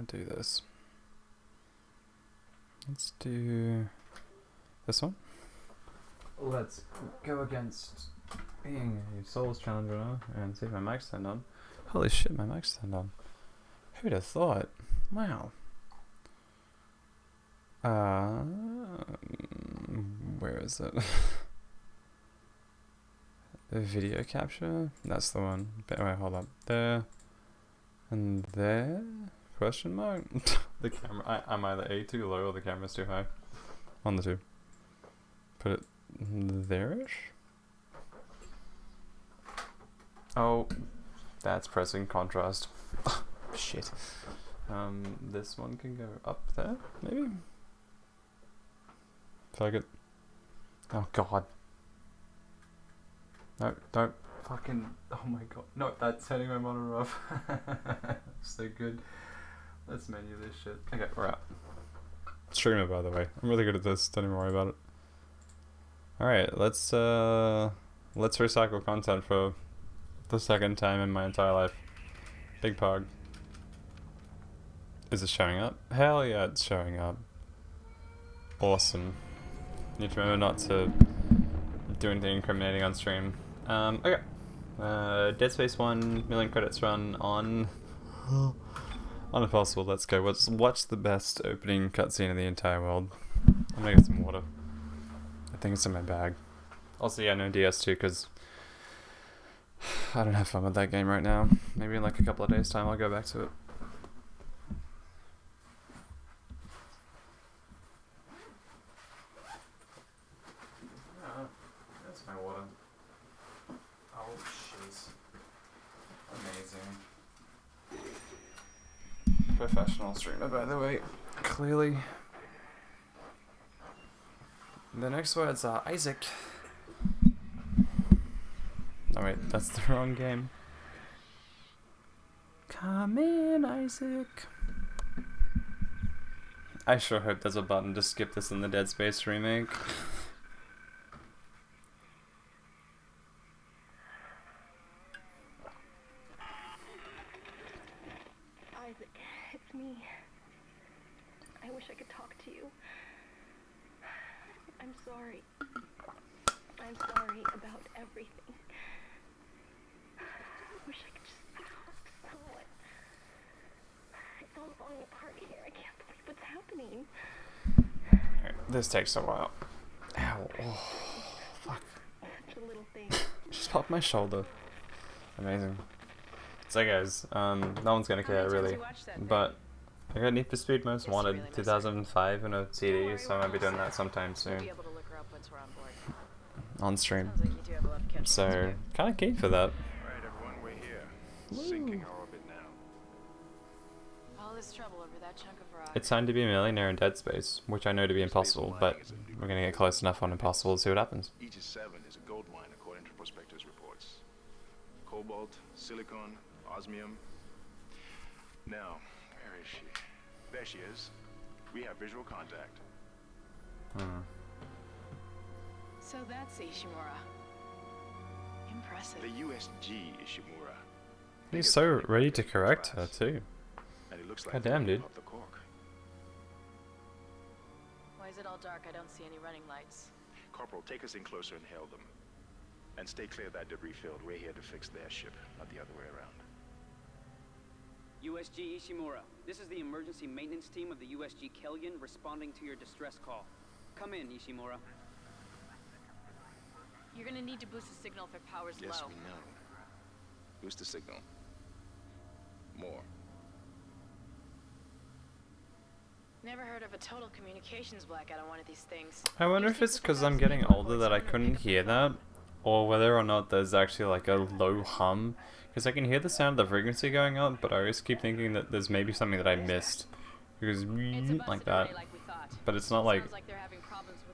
do this. Let's do this one. Let's go against being a Souls Challenger and see if my mic's turned on. Holy shit, my mic's turned on. Who'd have thought? Wow. Where is it? The video capture? That's the one. But wait, hold up. There. And there? Question mark? The camera. I'm either A, too low, or the camera's too high. On the two. Put it there-ish? Oh. That's pressing contrast. Shit. This one can go up there, maybe? Fuck it. Oh god. No, don't fucking. Oh my god. No, that's turning my monitor off. So good. Let's menu this shit. Okay, we're out. Streamer, by the way. I'm really good at this. Don't even worry about it. Alright, let's recycle content for the second time in my entire life. Big Pog. Is it showing up? Hell yeah, it's showing up. Awesome. Need to remember not to do anything incriminating on stream. Okay. Dead Space 1 million credits run on Impossible. Let's go. What's the best opening cutscene in the entire world? I'm gonna get some water. I think it's in my bag. Also, yeah, no DS2 because I don't have fun with that game right now. Maybe in like a couple of days' time I'll go back to it. That's my water. Oh, jeez. Amazing. Professional streamer, by the way. Clearly. The next words are Isaac. Oh wait, that's the wrong game. Come in, Isaac. I sure hope there's a button to skip this in the Dead Space remake. Isaac, it's me. I wish I could talk to you. I'm sorry. I'm sorry about everything. I wish I could just talk to someone. It's all falling apart here. I can't believe what's happening. Alright, this takes a while. Ow. Oh, fuck. Such a little thing. Just popped my shoulder. Amazing. So guys, no one's gonna care really, but I got Need for Speed Most Wanted 2005 in a CD, so I might be doing that sometime soon. On stream. So, kinda keen for that. Alright everyone, we're here. Sinking our orbit now. All this trouble over that chunk of rock. It's time to be a millionaire in Dead Space, which I know to be impossible, but we're gonna get close enough on Impossible to see what happens. Aegis 7 is a gold mine according to prospectors' reports. Cobalt, silicon, osmium. Now, where is she? There she is. We have visual contact. So that's Ishimura. Impressive. The USG Ishimura. He's so ready to correct her too. And it looks like God damn, dude. off the cork. Why is it all dark? I don't see any running lights. Corporal, take us in closer and hail them. And stay clear of that debris field. We're here to fix their ship, not the other way around. USG Ishimura, this is the emergency maintenance team of the USG Kellion responding to your distress call. Come in, Ishimura. You're gonna need to boost the signal if it powers Yes, low. we know. Boost the signal. More. Never heard of a total communications blackout on one of these things. I wonder if it's because I'm getting older that I couldn't hear that, or whether or not there's actually like a low hum. Because I can hear the sound of the frequency going up, but I always keep thinking that there's maybe something that I missed. Because like that. But it's not like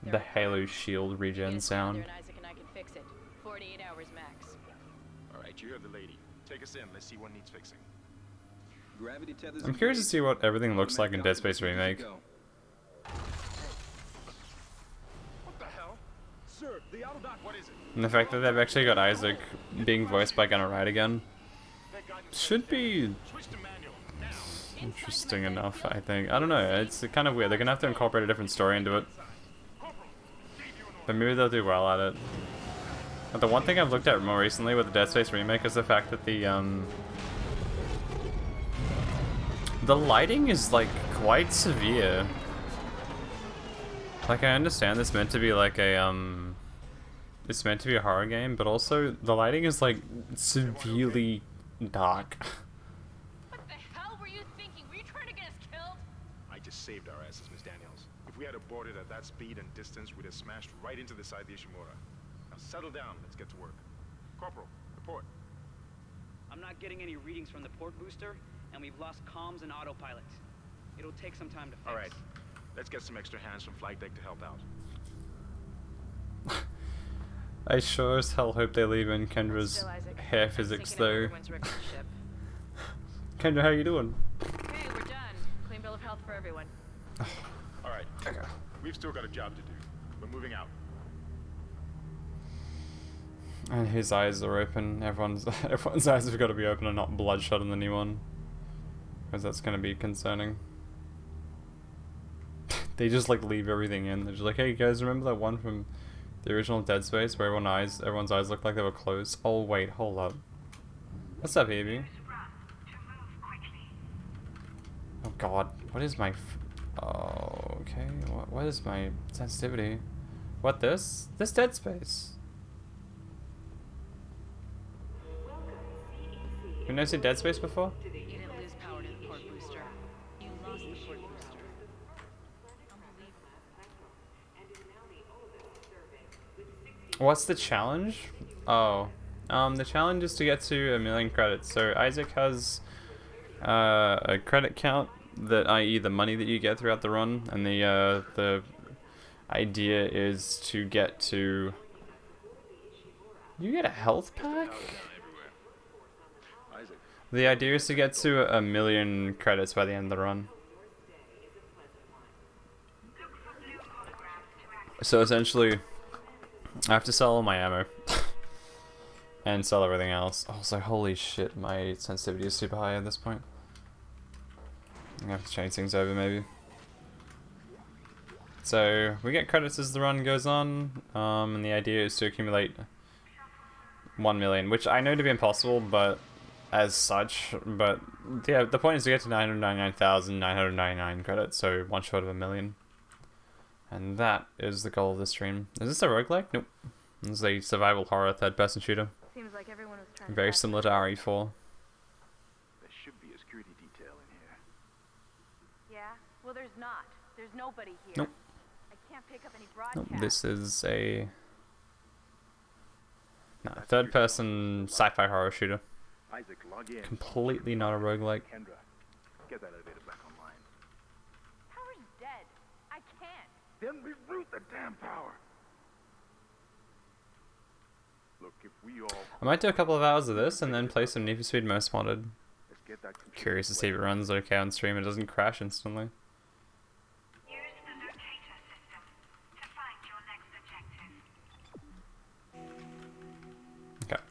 the Halo Shield regen sound. Isaac and I can fix it. 48 hours max. Alright, you heard the lady. Take us in. Let's see what needs fixing. Gravity tethers. I'm curious to see what everything looks like in Dead Space Remake. What the hell? Sir, the Autodoc. What is it? And the fact that they've actually got Isaac being voiced by Gunnar Wright again. Vector should be interesting enough, I think. I don't know, it's kind of weird. They're gonna have to incorporate a different story into it. But maybe they'll do well at it. But the one thing I've looked at more recently with the Dead Space remake is the fact that the lighting is like quite severe. Like, I understand it's meant to be like a it's meant to be a horror game, but also the lighting is like severely dark. What the hell were you thinking? Were you trying to get us killed? I just saved our asses, Miss Daniels. If we had aborted at that speed and distance, we'd have smashed right into the side of the Ishimura. Now settle down, let's get to work. Corporal, report. I'm not getting any readings from the port booster, and we've lost comms and autopilot. It'll take some time to fix. All right, let's get some extra hands from flight deck to help out. I sure as hell hope they leave in Kendra's Still, Isaac. hair physics though. Everyone's wrecked the ship. Kendra, how you doing? Hey, we're done. Clean bill of health for everyone. All right, we've still got a job to do. We're moving out. And his eyes are open. Everyone's eyes have got to be open and not bloodshot in the new one, because that's going to be concerning. They just like leave everything in. They're just like, hey guys, remember that one from the original Dead Space where everyone's eyes looked like they were closed? Oh wait, hold up. What's up, baby? Oh god, what is my? Oh, okay. What is my sensitivity? What this? This Dead Space. You never seen Dead Space before? You didn't lose power to the port booster. You lost the port booster. What's the challenge? Oh, the challenge is to get to 1 million credits. So Isaac has a credit count, that i.e. the money that you get throughout the run, and the idea is to get to. You get a health pack? Isaac, The idea is to get to 1 million credits by the end of the run. So essentially, I have to sell all my ammo and sell everything else. Also, holy shit, my sensitivity is super high at this point. I'm gonna have to change things over maybe. So we get credits as the run goes on, and the idea is to accumulate 1 million, which I know to be impossible, but as such. But yeah, the point is to get to 999,999 credits, so one short of 1 million. And that is the goal of the stream. Is this a roguelike? Nope. This is a survival horror third-person shooter. Seems like everyone was trying Very to similar to RE4. there should be a security detail in here. Yeah? Well, there's not. There's nobody here. Nope. I can't pick up any Nope. broadcasts. This is a third-person sci-fi horror shooter. Isaac, log in. Completely not a roguelike. Kendra, get that elevator back online. Power's dead. I can't. Then reroute the damn power. Look, if we all I might do a couple of hours of this and then play some Need for Speed Most Wanted. let's get that computer Curious to see if it runs okay on stream. It doesn't crash instantly. Use the locator system to find your next objective. Okay.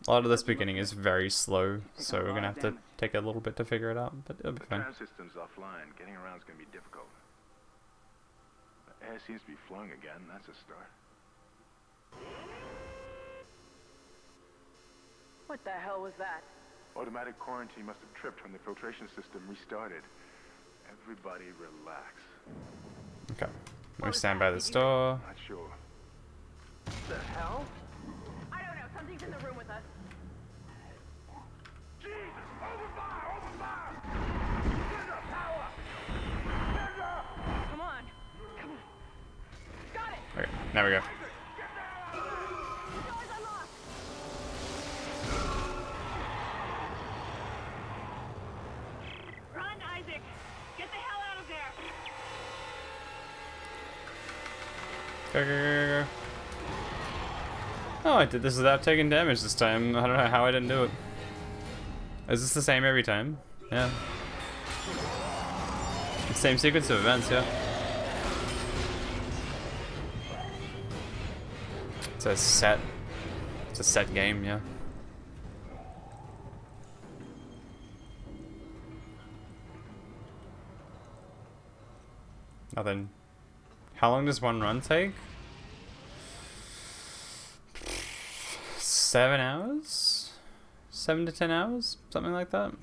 A lot of this beginning is very slow, so we're gonna have to take a little bit to figure it out, but it'll be The fine. tram system's offline. Getting around's gonna be difficult. The air seems to be flowing again. That's a start. What the hell was that? Automatic quarantine must have tripped when the filtration system restarted. Everybody relax. Okay. We stand by this door. Not sure. I don't know. Something's in the room with us. Come on. Come on. Got it. Okay, there we go. Doors unlocked. Run, Isaac. Get the hell out of there. Go, go, go, go. Oh, I did this without taking damage this time. I don't know how I didn't do it. Is this the same every time? Yeah. Same sequence of events, yeah. It's a set It's a set game, yeah. Nothing. How long does one run take? 7 hours? 7 to 10 hours? Something like that.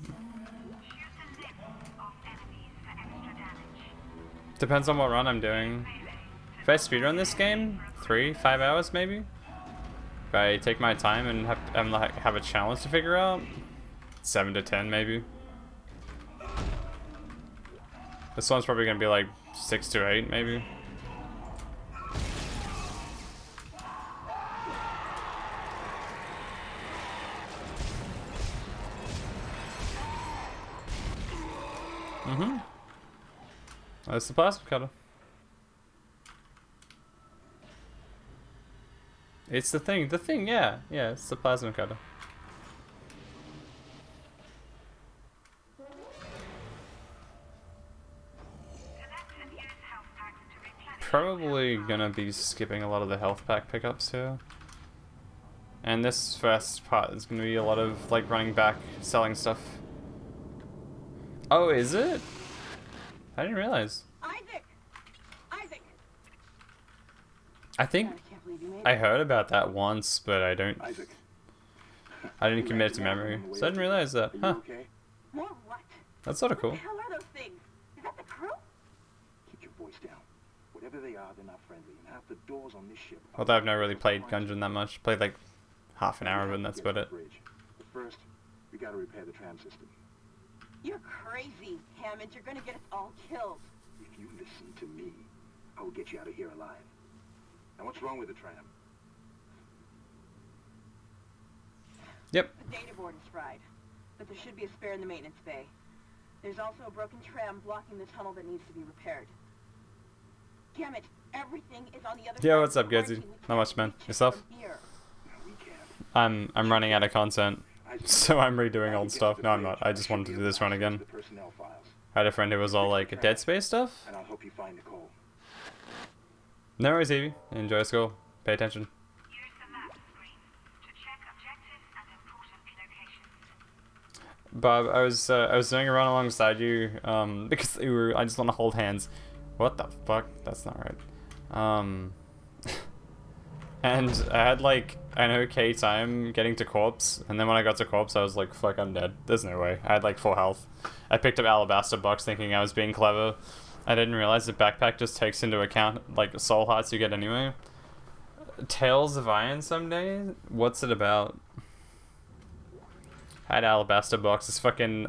Depends on what run I'm doing. If I speedrun this game, 3-5 hours maybe. If I take my time and have a challenge to figure out, 7 to 10 maybe. This one's probably gonna be like 6 to 8 maybe. Mm-hmm. That's the plasma cutter. It's the thing, yeah. Yeah, it's the plasma cutter. Probably gonna be skipping a lot of the health pack pickups here. And this first part is gonna be a lot of like running back, selling stuff. Oh, is it? I didn't realize. Isaac! Isaac! I think I heard about that once, but I didn't commit it to memory. So I didn't realize that. Huh. More what? That's sort of cool. What the hell are those things? Is that the crew? Keep your voice down. Whatever they are, they're not friendly, and half the doors on this ship. Although I've never really played Gungeon that much. Played like half an hour of it and that's about it. But first, we gotta repair the tram system. You're crazy, Hammond. You're gonna get us all killed. If you listen to me, I will get you out of here alive. Now what's wrong with the tram? Yep. The data board is fried, but there should be a spare in the maintenance bay. There's also a broken tram blocking the tunnel that needs to be repaired. Damn it, everything is on the other side. Yeah, what's up, Gedzi? Not much, man. Yourself? I'm running out of content, so I'm redoing old stuff. No, I'm not. I just wanted to do this run again. I had a friend who was all like Dead Space stuff. And I'll help you find Nicole. No worries, Evie. Enjoy school. Pay attention. Use the map screen to check objectives and important locations. Bob, I was doing a run alongside you, because I just want to hold hands. What the fuck? That's not right. And I had like an okay time getting to corpse, and then when I got to corpse, I was like, fuck, I'm dead. There's no way. I had like 4 health. I picked up Alabaster Box thinking I was being clever. I didn't realize the backpack just takes into account like soul hearts you get anyway. Tales of Iron someday? What's it about? I had Alabaster Box, this fucking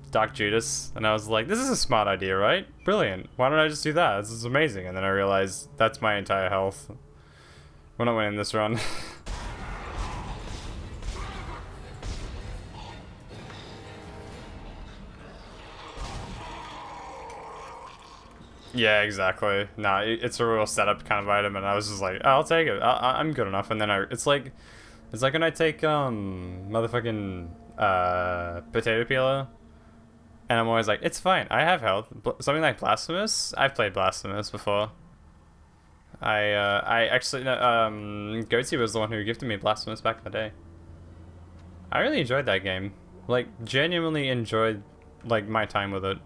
Dark Judas, and I was like, this is a smart idea, right? Brilliant. Why don't I just do that? This is amazing. And then I realized that's my entire health. We're not winning this run. Yeah, exactly. Nah, it's a real setup kind of item, and I was just like, oh, I'll take it. I'm good enough. And then it's like when I take motherfucking potato peeler, and I'm always like, it's fine. I have health. Something like Blasphemous. I've played Blasphemous before. I actually Goatsy was the one who gifted me Blasphemous back in the day. I really enjoyed that game. Like, genuinely enjoyed like my time with it.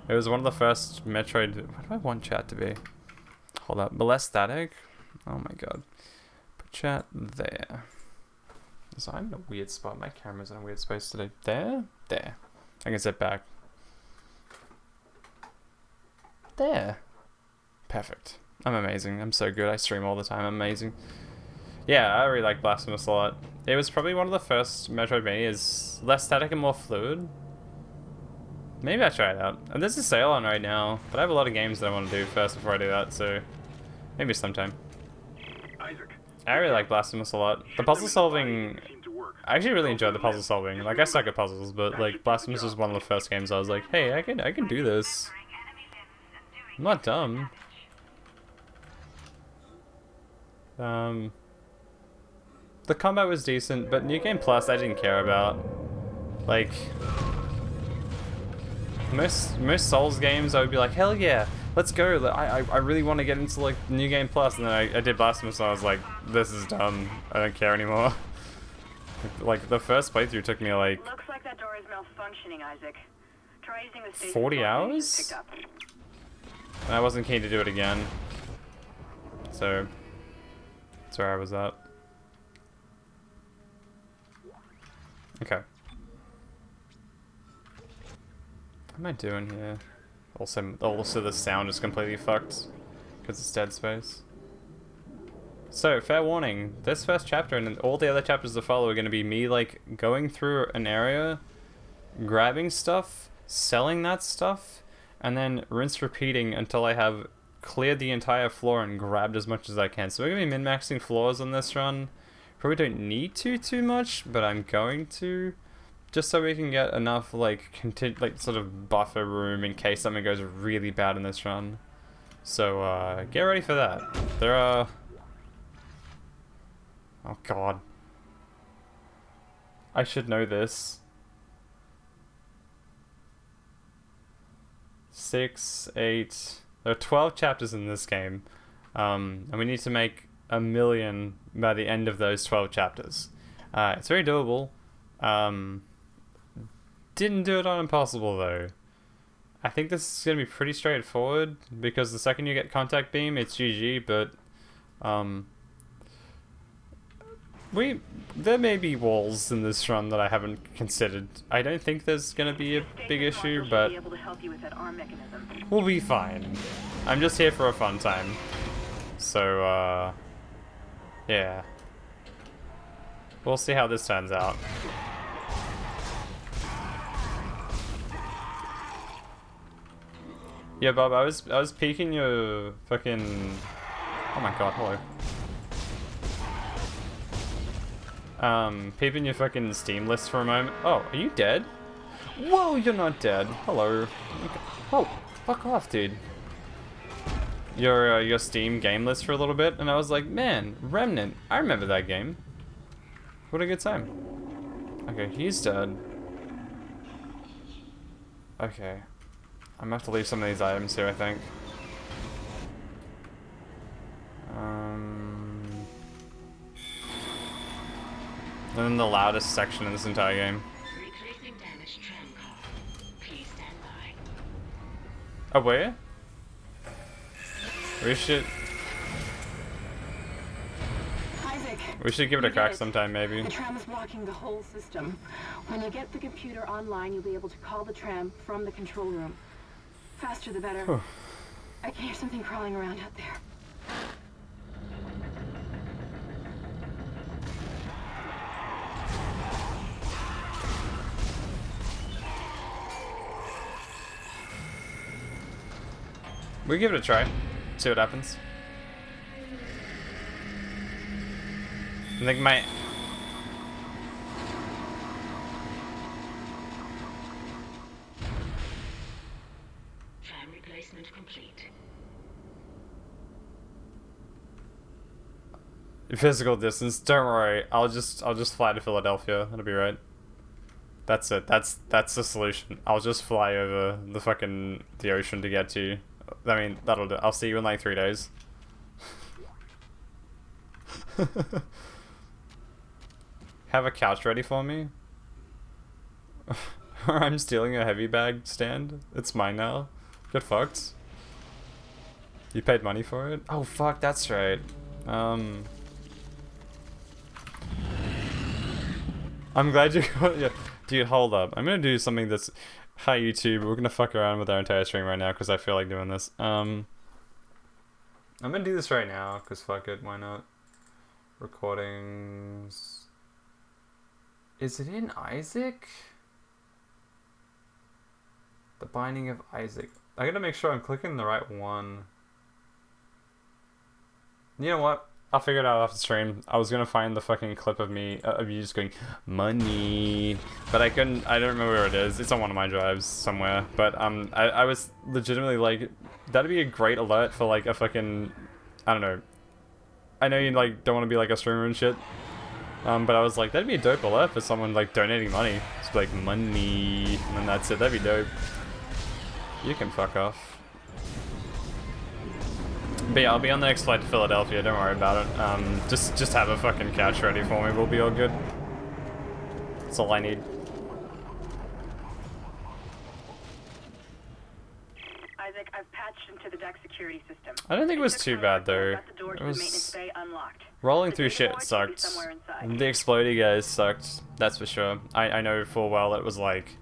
It was one of the first Metroid. What do I want chat to be? Hold up. Molestatic? Oh my god. Put chat there. So I'm in a weird spot. My camera's in a weird space today. There? There. I can sit back. There. Perfect. I'm amazing. I'm so good. I stream all the time. I'm amazing. Yeah, I really like Blasphemous a lot. It was probably one of the first Metroidvanias. Less static and more fluid. Maybe I'll try it out. And there's a sale on right now, but I have a lot of games that I want to do first before I do that, so maybe sometime. Isaac. I really like Blasphemous a lot. The puzzle solving, I actually really enjoyed the puzzle solving. Like, I suck at puzzles, but like Blasphemous was one of the first games I was like, hey, I can do this. I'm not dumb. The combat was decent, but New Game Plus I didn't care about. Like, most Souls games I would be like, hell yeah, let's go. I really want to get into like New Game Plus, and then I did Blasphemous, and I was like, this is dumb. I don't care anymore. Like the first playthrough took me like Looks like that door is malfunctioning, Isaac. Try using the station 40 door you hours? just picked up. and I wasn't keen to do it again. So that's where I was at. Okay. What am I doing here? Also the sound is completely fucked because it's dead space. So, fair warning, this first chapter and all the other chapters to follow are going to be me, like, going through an area, grabbing stuff, selling that stuff, and then rinse repeating until I have cleared the entire floor and grabbed as much as I can. So we're going to be min-maxing floors on this run. Probably don't need to too much, but I'm going to. Just so we can get enough, like, sort of buffer room in case something goes really bad in this run. So, get ready for that. There are... Oh god. I should know this. 6, 8... There are 12 chapters in this game. And we need to make 1 million by the end of those 12 chapters. It's very doable. Didn't do it on Impossible though. I think this is going to be pretty straightforward because the second you get Contact Beam, it's GG, but there may be walls in this run that I haven't considered. I don't think there's going to be a big issue, but we'll be fine. I'm just here for a fun time. So, yeah. We'll see how this turns out. Yeah, Bob, I was peeking your fucking... Oh my god, hello. Peeping your fucking Steam list for a moment. Oh, are you dead? Whoa, you're not dead. Hello. Oh, fuck off, dude. Your Steam game list for a little bit, and I was like, man, Remnant. I remember that game. What a good time. Okay, he's dead. Okay. I'm gonna have to leave some of these items here, I think. And then the loudest section in this entire game. Replacing damaged tram car. Please stand by. Oh, where? We should give it a crack sometime, maybe. The tram is blocking the whole system. When you get the computer online, you'll be able to call the tram from the control room. Faster the better. I can hear something crawling around out there. We give it a try. See what happens. I think my... Tram replacement complete. Physical distance. Don't worry. I'll just fly to Philadelphia. That'll be right. That's it. That's the solution. I'll just fly over the ocean to get to you. I mean, that'll do. I'll see you in like 3 days. Have a couch ready for me? Or I'm stealing a heavy bag stand. It's mine now. Get fucked. You paid money for it? Oh fuck, that's right. I'm glad you got... Yeah. Dude, hold up. I'm gonna do something that's... Hi YouTube, we're gonna fuck around with our entire stream right now because I feel like doing this. I'm gonna do this right now because fuck it, why not? Recordings... Is it in Isaac? The Binding of Isaac. I gotta make sure I'm clicking the right one. You know what? I'll figure it out after stream. I was gonna find the fucking clip of me, of you just going, money. But I couldn't, I don't remember where it is. It's on one of my drives somewhere. But I was legitimately like, that'd be a great alert for like a fucking, I don't know. I know you like don't want to be like a streamer and shit. But I was like, that'd be a dope alert for someone like donating money. Just be like, money. And then that's it, that'd be dope. You can fuck off. But yeah, I'll be on the next flight to Philadelphia, don't worry about it. Just have a fucking couch ready for me, we'll be all good. That's all I need. Isaac, I've patched into the deck security system. I don't think it was too bad though. It was... Rolling through shit sucked. The explodey guys sucked, that's for sure. I know full well it was like,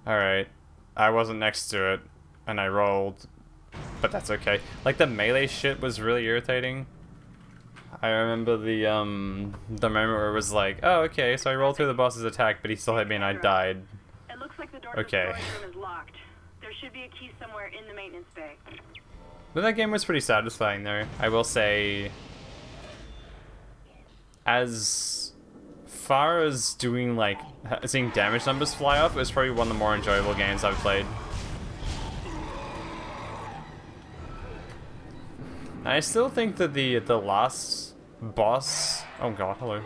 alright, I wasn't next to it, and I rolled, but that's okay. Like, the melee shit was really irritating. I remember the moment where it was like, oh, okay, so I rolled through the boss's attack, but he still hit me and I died. It looks like the door Okay. to the storage room is locked. There should be a key somewhere in the maintenance bay. But that game was pretty satisfying though. I will say, as far as doing like, seeing damage numbers fly up, it was probably one of the more enjoyable games I've played. I still think that the last boss... Oh god, hello.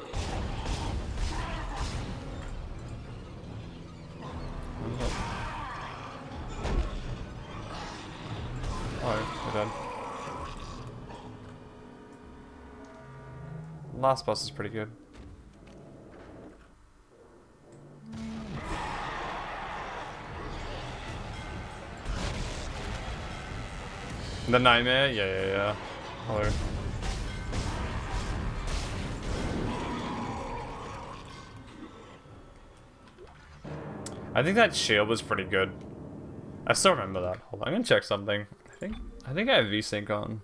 Oh, we're dead. Last boss is pretty good. The nightmare? Yeah. Hello. I think that shield was pretty good. I still remember that. Hold on, I'm gonna check something. I think I have VSync on.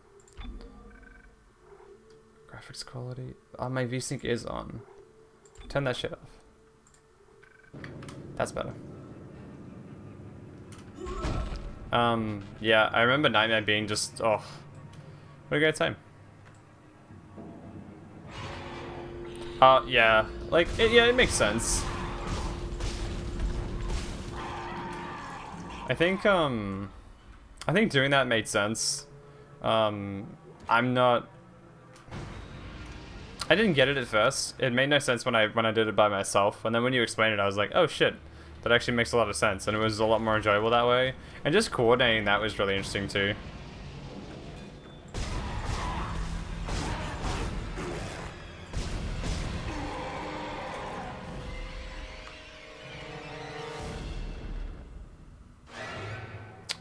Graphics quality. Oh, my VSync is on. Turn that shit off. That's better. Yeah, I remember Nightmare being just, oh, what a great time. Yeah, like, yeah, it makes sense. I think doing that made sense. I didn't get it at first. It made no sense when I did it by myself, and then when you explained it, I was like, oh shit, that actually makes a lot of sense, and it was a lot more enjoyable that way. And just coordinating that was really interesting too.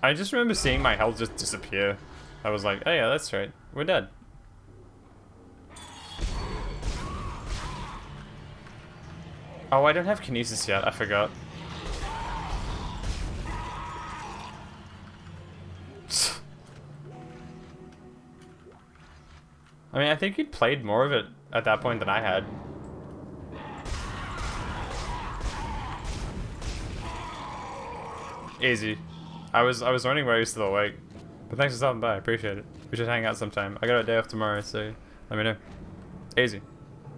I just remember seeing my health just disappear. I was like, oh yeah, that's right, we're dead. Oh, I don't have kinesis yet, I forgot. I mean, I think you'd played more of it at that point than I had. Easy. I was wondering why he was still awake. But thanks for stopping by, I appreciate it. We should hang out sometime. I got a day off tomorrow, so let me know. Easy.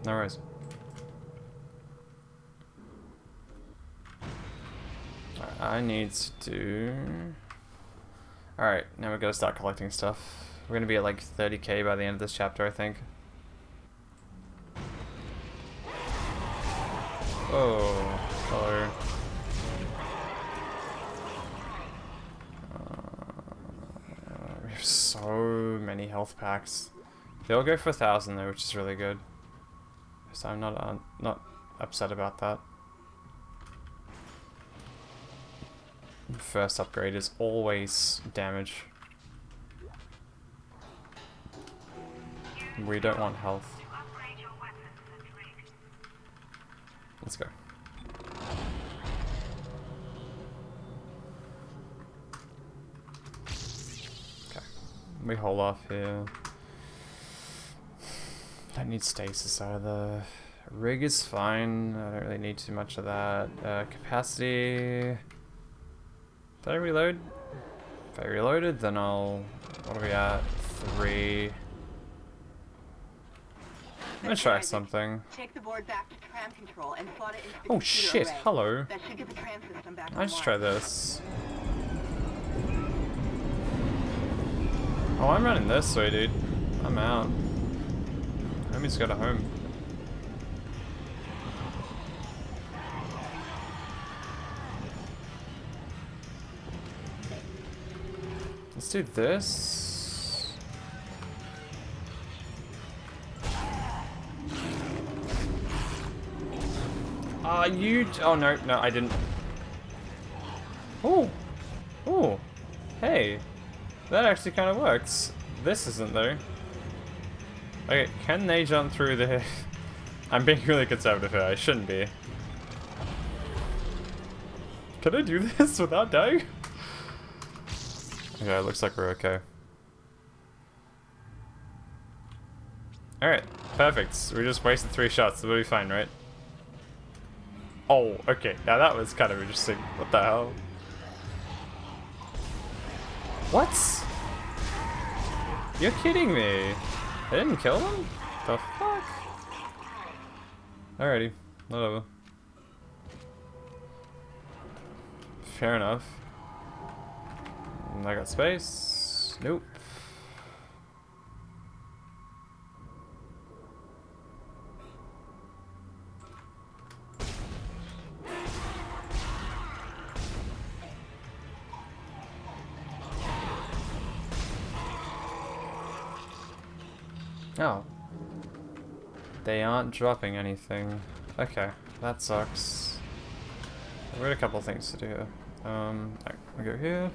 No worries. Alright, I need to do... Alright, now we gotta start collecting stuff. We're gonna be at like 30k by the end of this chapter, I think. Oh, hello. We have so many health packs. They all go for 1,000 though, which is really good. So I'm not upset about that. First upgrade is always damage. We don't want health. Let's go. Okay. We hold off here. Don't need stasis either. Rig is fine. I don't really need too much of that. Capacity. Did I reload? If I reloaded, then I'll... What are we at? 3. I'm gonna try something. Take the board back to tram control and slot it into the Oh computer shit, array. hello. That should get the tram system back I'll just online. try this. Oh, I'm running this way, dude. I'm out. Homie's got a home. Let's do this. You... Oh, no, no, I didn't. Ooh. Ooh. Hey. That actually kind of works. This isn't, though. Okay, can they jump through the... I'm being really conservative here. I shouldn't be. Can I do this without dying? Okay, it looks like we're okay. Alright, perfect. We just wasted 3 shots, so we'll be fine, right? Oh, okay. Now that was kind of interesting. What the hell? What? You're kidding me. They didn't kill them? The fuck? Alrighty. Whatever. Fair enough. I got space. Nope. Oh. They aren't dropping anything. Okay, that sucks. I've got a couple things to do here. Alright, we'll go here.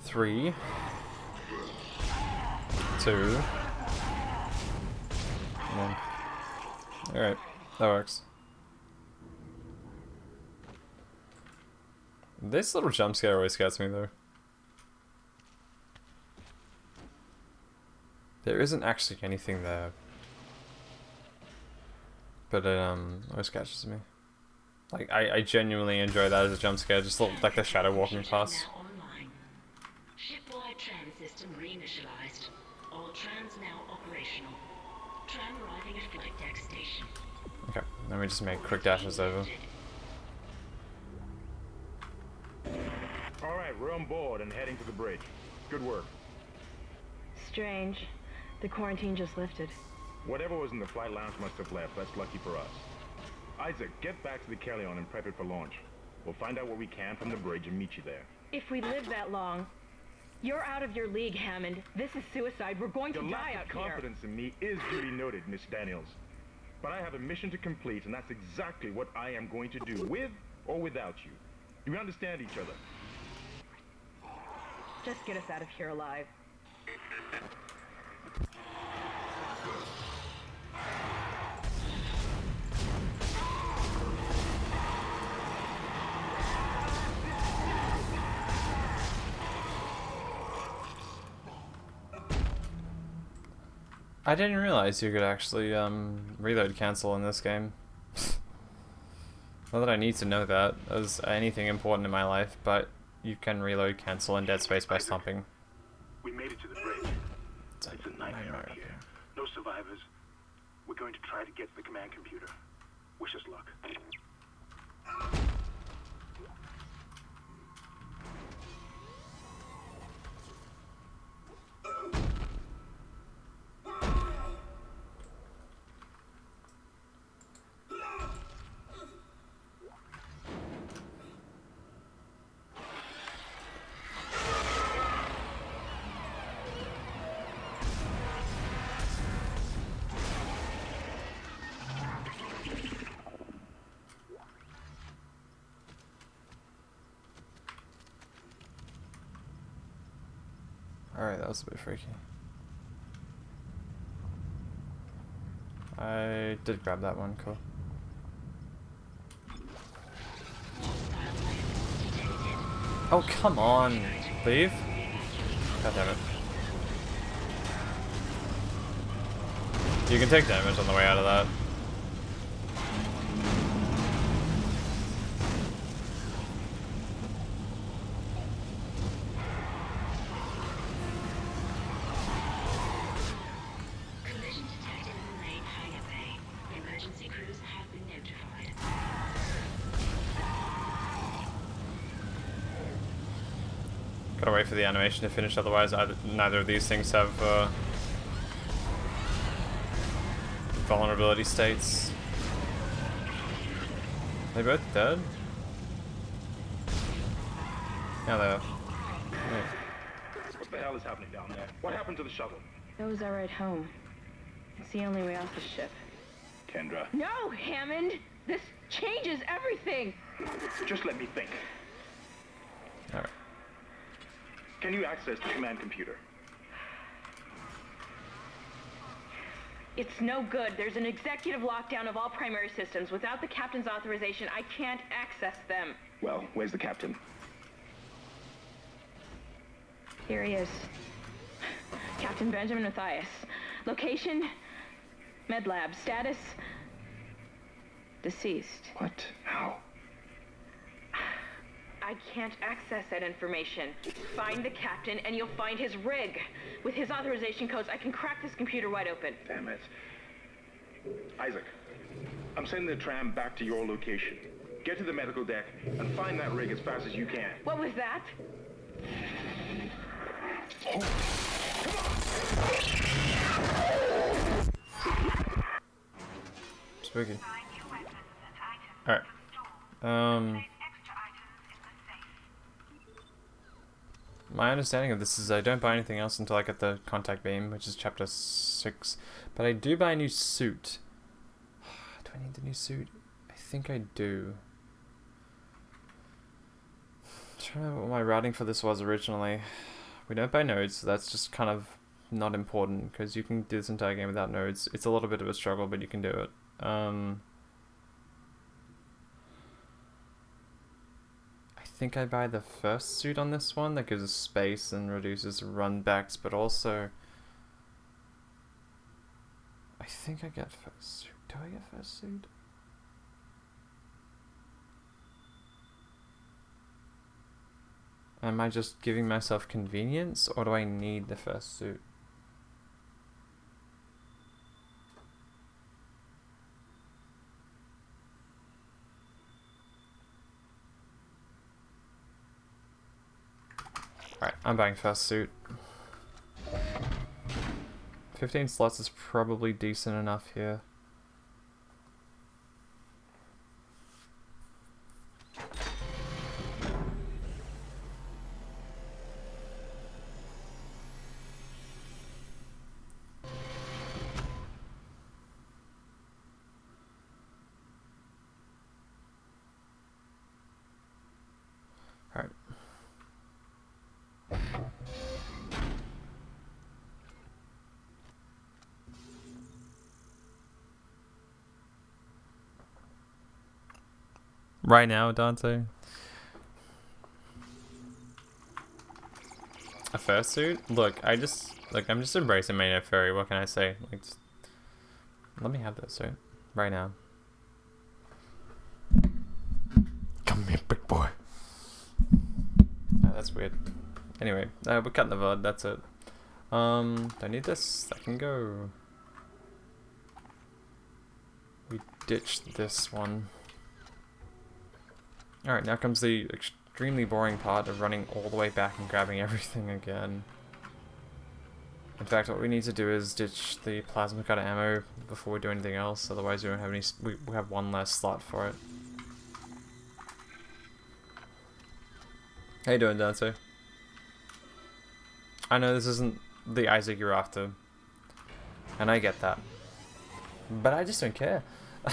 Three. 2. Alright, that works. This little jump scare always gets me though. There isn't actually anything there. But it always catches me. Like I genuinely enjoy that as a jump scare, just like the shadow walking past. Shipwide tram system reinitialized. All trams now operational. Tram arriving at flight deck station. Okay, let me just make quick dashes over. Alright, we're on board and heading to the bridge. Good work. Strange. The quarantine just lifted. Whatever was in the flight lounge must have left. That's lucky for us. Isaac, get back to the Kellion and prep it for launch. We'll find out what we can from the bridge and meet you there. If we live that long. You're out of your league, Hammond. This is suicide. We're going to die out here. Your lack of confidence in me is duly noted, Miss Daniels. But I have a mission to complete, and that's exactly what I am going to do, with or without you. Do we understand each other? Just get us out of here alive. I didn't realize you could actually reload cancel in this game. Not that I need to know that as anything important in my life, but you can reload cancel in Dead Space by stomping. We made it to the bridge. It's a nightmare up here. No survivors. We're going to try to get to the command computer. Wish us luck. Alright, that was a bit freaky. I did grab that one, cool. Oh, come on! Leave? God damn it. You can take damage on the way out of that. Gotta wait for the animation to finish, otherwise neither of these things have vulnerability states. They both dead? Yeah, they are. Wait. What the hell is happening down there? What happened to the shuttle? Those are at home. It's the only way off the ship. Kendra, No, Hammond! This changes everything! just let me think. Alright. Can you access the command computer? It's no good. There's an executive lockdown of all primary systems. Without the captain's authorization, I can't access them. Well, where's the captain? Here he is. Captain Benjamin Mathias. Location? Med lab. Status? Deceased. What? How? I can't access that information. Find the captain and you'll find his rig. With his authorization codes, I can crack this computer wide open. Damn it. Isaac, I'm sending the tram back to your location. Get to the medical deck and find that rig as fast as you can. What was that? Spooky. Find new weapons and items Alright. from store. Place extra items in the safe. My understanding of this is I don't buy anything else until I get the contact beam, which is chapter 6. But I do buy a new suit. Do I need the new suit? I think I do. I'm trying to remember what my routing for this was originally. We don't buy nodes, so that's just kind of not important, because you can do this entire game without nodes. It's a little bit of a struggle, but you can do it. I think I buy the first suit on this one that gives us space and reduces runbacks, but also I think I get first suit. Do I get first suit? Am I just giving myself convenience, or do I need the first suit? Alright, I'm buying first suit. 15 slots is probably decent enough here. Alright. Right now, Dante? A fursuit? Look, I'm just embracing Maino Furry, what can I say? Like, just, let me have this suit. Right now. Come here, big boy. Oh, that's weird. Anyway, we're cutting the VOD, that's it. Don't need this, I can go. We ditched this one. Alright, now comes the extremely boring part of running all the way back and grabbing everything again. In fact, what we need to do is ditch the plasma cutter ammo before we do anything else, otherwise we don't have any. We have one less slot for it. How you doing, Dante? I know this isn't the Isaac you're after, and I get that, but I just don't care. I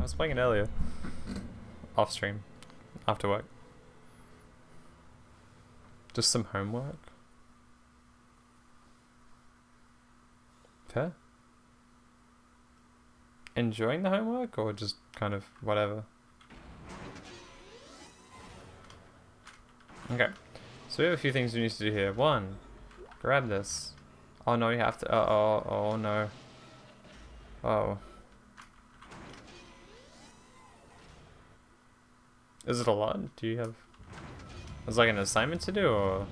was playing it earlier, off stream. After work. Just some homework. Fair. Enjoying the homework or just kind of whatever? Okay. So we have a few things we need to do here. One, grab this. Oh no, you have to. Oh no. Oh. Is it a lot? Do you have... Is like an assignment to do, or...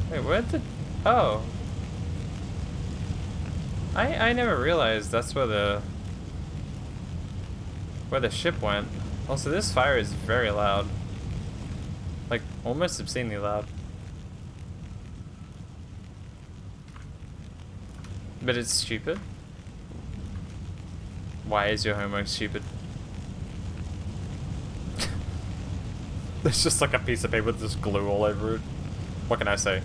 Wait, where did... Oh. I never realized that's where the ship went. Also, this fire is very loud. Like, almost obscenely loud. But it's stupid. Why is your homework stupid? There's just like a piece of paper with just glue all over it. What can I say?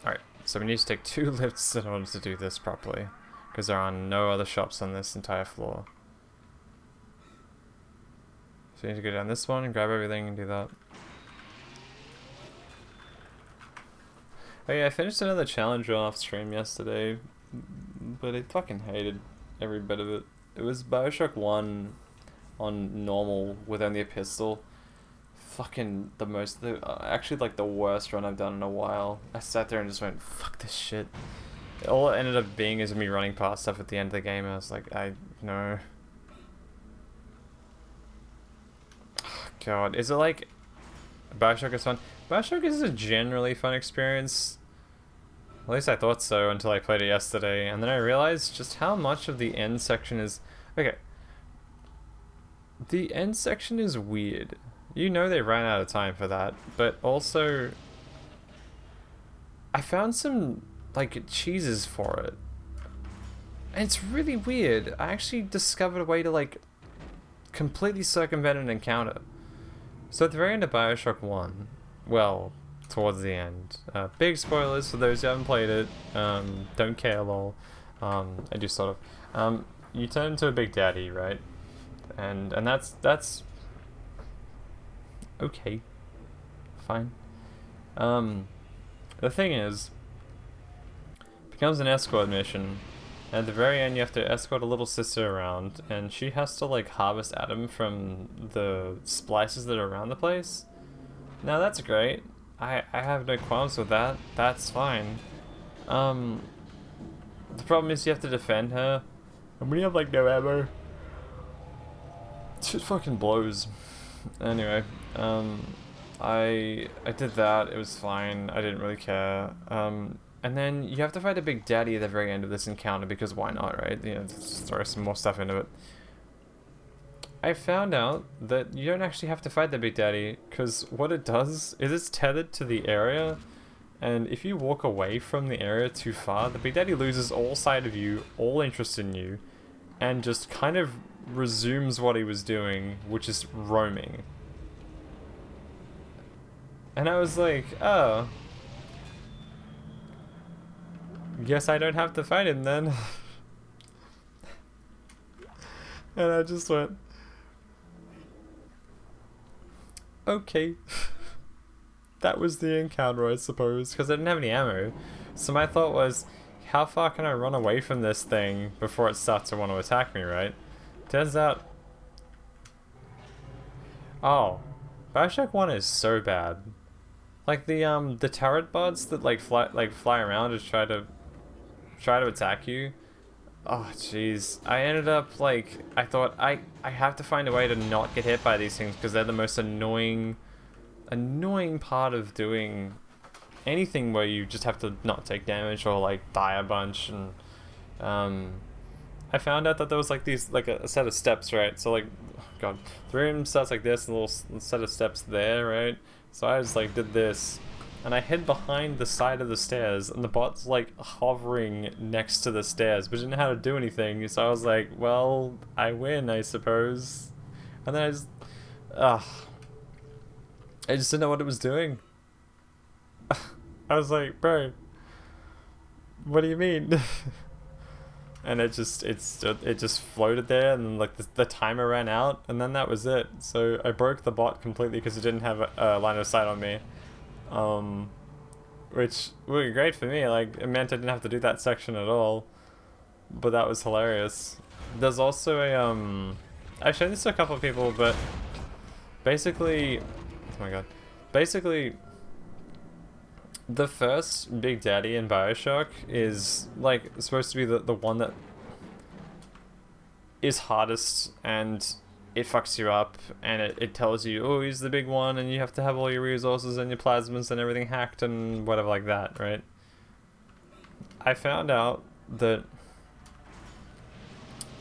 Alright, so we need to take 2 lifts in order to do this properly, because there are no other shops on this entire floor. So you need to go down this one and grab everything and do that. Oh yeah, I finished another challenge run off stream yesterday, but I fucking hated every bit of it. It was Bioshock 1 on normal with only a pistol. Fucking actually like the worst run I've done in a while. I sat there and just went, fuck this shit. All it ended up being is me running past stuff at the end of the game, and I was like, no. God, is it like Bioshock is fun? Bioshock is a generally fun experience. At least I thought so until I played it yesterday, and then I realized just how much of the end section is... Okay. The end section is weird. You know they ran out of time for that, but also... I found some, like, cheeses for it. And it's really weird. I actually discovered a way to, like, completely circumvent an encounter. So at the very end of Bioshock 1, well, towards the end, big spoilers for those who haven't played it, don't care, lol, I do sort of, you turn into a Big Daddy, right, and that's okay, fine, the thing is, it becomes an escort mission. At the very end, you have to escort a little sister around, and she has to, like, harvest Adam from the splices that are around the place. Now, that's great. I have no qualms with that. That's fine. The problem is you have to defend her, and we have, like, no ammo. Shit fucking blows. Anyway, I did that. It was fine. I didn't really care. And then you have to fight a Big Daddy at the very end of this encounter, because why not, right? You know, just throw some more stuff into it. I found out that you don't actually have to fight the Big Daddy, because what it does is it's tethered to the area, and if you walk away from the area too far, the Big Daddy loses all sight of you, all interest in you, and just kind of resumes what he was doing, which is roaming. And I was like, oh... guess I don't have to fight him then. And I just went, okay. That was the encounter, I suppose, because I didn't have any ammo. So my thought was, how far can I run away from this thing before it starts to want to attack me, right? Turns out... Oh. Bioshock 1 is so bad. Like the turret bots that fly around and try to attack you. Oh jeez, I ended up like, I thought I have to find a way to not get hit by these things, because they're the most annoying part of doing anything where you just have to not take damage or like die a bunch. And I found out that there was like these, like a set of steps, right? So like, oh god, the room starts like this, and a little set of steps there, right? So I just like did this, and I hid behind the side of the stairs, and the bot's like hovering next to the stairs, but didn't know how to do anything. So I was like, well, I win, I suppose. And then I just didn't know what it was doing. I was like, bro, what do you mean? And it just floated there, and like the timer ran out, and then that was it. So I broke the bot completely because it didn't have a line of sight on me, which would be great for me. Like, it meant I didn't have to do that section at all, but that was hilarious. There's also a I've shown this to a couple of people, but basically, oh my god, basically, the first Big Daddy in Bioshock is like supposed to be the one that is hardest, and it fucks you up, and it tells you, oh, he's the big one, and you have to have all your resources and your plasmas and everything hacked and whatever like that, right? I found out that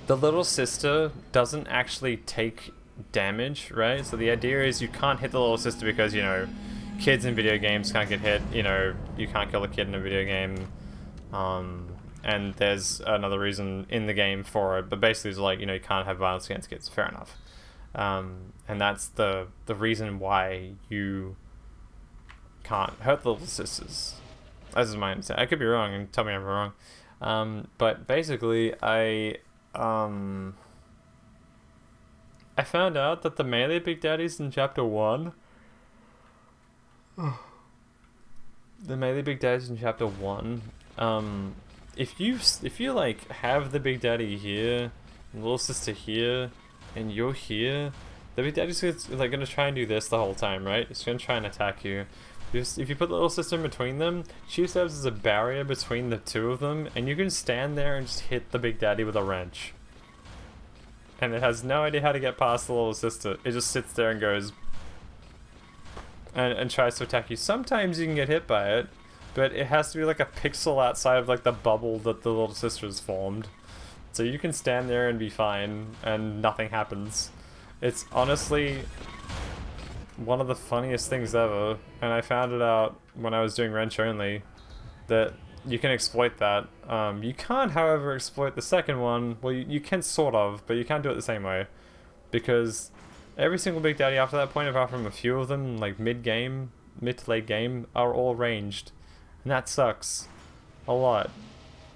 the little sister doesn't actually take damage, right? So the idea is you can't hit the little sister because, you know, kids in video games can't get hit. You know, you can't kill a kid in a video game. And there's another reason in the game for it, but basically it's like, you know, you can't have violence against kids. Fair enough. And that's the reason why you can't hurt the little sisters. This is my understanding. I could be wrong, and tell me if I'm wrong. But basically, I found out that the melee Big Daddies in Chapter 1... the melee Big Daddies in Chapter 1... if you like have the Big Daddy here, and little sister here, and you're here, the Big Daddy's like gonna try and do this the whole time, right? It's gonna try and attack you. If you put the little sister in between them, she serves as a barrier between the two of them, and you can stand there and just hit the Big Daddy with a wrench. And it has no idea how to get past the little sister. It just sits there and goes and tries to attack you. Sometimes you can get hit by it, but it has to be like a pixel outside of like the bubble that the little sister has formed. So you can stand there and be fine, and nothing happens. It's honestly one of the funniest things ever, and I found it out when I was doing wrench only, that you can exploit that. You can't, however, exploit the second one. Well, you can sort of, but you can't do it the same way, because every single Big Daddy after that point, apart from a few of them, like mid to late game, are all ranged. And that sucks. A lot.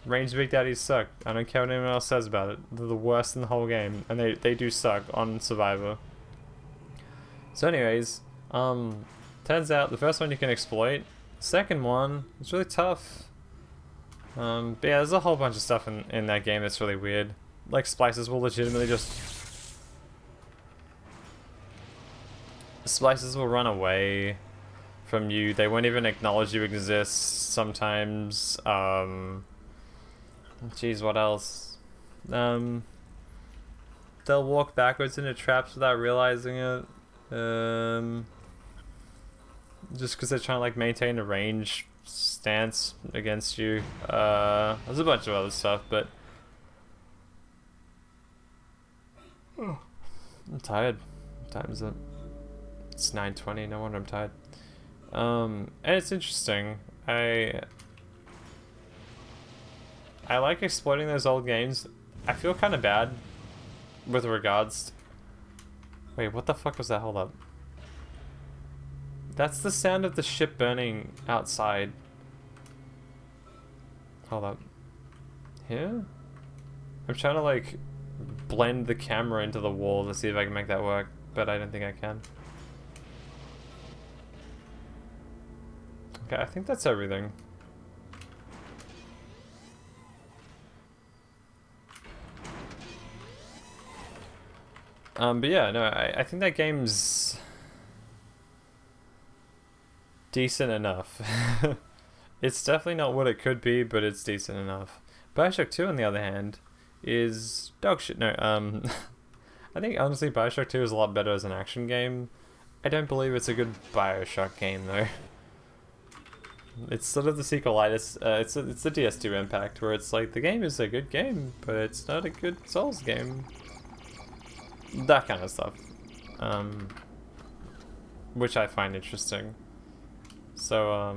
Ranged Big Daddies suck. I don't care what anyone else says about it. They're the worst in the whole game. And they do suck on Survivor. So anyways, turns out the first one you can exploit. The second one, it's really tough. But yeah, there's a whole bunch of stuff in that game that's really weird. Like, splices will legitimately just... Splices will run away from you. They won't even acknowledge you exist sometimes. Jeez, what else? They'll walk backwards into traps without realizing it. Just because they're trying to like maintain a range stance against you. There's a bunch of other stuff, but I'm tired. What time is it? It's 9:20. No wonder I'm tired. And it's interesting. I like exploiting those old games. I feel kind of bad with regards. Wait, what the fuck was that? Hold up. That's the sound of the ship burning outside. Hold up. Here? I'm trying to like blend the camera into the wall to see if I can make that work, but I don't think I can. Okay, I think that's everything. But yeah, no, I think that game's decent enough. It's definitely not what it could be, but it's decent enough. Bioshock 2, on the other hand, is dog shit. No, I think honestly Bioshock 2 is a lot better as an action game. I don't believe it's a good Bioshock game though. It's sort of the sequelitis. It's the DS2 impact, where it's like the game is a good game, but it's not a good Souls game. That kind of stuff, which I find interesting. So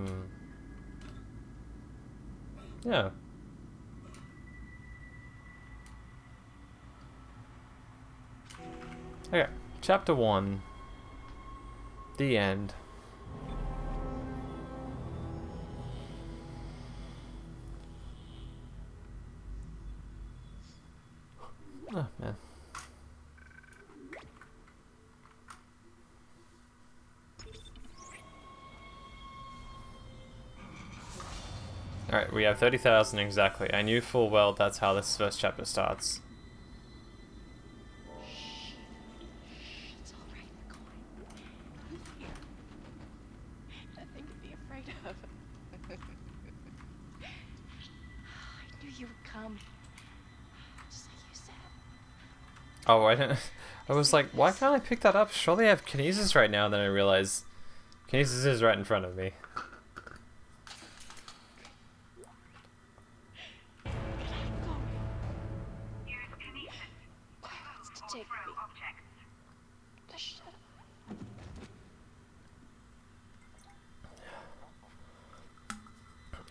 yeah. Okay, chapter 1. The end. Oh, man. Alright, we have 30,000 exactly. I knew full well that's how this first chapter starts. It's all right, McCoy. I'm here. Nothing to be afraid of. I knew you would come. Just like you said. Oh, I was like, why can't I pick that up? Surely I have Kinesis right now. Then I realized Kinesis is right in front of me. Use Kinesis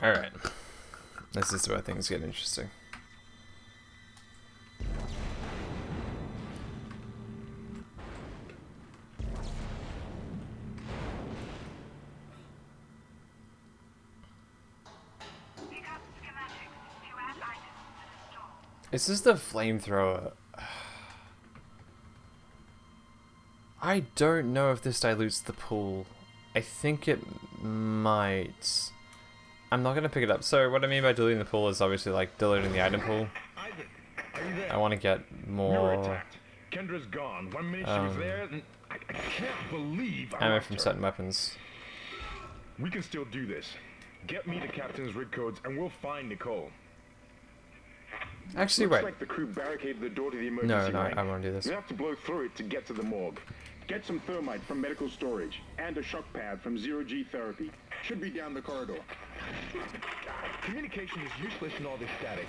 Alright. This is where things get interesting. Pick up schematics to add items to the store. Is this the flamethrower? I don't know if this dilutes the pool. I think it might. I'm not going to pick it up. So what I mean by diluting the pool is obviously like diluting the item pool. Isaac, are you there? I want to get We were more attacked. Kendra's gone. 1 minute she was there, and I can't believe I ammo lost from her. certain weapons. We can still do this. Get me the captain's rig codes, and we'll find Nicole. Actually, Looks wait. like the crew barricaded the door to the No, emergency no, ring. I want to do this. We have to blow through it to get to the morgue. Get some thermite from medical storage and a shock pad from zero-G therapy. Should be down the corridor. Communication is useless in all this static.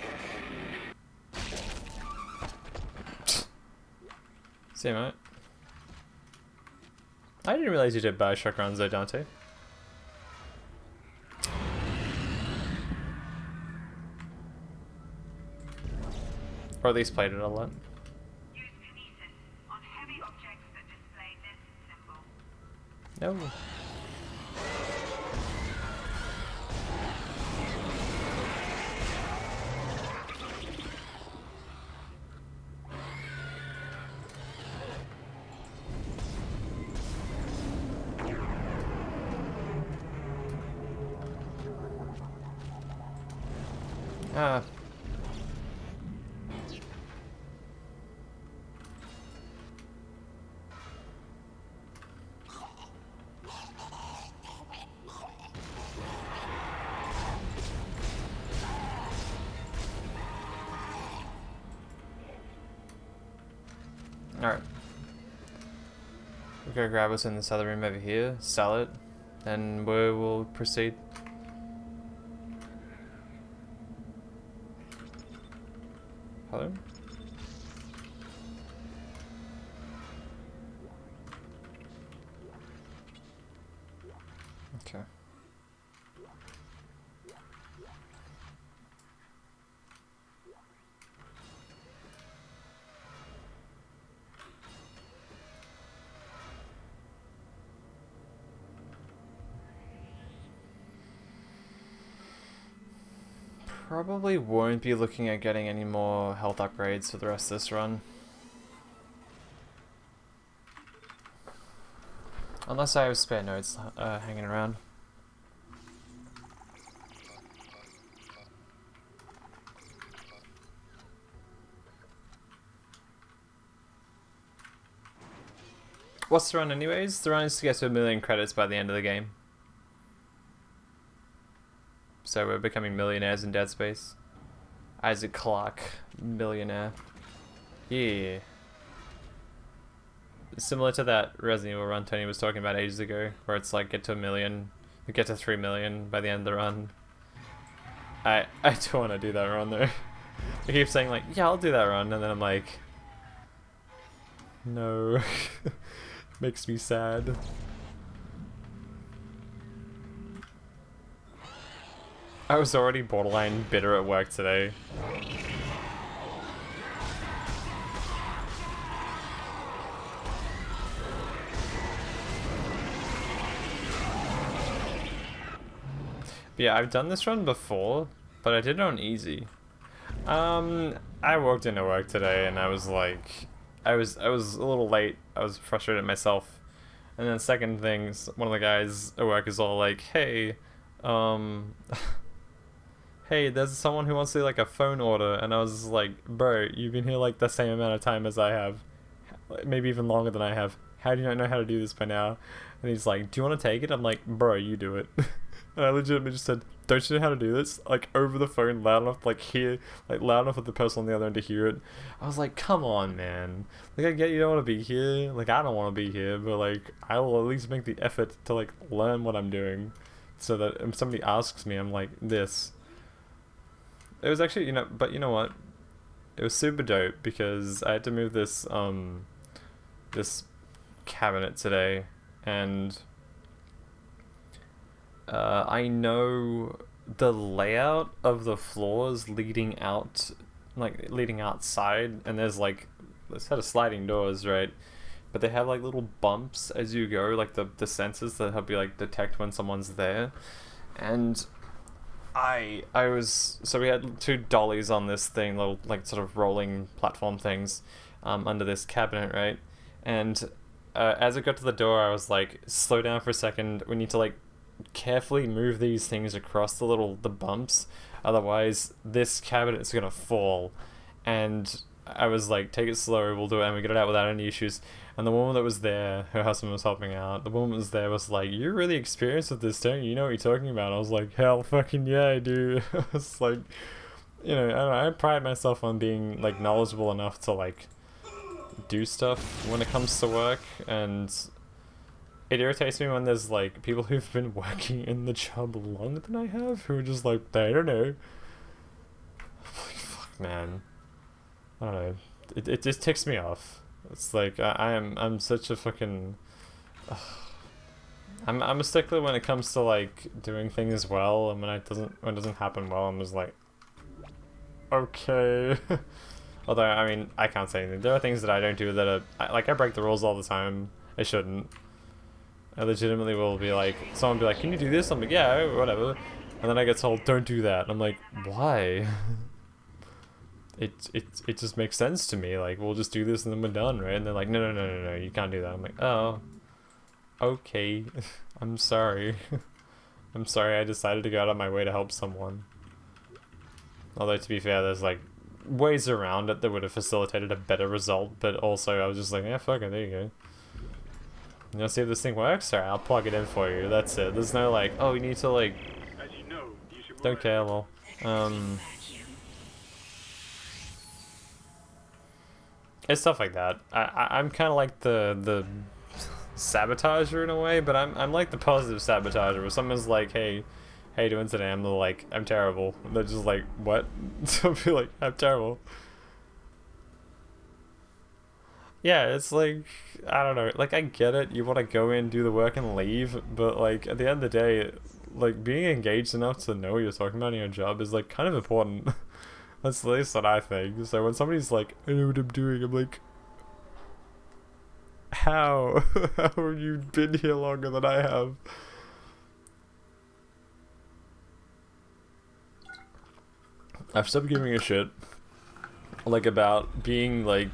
See you, mate. I didn't realize you did Bioshock runs though, Dante. Or at least played it a lot. Use kinesis on heavy objects that display this symbol. No. Ah. Alright. We're gonna grab us in this other room over here, sell it, and we will proceed. Hello? Okay. Probably won't be looking at getting any more health upgrades for the rest of this run. Unless I have spare nodes hanging around. What's the run anyways? The run is to get to 1 million credits by the end of the game. So we're becoming millionaires in Dead Space. Isaac Clarke, millionaire. Yeah. Similar to that Resident Evil run Tony was talking about ages ago, where it's like get to 1 million, get to 3 million by the end of the run. I do want to do that run though. I keep saying like, yeah, I'll do that run, and then I'm like, no. Makes me sad. I was already borderline bitter at work today. But yeah, I've done this run before, but I did it on easy. I walked into work today and I was like, I was a little late. I was frustrated at myself. And then second things, one of the guys at work is all like, hey, hey, there's someone who wants to do like a phone order, and I was like, bro, you've been here like the same amount of time as I have, maybe even longer than I have. How do you not know how to do this by now? And he's like, do you want to take it? I'm like, bro, you do it. And I legitimately just said, don't you know how to do this? Like over the phone, loud enough, like hear, like loud enough for the person on the other end to hear it. I was like, come on, man. Like I get you don't want to be here. Like I don't want to be here, but like I will at least make the effort to like learn what I'm doing, so that if somebody asks me, I'm like this. It was actually, but you know what? It was super dope because I had to move this this cabinet today, and I know the layout of the floors leading out, like leading outside, and there's like a set of sliding doors, right? But they have like little bumps as you go, like the sensors that help you like detect when someone's there. And I was, so we had 2 dollies on this thing, little like sort of rolling platform things, under this cabinet, right? And as it got to the door, I was like, slow down for a second. We need to like carefully move these things across the bumps, otherwise this cabinet is gonna fall. And I was like, take it slow, we'll do it, and we get it out without any issues. And the woman that was there, her husband was helping out, the woman that was there was like, you're really experienced with this, don't you? You know what you're talking about. I was like, hell fucking yeah, I do. It's like, you know, I don't know, I pride myself on being like knowledgeable enough to like do stuff when it comes to work, and it irritates me when there's like people who've been working in the job longer than I have, who are just like, I don't know. Like, fuck, man. I don't know. It just ticks me off. It's like I'm such a fucking. I'm a stickler when it comes to like doing things well, and when it doesn't happen well, I'm just like, okay. Although I mean I can't say anything. There are things that I don't do that are I break the rules all the time. I shouldn't. I legitimately will be like, someone will be like, can you do this? I'm like, yeah, whatever. And then I get told, don't do that. And I'm like, why? It just makes sense to me. Like, we'll just do this and then we're done, right? And they're like, no, you can't do that. I'm like, oh, okay. I'm sorry. I'm sorry I decided to go out of my way to help someone. Although, to be fair, there's like ways around it that would have facilitated a better result, but also I was just like, yeah, fuck it, there you go. You know, see if this thing works? Alright, I'll plug it in for you. That's it. There's no like, oh, you need to like, don't care, lol. It's stuff like that. I'm kind of like the sabotager in a way, but I'm like the positive sabotager, where someone's like, hey, how you doing today? I'm like, I'm terrible. And they're just like, what? So I feel like, I'm terrible. Yeah, it's like, I don't know, like I get it, you want to go in, do the work and leave, but like at the end of the day, like being engaged enough to know what you're talking about in your job is like kind of important. That's at least what I think. So when somebody's like, I know what I'm doing, I'm like, how? How have you been here longer than I have? I've stopped giving a shit, like, about being like,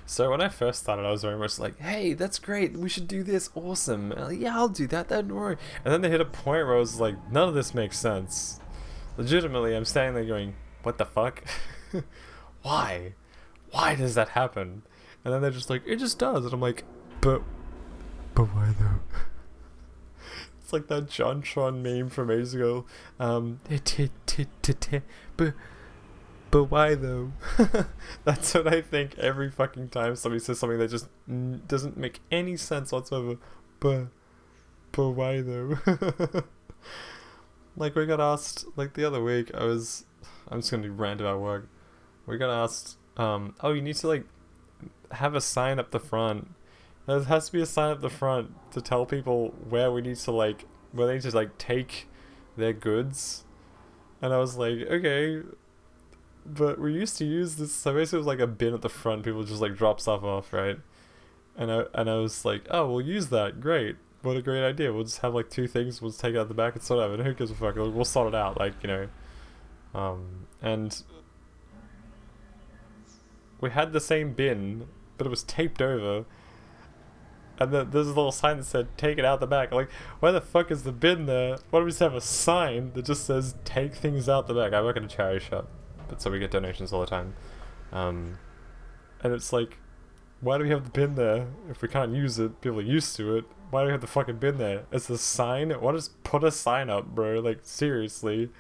so when I first started, I was very much like, hey, that's great, we should do this, awesome. And like, yeah, I'll do that, don't worry. And then they hit a point where I was like, none of this makes sense. Legitimately, I'm standing there going, what the fuck? Why? Why does that happen? And then they're just like, it just does. And I'm like, but why though? It's like that JonTron meme from ages ago. But why though? That's what I think every fucking time somebody says something that just doesn't make any sense whatsoever. But why though? Like we got asked, like the other week, I'm just gonna rant about work. We got asked, oh, you need to like have a sign up the front. There has to be a sign up the front to tell people where we need to like, where they need to like take their goods. And I was like, okay, but we used to use this, so basically it was like a bin at the front, people just like drop stuff off, right? And I was like, oh, we'll use that, great. What a great idea. We'll just have like 2 things, we'll just take it out the back and sort of, and who gives a fuck, we'll sort it out, like, you know. And we had the same bin, but it was taped over. And then there's a little sign that said, take it out the back. I'm like, why the fuck is the bin there? Why don't we just have a sign that just says, take things out the back? I work at a charity shop, but so we get donations all the time. And it's like, why do we have the bin there if we can't use it? People are used to it. Why do we have the fucking bin there? It's a sign? Why just put a sign up, bro? Like, seriously.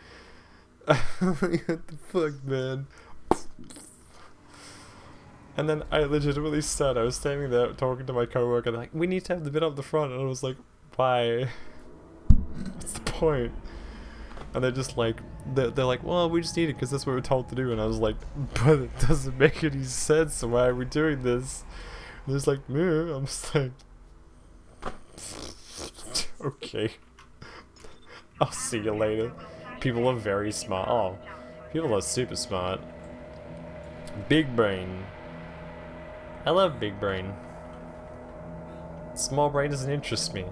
What the fuck, man? And then I legitimately said, I was standing there talking to my coworker, like, we need to have the bin up the front. And I was like, why? What's the point? And they're just like, they're like, well, we just need it because that's what we're told to do. And I was like, but it doesn't make any sense. Why are we doing this? And they're just like, meh. I'm just like, okay. I'll see you later. People are very smart. Oh, people are super smart. Big brain. I love big brain. Small brain doesn't interest me.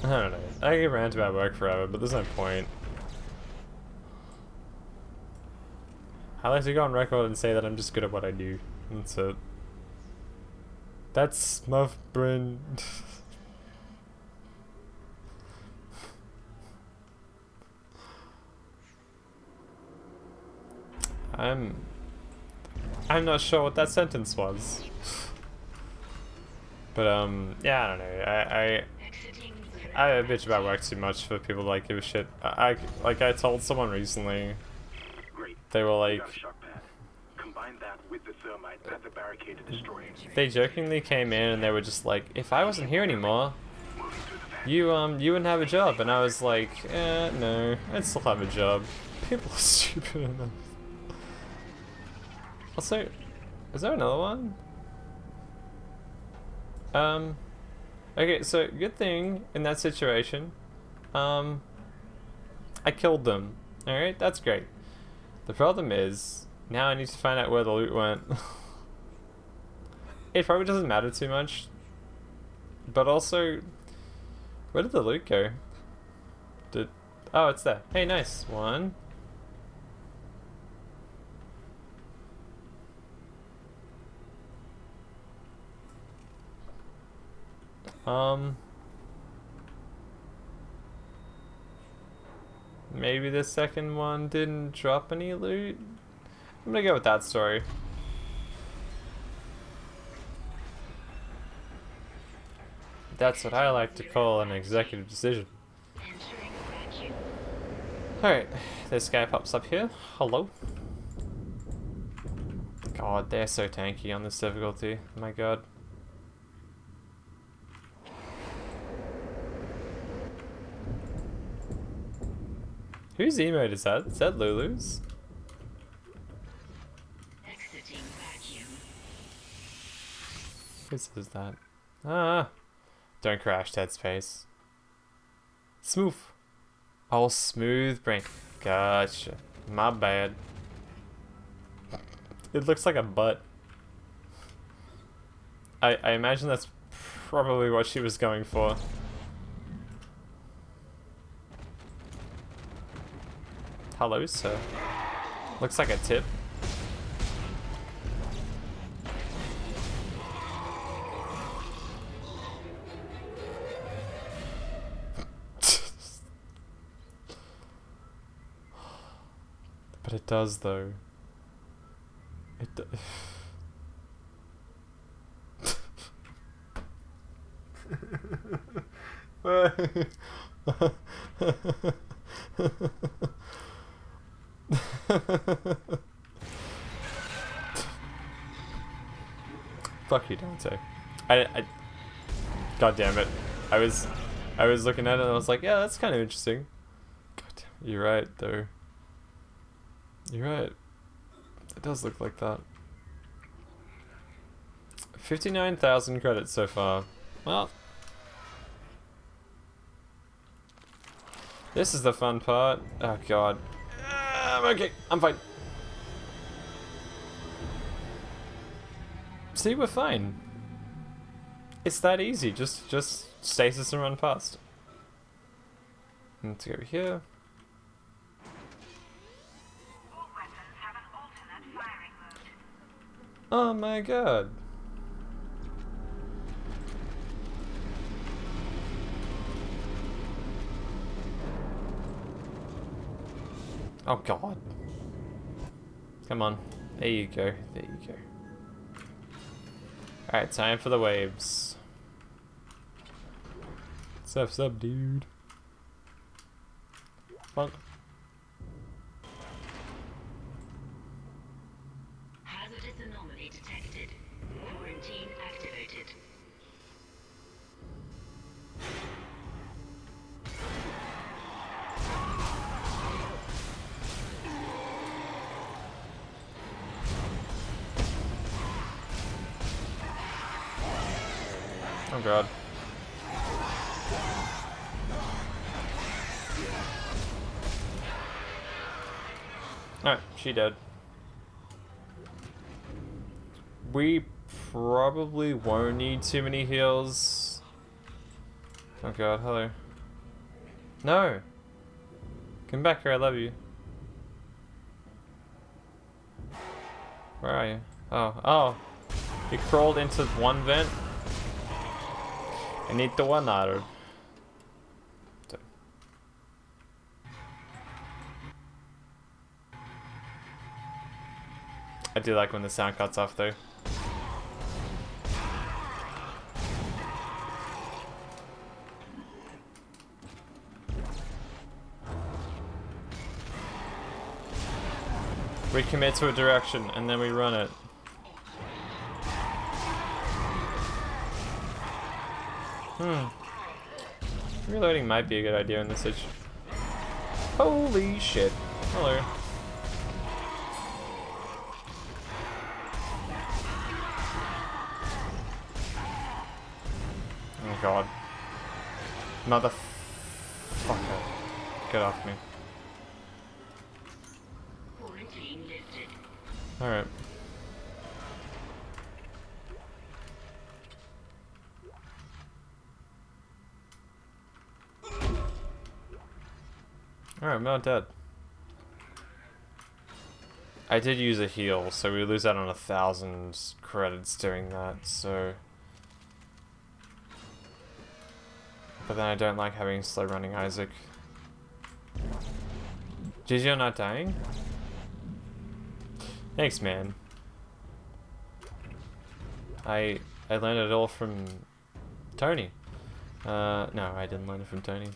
I don't know. I can rant about work forever, but there's no point. I like to go on record and say that I'm just good at what I do. That's it. That's my brain. I'm not sure what that sentence was. But yeah, I don't know. I bitch about work too much for people to like give a shit. I told someone recently. They were like, combine that with the thermite that the barricade destroyed. They jokingly came in and they were just like, if I wasn't here anymore, you wouldn't have a job. And I was like, no, I'd still have a job. People are stupid enough. Also, is there another one? Okay, so good thing in that situation, I killed them. Alright, that's great. The problem is, now I need to find out where the loot went. It probably doesn't matter too much, but also, where did the loot go? Oh, it's there. Hey, nice. One. Maybe the second one didn't drop any loot? I'm gonna go with that story. That's what I like to call an executive decision. Alright, this guy pops up here. Hello. God, they're so tanky on this difficulty. Oh my god. Whose emote is that? Is that Lulu's? Exiting vacuum. Whose is that? Ah! Don't crash, Dead Space. Smooth. Oh, smooth brain. Gotcha. My bad. It looks like a butt. I imagine that's probably what she was going for. Hello, sir. Looks like a tip. But it does, though. It do Fuck you, Dante. God damn it. I was looking at it and I was like, yeah, that's kind of interesting. God damn it. You're right, though. You're right. It does look like that. 59,000 credits so far. Well, this is the fun part. Oh god. I'm okay. I'm fine. See, we're fine. It's that easy. Just stasis and run past. Let's go here. All weapons have an alternate firing mode. Oh my god. Oh god. Come on. There you go. There you go. Alright, time for the waves. Surf's up, dude. Funk. Hazardous anomaly detected. Quarantine activated. Oh god. Alright, she dead. We probably won't need too many heals. Oh god, hello. No! Come back here, I love you. Where are you? Oh. You crawled into one vent? I need the one out. I do like when the sound cuts off though. We commit to a direction and then we run it. Reloading might be a good idea in this situation. Holy shit. Hello. Oh god. Motherfucker. Get off me. Quarantine lifted. Alright. Alright, I'm not dead. I did use a heal, so we lose out on 1,000 credits doing that, so... But then I don't like having slow running Isaac. GG on not dying? Thanks, man. I learned it all from Tony. No, I didn't learn it from Tony.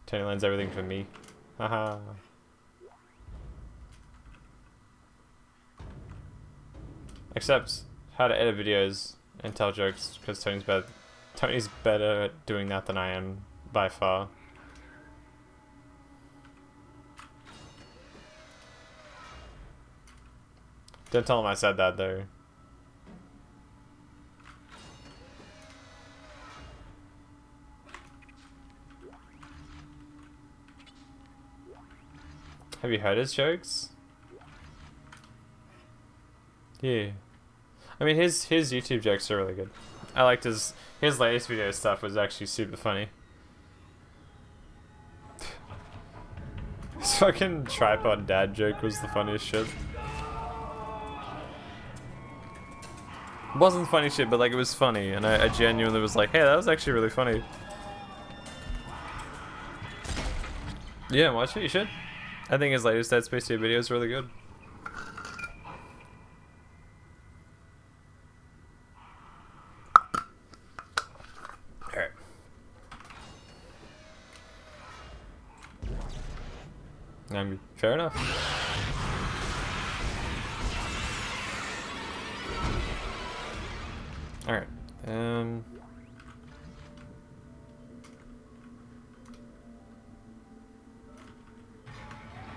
Tony learns everything from me. Haha. Except how to edit videos and tell jokes, because Tony's better at doing that than I am by far. Don't tell him I said that though. Have you heard his jokes? Yeah. I mean, his YouTube jokes are really good. I liked his latest video stuff was actually super funny. His fucking tripod dad joke was the funniest shit. It wasn't funny shit, but like it was funny, and I genuinely was like, hey, that was actually really funny. Yeah, watch it, you should. I think his latest Dead Space 2 video is really good. Alright. Fair enough. Alright.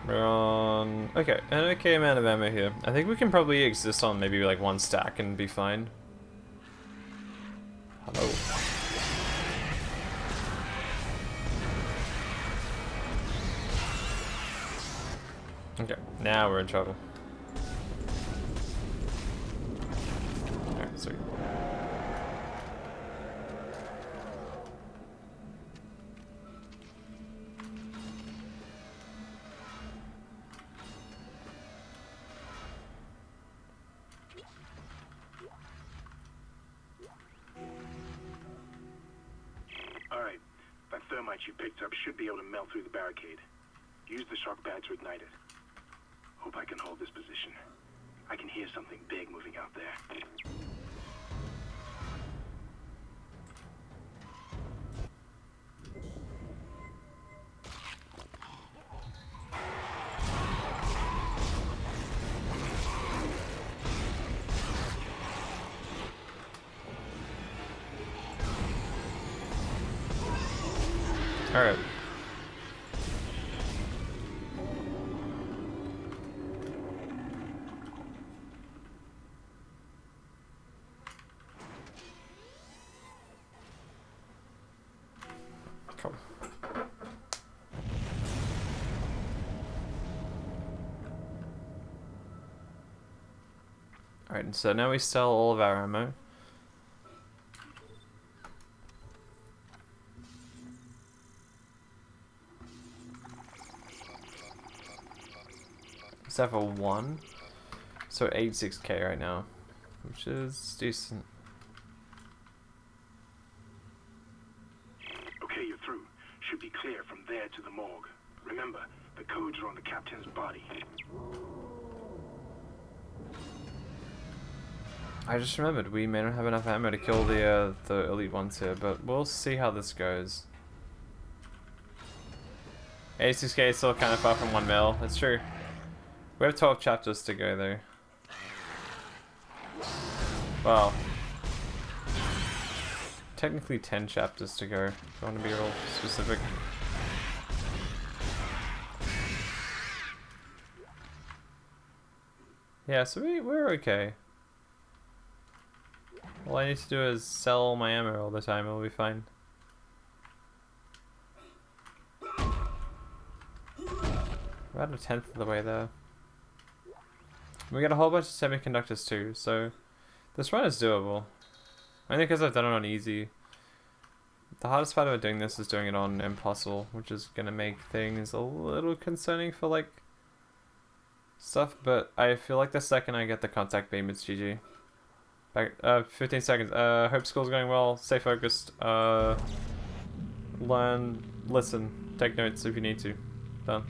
We're on... Okay, an okay amount of ammo here. I think we can probably exist on maybe like one stack and be fine. Hello. Okay, now we're in trouble. Alright, sweet. Alright, that thermite you picked up should be able to melt through the barricade. Use the shock pad to ignite it. Hope I can hold this position. I can hear something big moving out there. Alright. Cool. Alright, so now we sell all of our ammo. Except for one. So 86k right now, which is decent. Okay, you're through. Should be clear from there to the morgue. Remember, the codes are on the captain's body. I just remembered we may not have enough ammo to kill the elite ones here, but we'll see how this goes. 86k is still kind of far from 1 mil, that's true. We have 12 chapters to go though. Well, technically 10 chapters to go, if you want to be real specific. Yeah, so we're okay. All I need to do is sell my ammo all the time, it'll be fine. We're about a tenth of the way there. We got a whole bunch of semiconductors too, so this run is doable. Only because I've done it on easy. The hardest part about doing this is doing it on impossible, which is gonna make things a little concerning for like stuff, but I feel like the second I get the contact beam, it's GG. Back 15 seconds. Hope school's going well. Stay focused. Learn, listen, take notes if you need to. Done.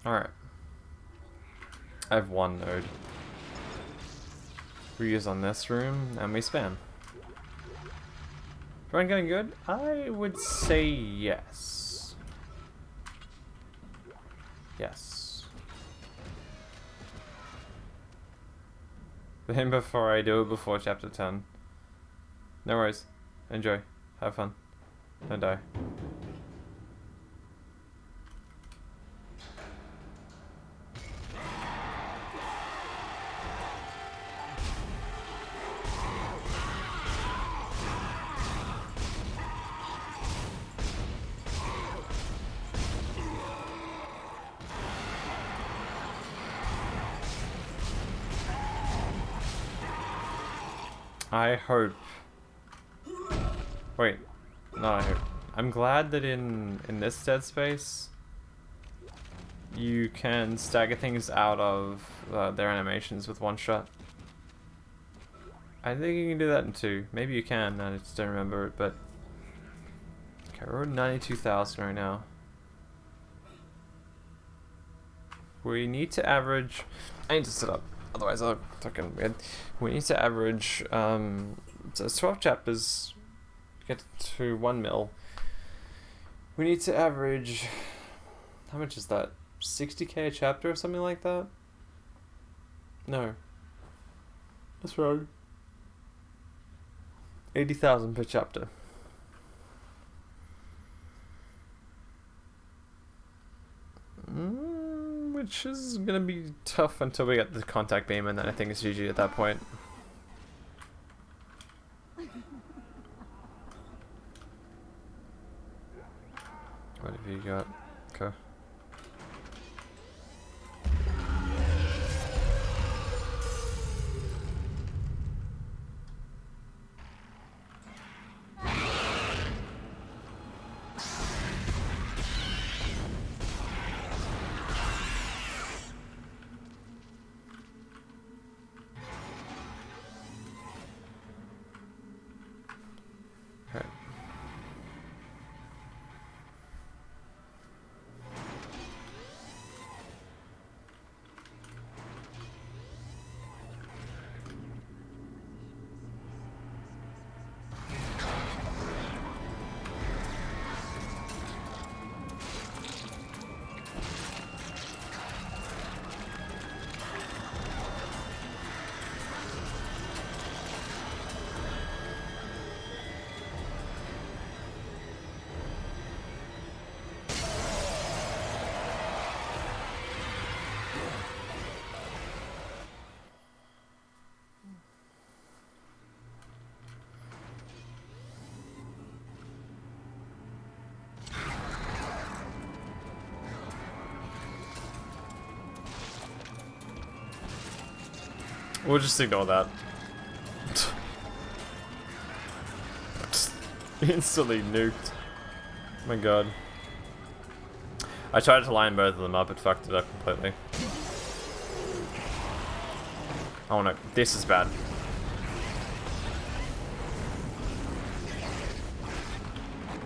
Alright. I have one node. We use on this room, and we spam. Run getting good? I would say yes. Yes. Then before I do it before chapter 10. No worries. Enjoy. Have fun. Don't die. I hope. Wait, not I hope. I'm glad that in this Dead Space, you can stagger things out of their animations with one shot. I think you can do that in 2. Maybe you can, I just don't remember it, but... Okay, we're at 92,000 right now. We need to average... I need to sit up. Otherwise I'll fucking weird. We need to average, so 12 chapters get to 1 mil. We need to average, how much is that? 60k a chapter or something like that? No. That's wrong. 80,000 per chapter. Which is gonna be tough until we get the contact beam, and then I think it's GG at that point. What have you got? Okay. We'll just ignore that. Instantly nuked. Oh my god. I tried to line both of them up, it fucked it up completely. Oh no, this is bad.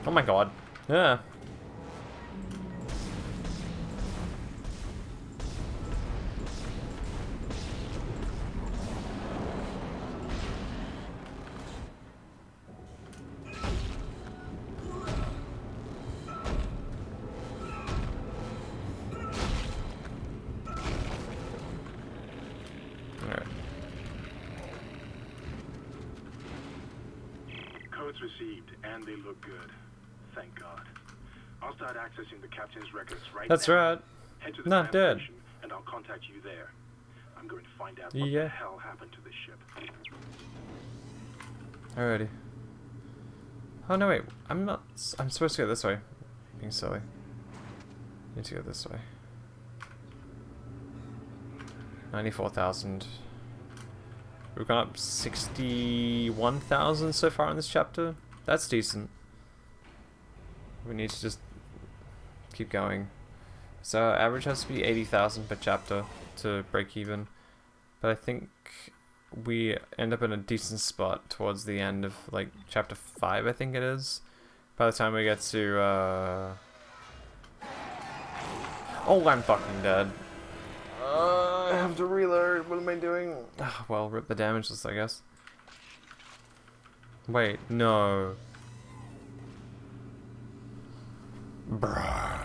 Oh my god. Yeah. Received, and they look good. Thank God. I'll start accessing the captain's records right That's now. right. Head to the Not dead. station, and I'll contact you there. I'm going to find out what the hell happened to this ship. Alrighty. Oh no, wait. I'm not. I'm supposed to go this way. I'm being silly. I need to go this way. 94,000. We've gone up 61,000 so far in this chapter. That's decent. We need to just keep going. So our average has to be 80,000 per chapter to break even. But I think we end up in a decent spot towards the end of like chapter 5, I think it is. By the time we get to oh, I'm fucking dead. I have to reload. What am I doing? Well, rip the damage list, I guess. Wait, no. Bruh.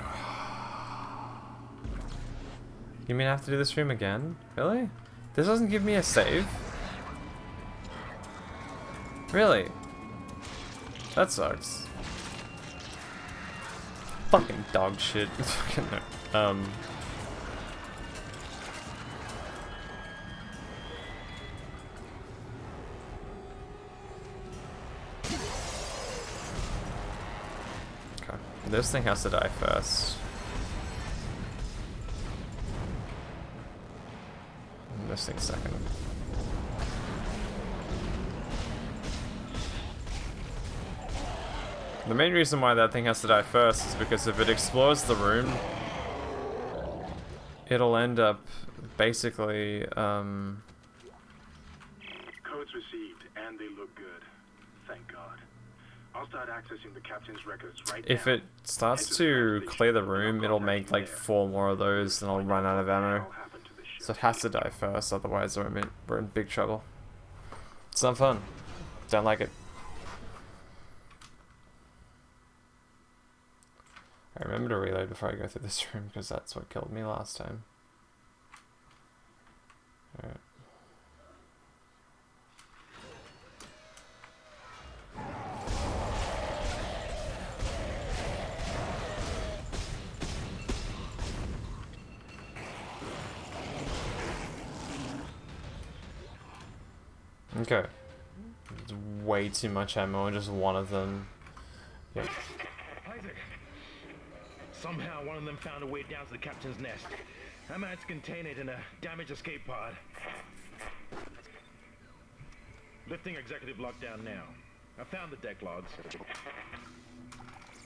You mean I have to do this room again? Really? This doesn't give me a save? Really? That sucks. Fucking dog shit. This thing has to die first. And this thing second. The main reason why that thing has to die first is because if it explores the room, it'll end up basically, Codes received, and they look good. Thank God. I'll start accessing the captain's records right now. If it starts to clear the room, it'll make like 4 more of those and I'll run out of ammo. So it has to die first, otherwise we're in big trouble. It's not fun. Don't like it. I remember to reload before I go through this room because that's what killed me last time. Alright. Okay. It's way too much ammo, just one of them. Yeah. Isaac. Somehow one of them found a way down to the captain's nest. I managed to contain it in a damaged escape pod. Lifting executive lockdown now. I found the deck logs.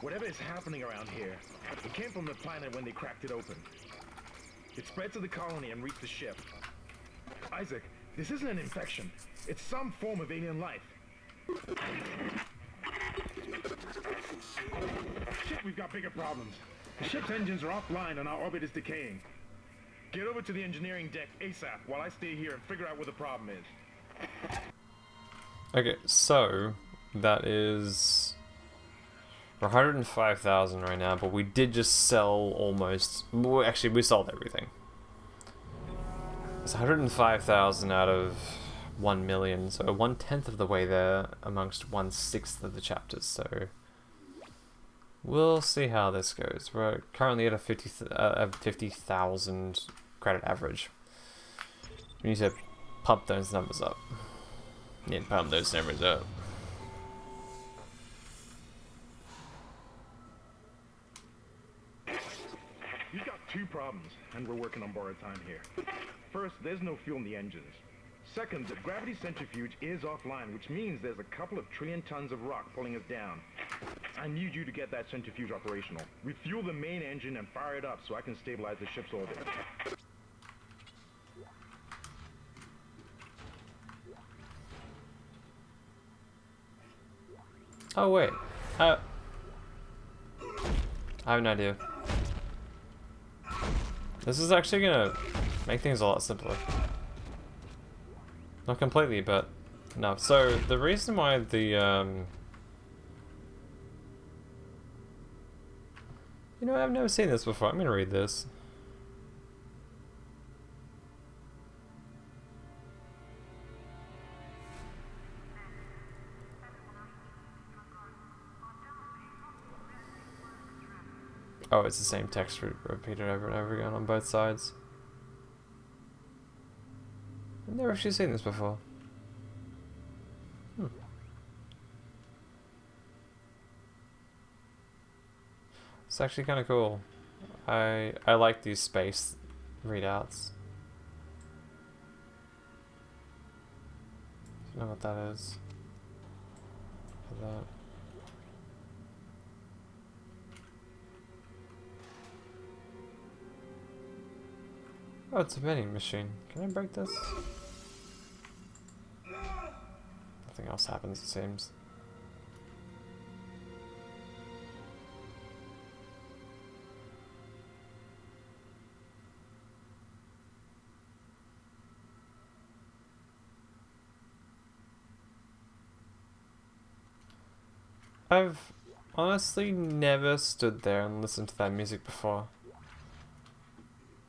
Whatever is happening around here, it came from the planet when they cracked it open. It spread to the colony and reached the ship. Isaac, this isn't an infection. It's some form of alien life. Shit, we've got bigger problems. The ship's engines are offline and our orbit is decaying. Get over to the engineering deck ASAP while I stay here and figure out what the problem is. Okay, so that is... We're 105,000 right now, but we did just sell almost... Well, actually, we sold everything. It's 105,000 out of 1 million, so 1/10 of the way there amongst 1/6 of the chapters, so... We'll see how this goes. We're currently at a 50,000 credit average. We need to pump those numbers up. Need to pump those numbers up. You've got 2 problems, and we're working on borrowed time here. First, there's no fuel in the engines. Second, the gravity centrifuge is offline, which means there's a couple of trillion tons of rock pulling us down. I need you to get that centrifuge operational. Refuel the main engine and fire it up so I can stabilize the ship's orbit. Oh wait, I have an idea. This is actually gonna make things a lot simpler. Not completely, but no. So the reason why the you know, I've never seen this before. I'm gonna read this. Oh, it's the same text repeated over and over again on both sides. I've never actually seen this before. It's actually kind of cool. I like these space readouts. Don't know what that is. For that. Oh, it's a vending machine. Can I break this? Nothing else happens, it seems. I've honestly never stood there and listened to that music before.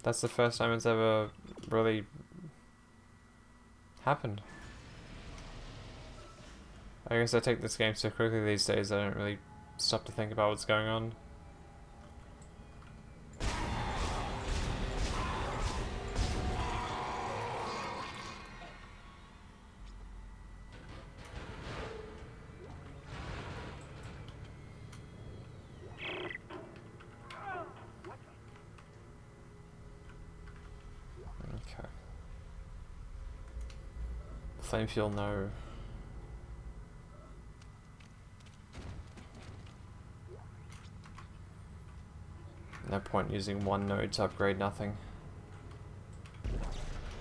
That's the first time it's ever really happened. I guess I take this game so quickly these days I don't really stop to think about what's going on. Flame fuel, no. No point using one node to upgrade nothing.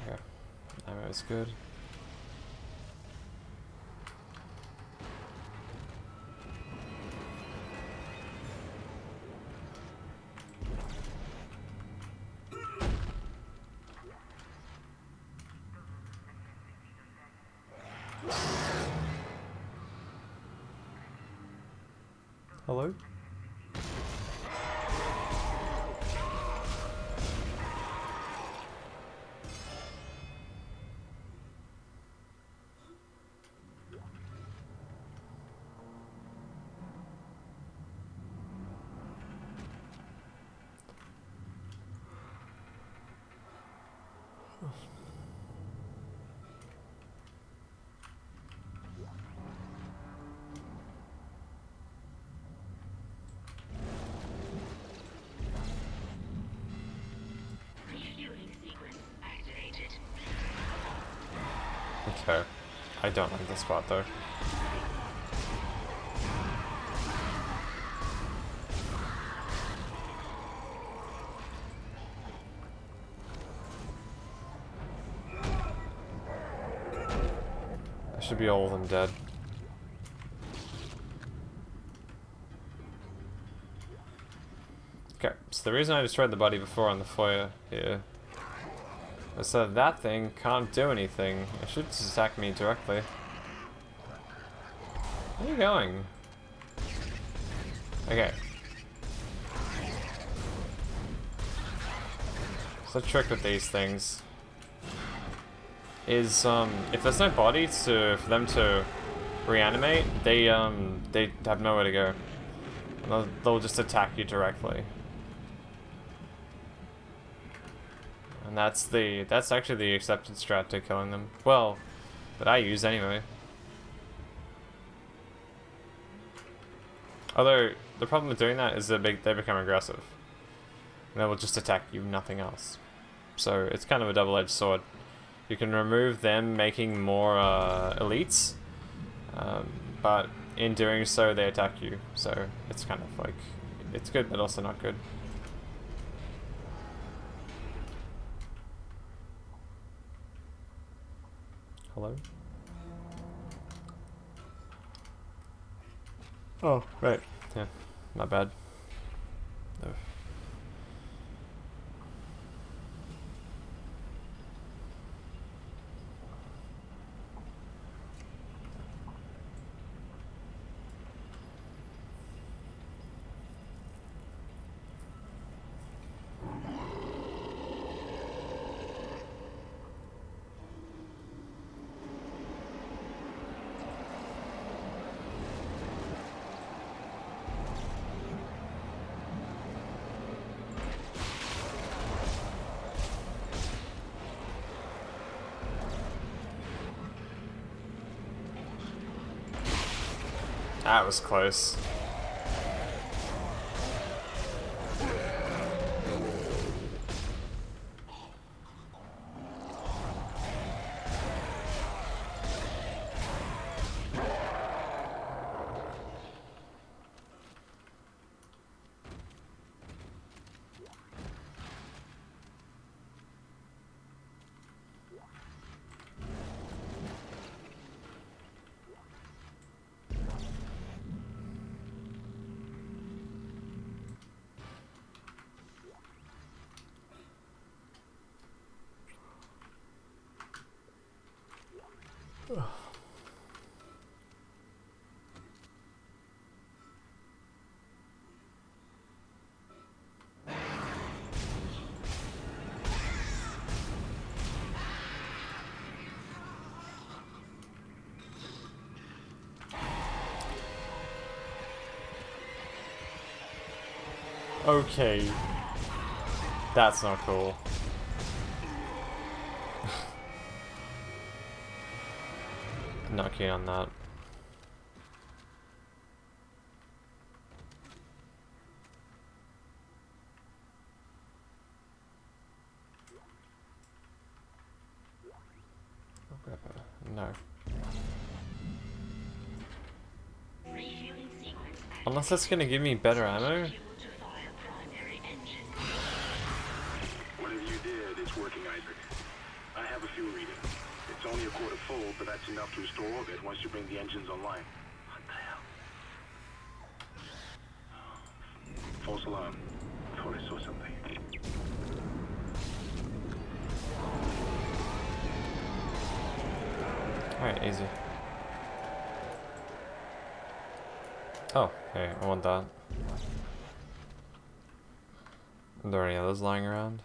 Okay, ammo is good. Hello? Okay. I don't like this spot though. I should be all of them dead. Okay, so the reason I destroyed the body before on the foyer here is so that thing can't do anything. It should just attack me directly. Where are you going? Okay. So the trick with these things is if there's no body for them to reanimate, they have nowhere to go. And they'll just attack you directly. And that's actually the accepted strat to killing them. Well, that I use anyway. Although the problem with doing that is they become aggressive. And they will just attack you, nothing else. So it's kind of a double-edged sword. You can remove them, making more elites, but in doing so, they attack you. So it's kind of like, it's good, but also not good. Hello? Oh, right. Yeah, not bad. No. That was close. Okay. That's not cool. Not keen on that. No. Unless that's gonna give me better ammo. Whatever you did, it's working, Isaac. I have a fuel reading. It's only a quarter full, but that's enough to restore orbit once you bring the engines online. What the hell? False alarm. Thought I saw something. Alright, easy. Oh, hey, I want that. Are there any others lying around?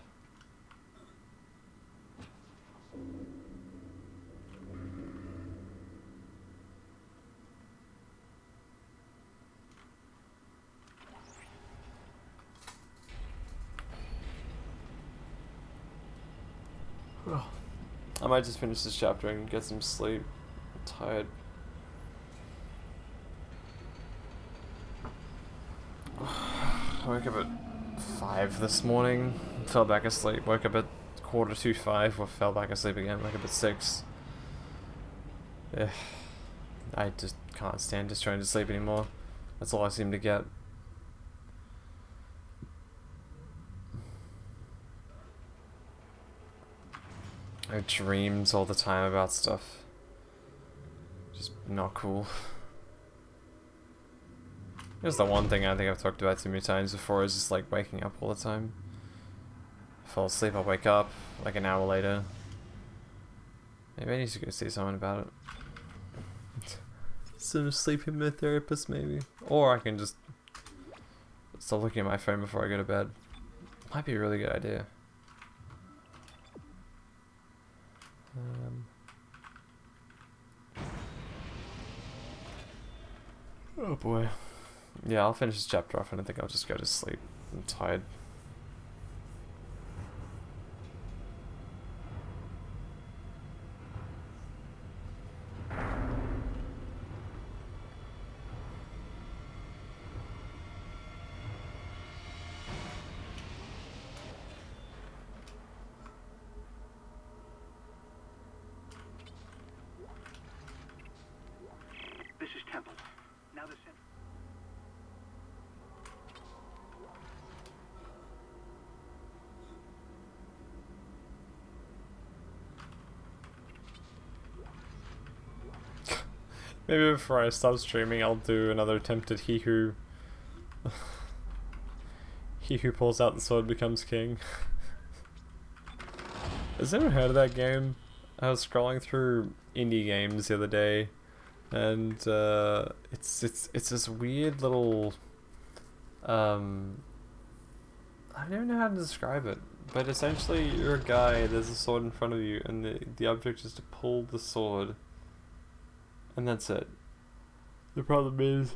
I might just finish this chapter and get some sleep. I'm tired. I woke up at 5 this morning, fell back asleep, woke up at 5:45, or fell back asleep again, woke up at 6. Ugh. I just can't stand just trying to sleep anymore. That's all I seem to get. I have dreams all the time about stuff. Just not cool. Here's the one thing I think I've talked about too many times before, is just like waking up all the time. I fall asleep, I'll wake up like an hour later. Maybe I need to go see someone about it. Some sleep hypnotherapist maybe. Or I can just stop looking at my phone before I go to bed. Might be a really good idea. Oh boy. Yeah, I'll finish this chapter off and I think I'll just go to sleep. I'm tired. Maybe before I stop streaming, I'll do another attempt at he who pulls out the sword becomes king. Has anyone heard of that game? I was scrolling through indie games the other day, and it's this weird little I don't even know how to describe it, but essentially you're a guy, there's a sword in front of you, and the object is to pull the sword, and that's it. The problem is,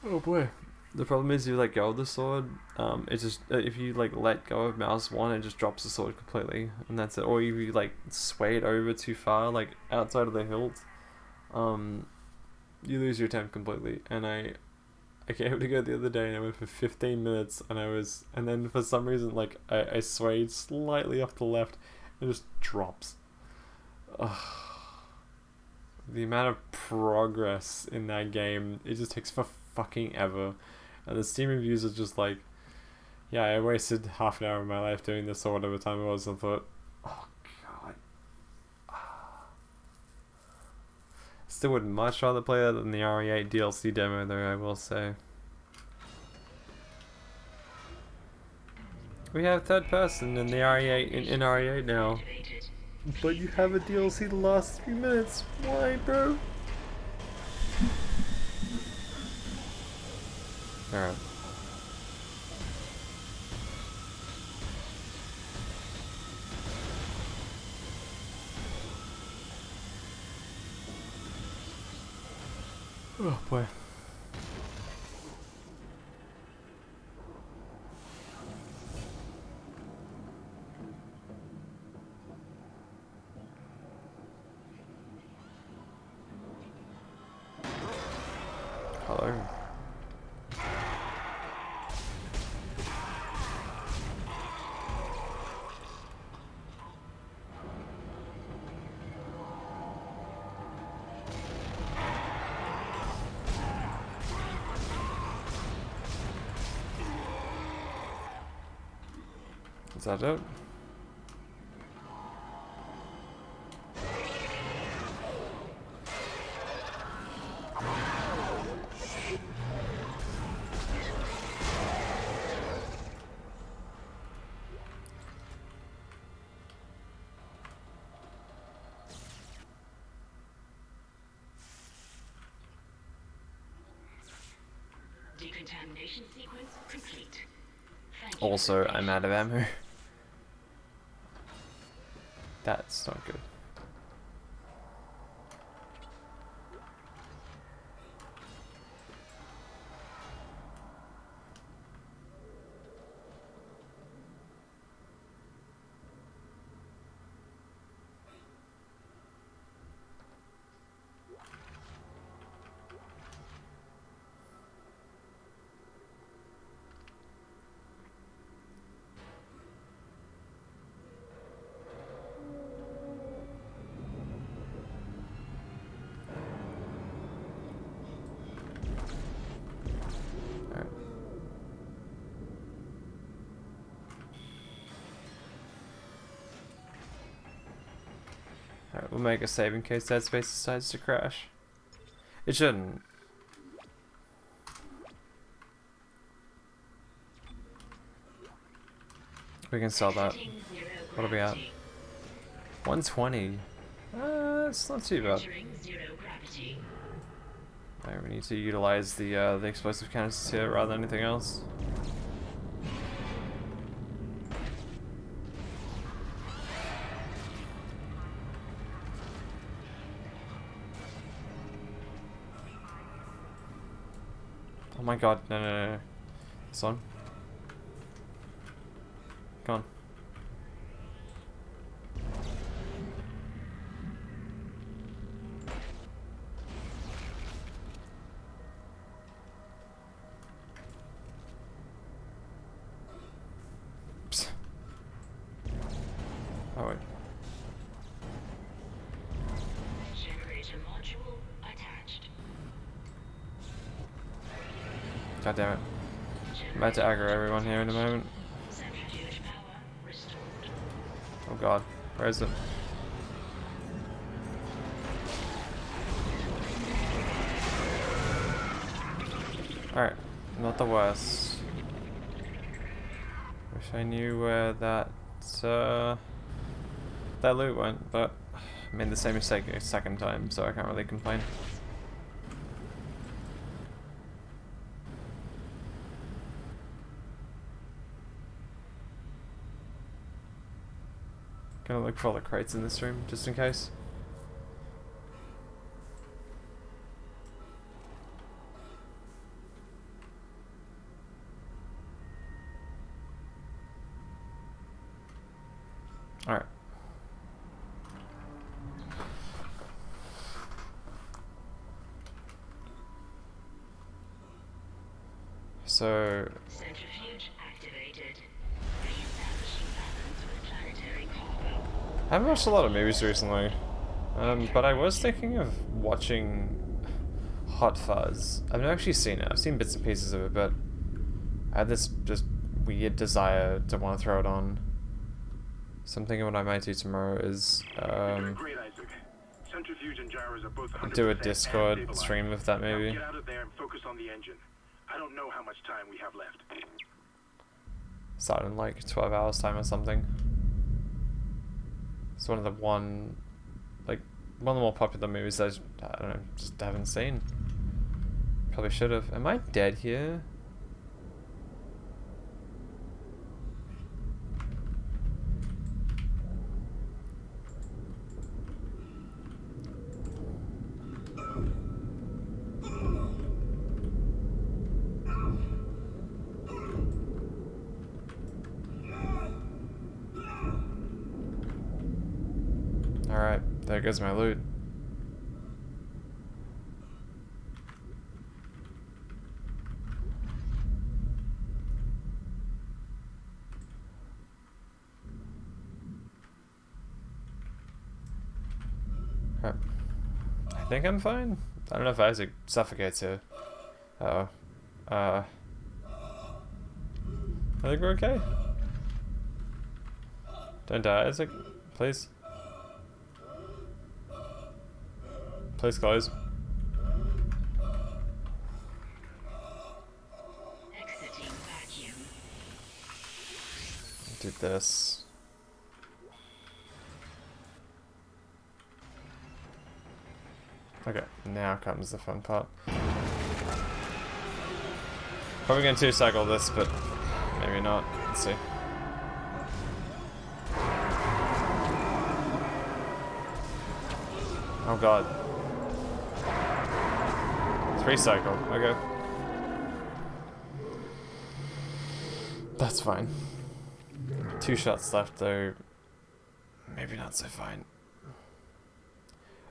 oh boy, the problem is you let go of the sword, it just, if you like let go of mouse 1, it just drops the sword completely, and that's it. Or if you like sway it over too far, like outside of the hilt, you lose your attempt completely. And I came to go the other day and I went for 15 minutes, and then for some reason like I swayed slightly off to the left and it just drops. Ugh. The amount of progress in that game, it just takes for fucking ever. And the Steam reviews are just like, yeah, I wasted half an hour of my life doing this or whatever time it was, and thought, oh god. Still would much rather play that than the RE8 DLC demo though, I will say. We have third person in the RE8 in RE8 now. But you have a DLC the last 3 minutes. Why, bro? Alright. Oh boy. Hello. Is that it? Decontamination sequence complete. Also, I'm out of ammo. That's not good. Alright, we'll make a save in case Dead Space decides to crash. It shouldn't. We can sell that. What are we at? 120. It's not too bad. Alright, we need to utilize the explosive canisters here rather than anything else. Oh my god, no. This one. Come on. Psst. Oh wait. Generator module attached. God damn it. I'm about to aggro everyone here in a moment. Centrifuge power restored. Oh god, where is it? Alright, not the worst. Wish I knew where that loot went, but I made the same mistake a second time, so I can't really complain. Gonna look for all the crates in this room, just in case. Alright. So Centrifuge activated. Reestablishing balance with planetary cargo. I haven't watched a lot of movies recently, but I was thinking of watching Hot Fuzz. I've never actually seen it. I've seen bits and pieces of it, but I had this just weird desire to want to throw it on. So I'm thinking what I might do tomorrow is Great, Isaac. Centrifuge and gyros are both do a 100% Discord stabilized. stream of that Now maybe. get out of there and focus on the engine. I don't know how much time we have left. Start in like 12 hours time or something. It's one of the one of the more popular movies that I don't know, just haven't seen. Probably should have. Am I dead here? Alright, there goes my loot. Alright. I think I'm fine. I don't know if Isaac suffocates here. Uh-oh. I think we're okay. Don't die, Isaac. Please. Please close. Exiting vacuum. Do this. Okay, now comes the fun part. Probably gonna two-cycle this, but maybe not. Let's see. Oh god. 3-cycle, okay. That's fine. 2 shots left though. Maybe not so fine.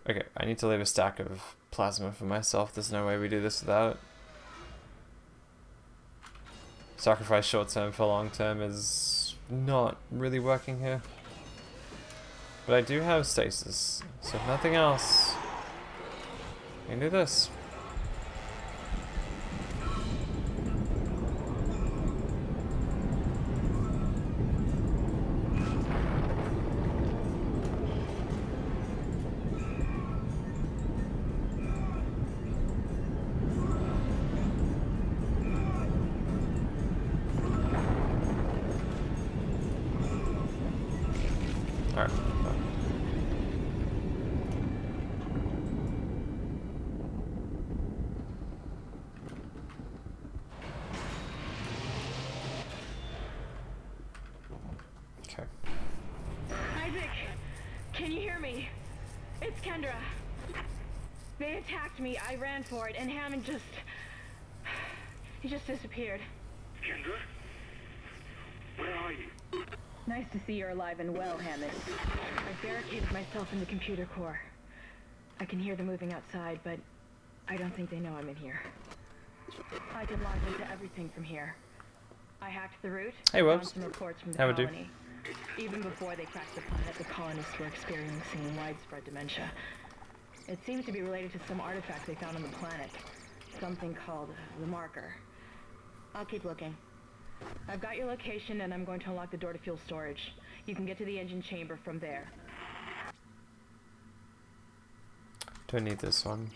Okay, I need to leave a stack of plasma for myself. There's no way we do this without it. Sacrifice short term for long term is not really working here. But I do have stasis, so if nothing else, I can do this. Alright. Okay. Isaac, can you hear me? It's Kendra. They attacked me, I ran for it, and Hammond he just disappeared. Kendra? Where are you? Nice to see you're alive and well, Hammond. I've barricaded myself in the computer core. I can hear them moving outside, but I don't think they know I'm in here. I can launch into everything from here. I hacked the route. Hey, found Wubs. some reports from the How we do? colony. Even before they cracked the planet, the colonists were experiencing widespread dementia. It seems to be related to some artifact they found on the planet. Something called the Marker. I'll keep looking. I've got your location and I'm going to unlock the door to fuel storage. You can get to the engine chamber from there. Don't need this one.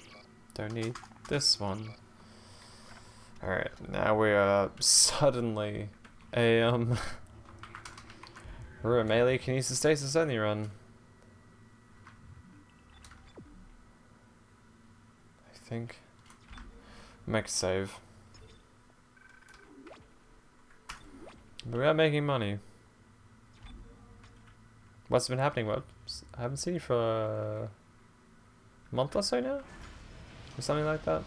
Don't need this one. Alright, now we are suddenly a, we're a melee kinesis stasis only run. I think. Make a save. But we are making money. What's been happening? What? I haven't seen you for a month or so now? Or something like that?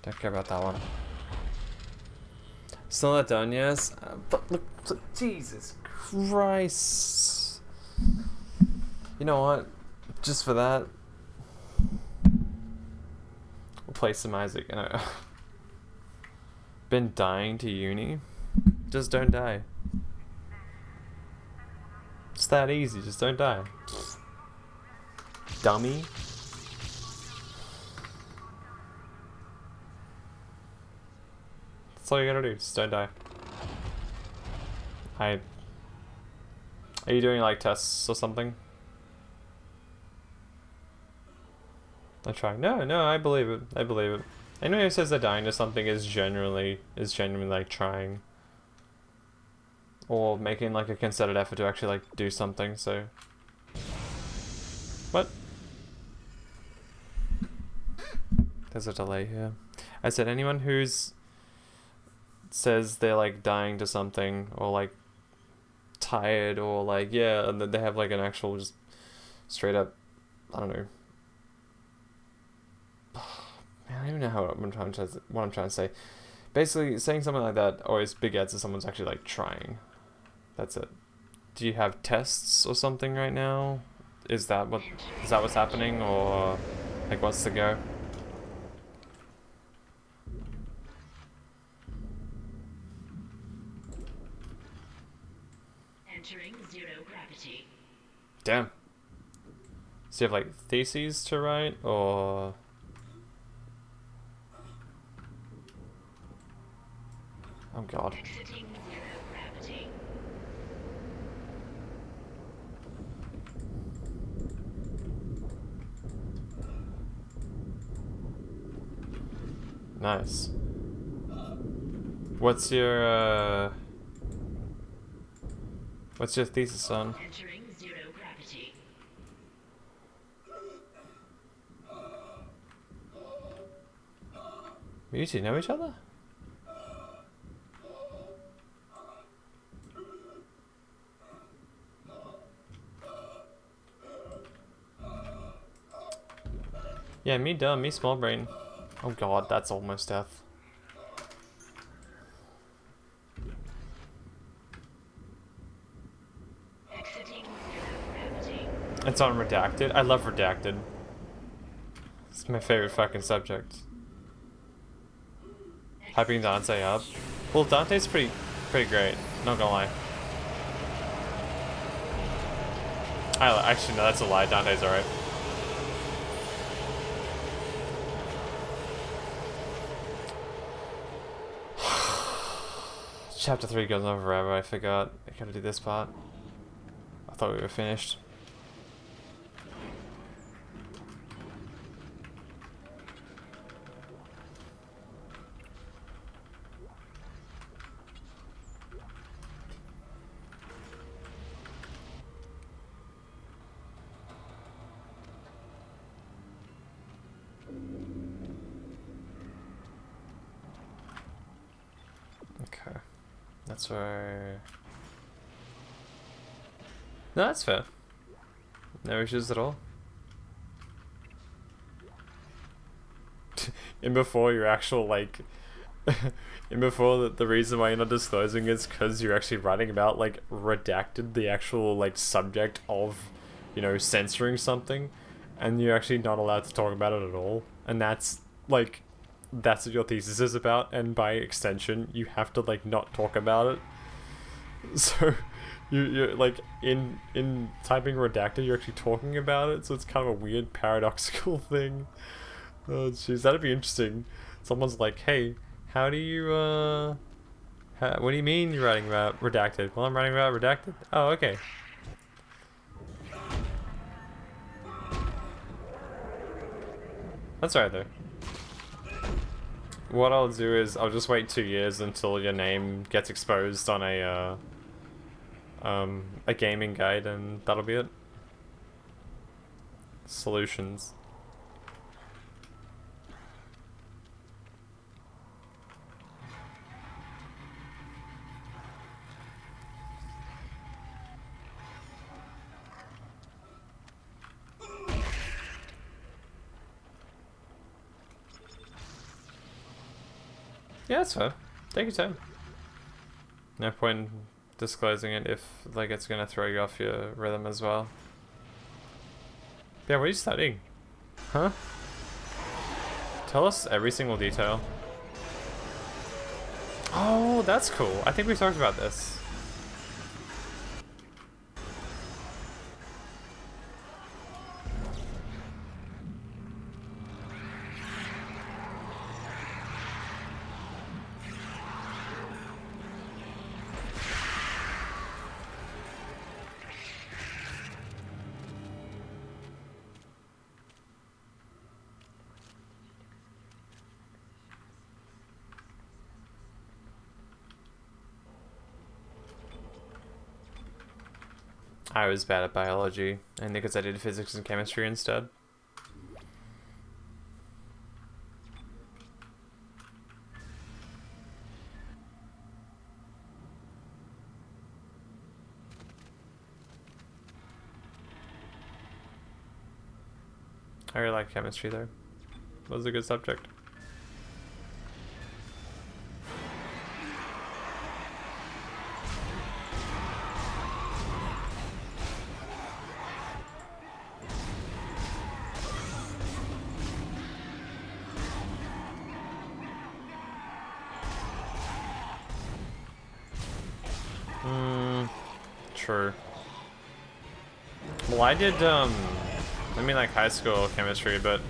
Don't care about that one. Still not done, yes? But look, Jesus Christ. You know what? Just for that, we'll play some Isaac. You know, been dying to uni. Just don't die. It's that easy. Just don't die. Dummy. That's all you gotta do. Just don't die. Are you doing like tests or something? I try. No, I believe it. I believe it. Anyone who says they're dying to something is genuinely like trying. Or making like a concerted effort to actually like do something, so. What? There's a delay here. I said anyone who's says they're like dying to something or like tired or like yeah, and then they have like an actual just straight up, I don't know. Man, I don't even know what I'm trying to say. Basically, saying something like that always begets that someone's actually like trying. That's it. Do you have tests or something right now? Is that what's happening, or like what's the go? Entering zero gravity. Damn. So you have like theses to write, or oh god. Exiting zero gravity. Nice. What's your thesis on? Entering zero gravity. You two know each other? Yeah, me dumb, me small brain. Oh god, that's almost death. Exiting zero gravity. It's on Redacted. I love Redacted. It's my favorite fucking subject. Hyping Dante up. Well, Dante's pretty great. Not gonna lie. Actually, no, that's a lie. Dante's alright. Chapter 3 goes on forever, I forgot. I gotta do this part. I thought we were finished. Okay. That's where... No, that's fair. No issues at all. And before your actual, like... and before the reason why you're not disclosing is because you're actually writing about, like, redacted the actual, like, subject of, you know, censoring something. And you're actually not allowed to talk about it at all. And that's, like... That's what your thesis is about, and by extension, you have to like not talk about it. So, you're like in typing redacted, you're actually talking about it. So it's kind of a weird paradoxical thing. Oh jeez, that'd be interesting. Someone's like, "Hey, how do you What do you mean you're writing about redacted? Well, I'm writing about redacted. Oh, okay. That's right there. What I'll do is I'll just wait 2 years until your name gets exposed on a gaming guide, and that'll be it. Solutions. Yeah, that's fair. Take your time. No point in disclosing it if, like, it's gonna throw you off your rhythm as well. Yeah, what are you studying? Huh? Tell us every single detail. Oh, that's cool. I think we talked about this. I was bad at biology, and because I did physics and chemistry instead. I really like chemistry there. It was a good subject. True. Well, I did, I mean, like, high school chemistry, but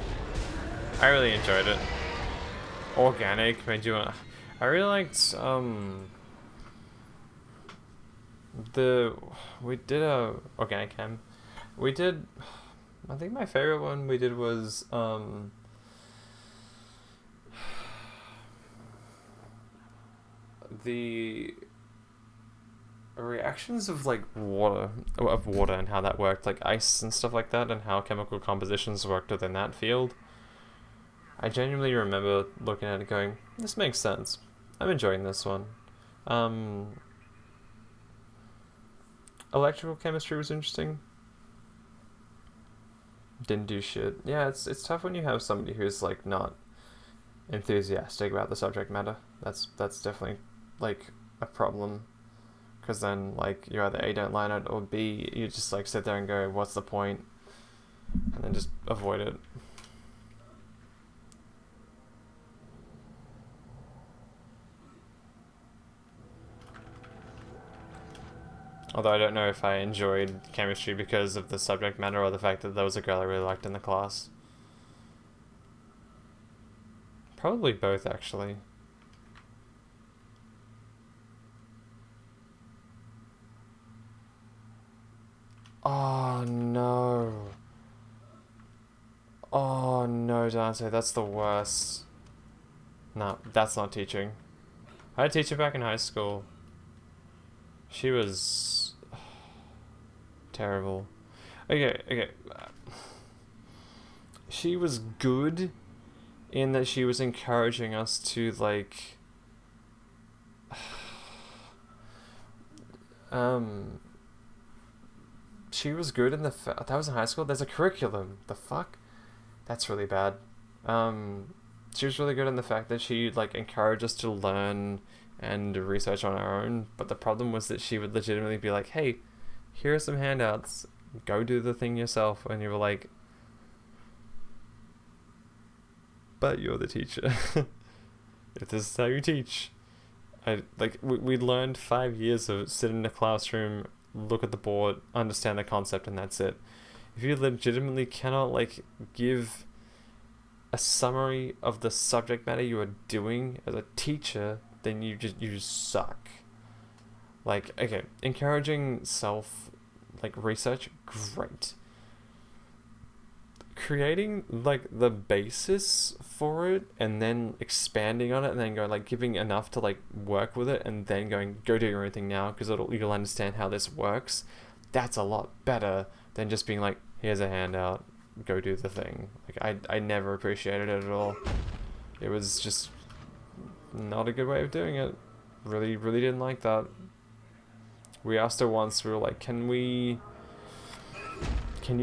I really enjoyed it. Organic made you want... I really liked, we did a organic chem. We did... I think my favorite one we did was, the reactions of, like, water and how that worked, like ice and stuff like that, and how chemical compositions worked within that field. I genuinely remember looking at it going, this makes sense. I'm enjoying this one. Electrical chemistry was interesting. Didn't do shit. Yeah, it's tough when you have somebody who's, like, not enthusiastic about the subject matter. That's definitely, like, a problem. Because then, like, you either A, don't learn it, or B, you just, like, sit there and go, what's the point? And then just avoid it. Although I don't know if I enjoyed chemistry because of the subject matter or the fact that there was a girl I really liked in the class. Probably both, actually. Oh no. Oh no, Dante, that's the worst. No, that's not teaching. I had a teacher back in high school. She was terrible. Okay. She was good in that she was encouraging us to, like, she was good in the that was in high school. There's a curriculum. The fuck? That's really bad. She was really good in the fact that she, like, encouraged us to learn and research on our own. But the problem was that she would legitimately be like, hey, here are some handouts. Go do the thing yourself. And you were like, but you're the teacher. If this is how you teach. We learned 5 years of sitting in a classroom, look at the board, understand the concept, and that's it. If you legitimately cannot, like, give a summary of the subject matter you are doing as a teacher, then you just suck. Like, okay, encouraging self, like, research, great. Creating, like, the basis for it, and then expanding on it, and then going, like, giving enough to, like, work with it, and then going, go do your own thing now, because you'll understand how this works. That's a lot better than just being like, here's a handout, go do the thing. Like, I never appreciated it at all. It was just not a good way of doing it. Really, really didn't like that. We asked her once, we were like, can you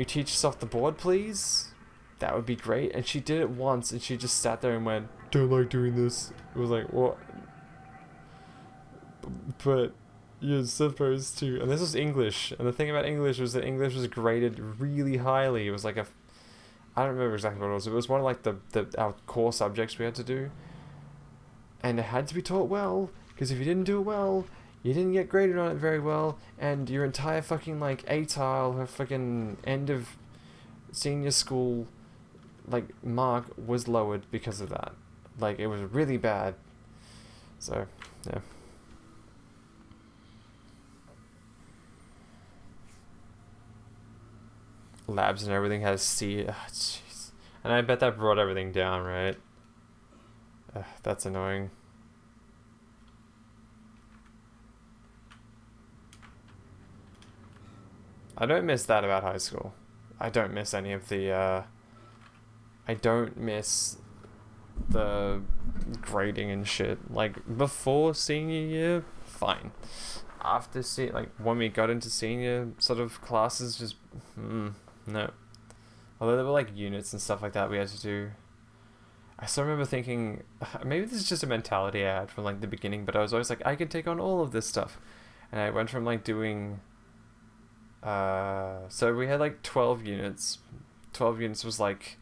teach us off the board, please? That would be great. And she did it once, and she just sat there and went, don't like doing this. It was like, what? But you're supposed to. And this was English. And the thing about English was that English was graded really highly. It was like I don't remember exactly what it was. It was one of like our core subjects we had to do. And it had to be taught well, because if you didn't do it well, you didn't get graded on it very well, and your entire fucking, like, ATAR, her fucking end of senior school, like, mark was lowered because of that. Like, it was really bad. So, yeah. Labs and everything has C. Jeez. And I bet that brought everything down, right? That's annoying. I don't miss that about high school. I don't miss any of the, I don't miss the grading and shit. Like, before senior year, fine. After, like, when we got into senior sort of classes, just, no. Although there were, like, units and stuff like that we had to do. I still remember thinking, maybe this is just a mentality I had from, like, the beginning, but I was always like, I can take on all of this stuff. And I went from, like, doing, so we had, like, 12 units. 12 units was, like,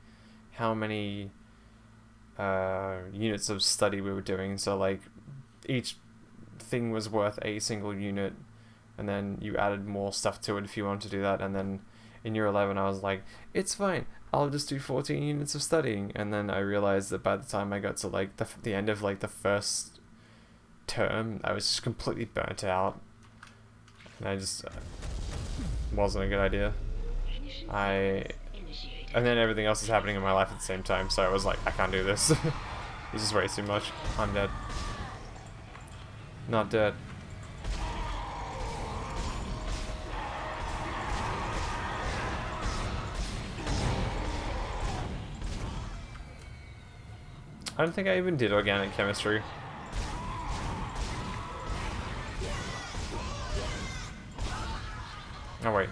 how many, units of study we were doing. So, like, each thing was worth a single unit, and then you added more stuff to it if you wanted to do that. And then in year 11, I was like, it's fine, I'll just do 14 units of studying. And then I realized that by the time I got to, like, the end of, like, the first term, I was just completely burnt out. And I just wasn't a good idea. And then everything else is happening in my life at the same time, so I was like, I can't do this. This is way too much. I'm dead. Not dead. I don't think I even did organic chemistry. Oh wait.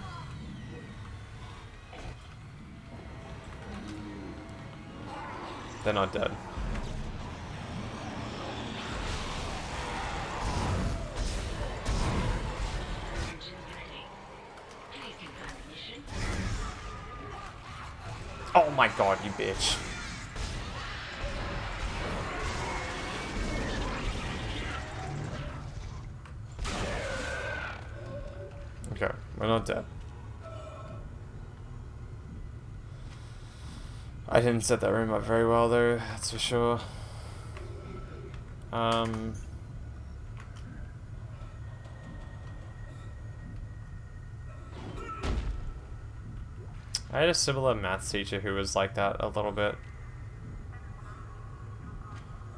They're not dead. Oh my god, you bitch. Okay, we're not dead. I didn't set that room up very well though, that's for sure. I had a similar maths teacher who was like that a little bit.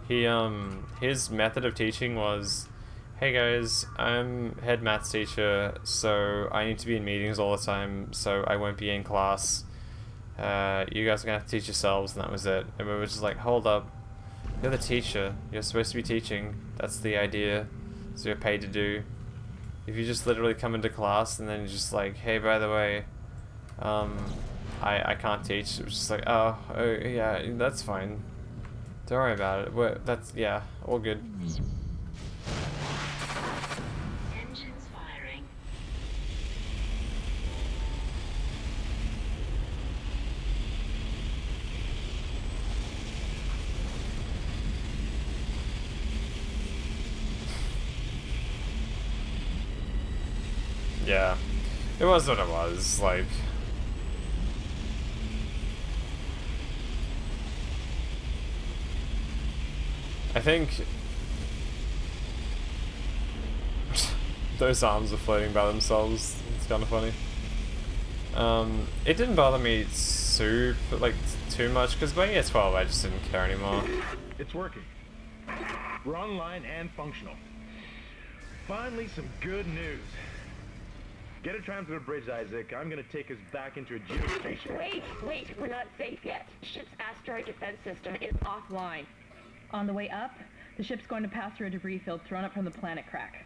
He, his method of teaching was, hey guys, I'm head maths teacher, so I need to be in meetings all the time, so I won't be in class. You guys are gonna have to teach yourselves, and that was it. And we were just like, hold up, you're the teacher, you're supposed to be teaching, that's the idea, so you're paid to do. If you just literally come into class and then you're just like, hey, by the way, I can't teach, it was just like, oh yeah, that's fine, don't worry about it, that's, yeah, all good. Engines firing. Yeah, it was what it was, like... I think those arms are floating by themselves. It's kind of funny. It didn't bother me too much because by year 12 I just didn't care anymore. It's working. We're online and functional. Finally, some good news. Get a tram to the bridge, Isaac. I'm gonna take us back into a geostation. Wait, we're not safe yet. Ship's asteroid defense system is offline. On the way up, the ship's going to pass through a debris field thrown up from the planet crack.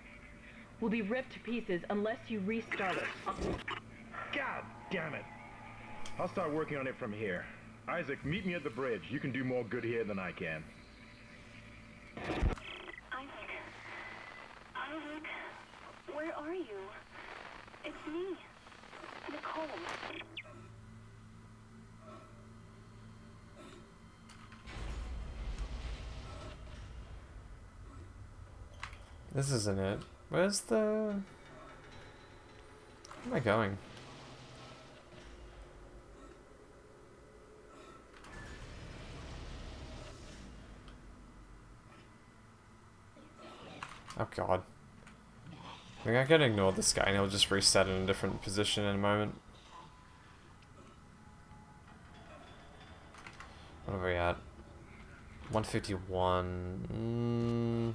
We'll be ripped to pieces unless you restart it. God damn it. I'll start working on it from here. Isaac, meet me at the bridge. You can do more good here than I can. Isaac, where are you? It's me, Nicole. This isn't it. Where's the... Where am I going? Oh god. I think I can ignore this guy and he'll just reset in a different position in a moment. What are we at? 151.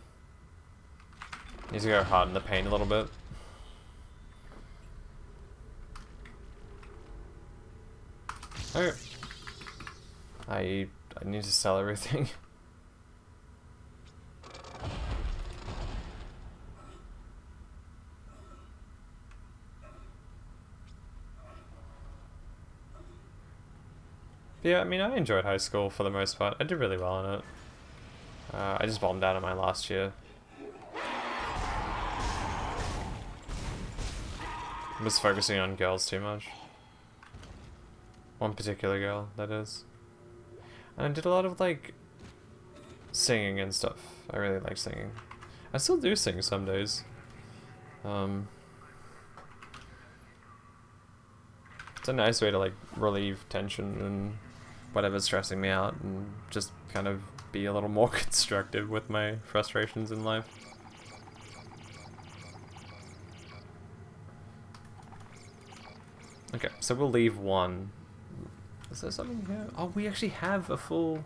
Need to go hard in the paint a little bit. Okay. I need to sell everything. Yeah, I mean, I enjoyed high school for the most part. I did really well in it. I just bombed out of my last year. I was focusing on girls too much. One particular girl, that is. And I did a lot of, like, singing and stuff. I really like singing. I still do sing some days. It's a nice way to, like, relieve tension and whatever's stressing me out and just kind of be a little more constructive with my frustrations in life. Okay, so we'll leave one. Is there something here? Oh, we actually have a full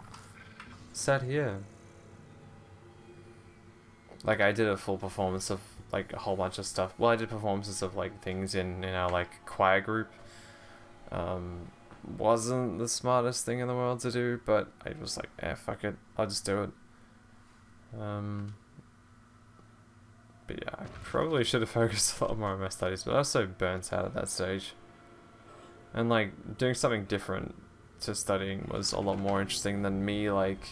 set here. Like, I did a full performance of, like, a whole bunch of stuff. Well, I did performances of, like, things in our, like, choir group. Wasn't the smartest thing in the world to do, but I was like, eh, fuck it, I'll just do it. But yeah, I probably should have focused a lot more on my studies, but I was so burnt out at that stage. And like, doing something different to studying was a lot more interesting than me, like,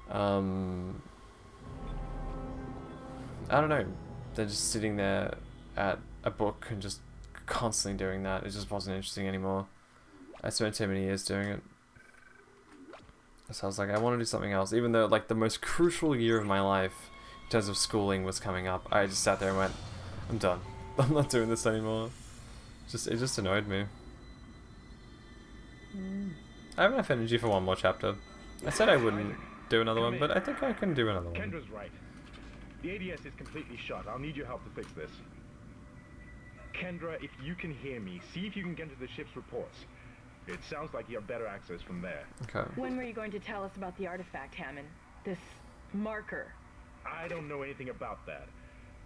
I don't know, than just sitting there at a book and just constantly doing that. It just wasn't interesting anymore. I spent too many years doing it. So I was like, I want to do something else. Even though, like, the most crucial year of my life in terms of schooling was coming up, I just sat there and went, I'm done. I'm not doing this anymore. It just annoyed me. I have enough energy for one more chapter. I said I wouldn't do another one, but I think I can do another one. Kendra's right. The ADS is completely shut. I'll need your help to fix this. Kendra, if you can hear me, see if you can get into the ship's reports. It sounds like you have better access from there. Okay. When were you going to tell us about the artifact, Hammond? This marker? I don't know anything about that.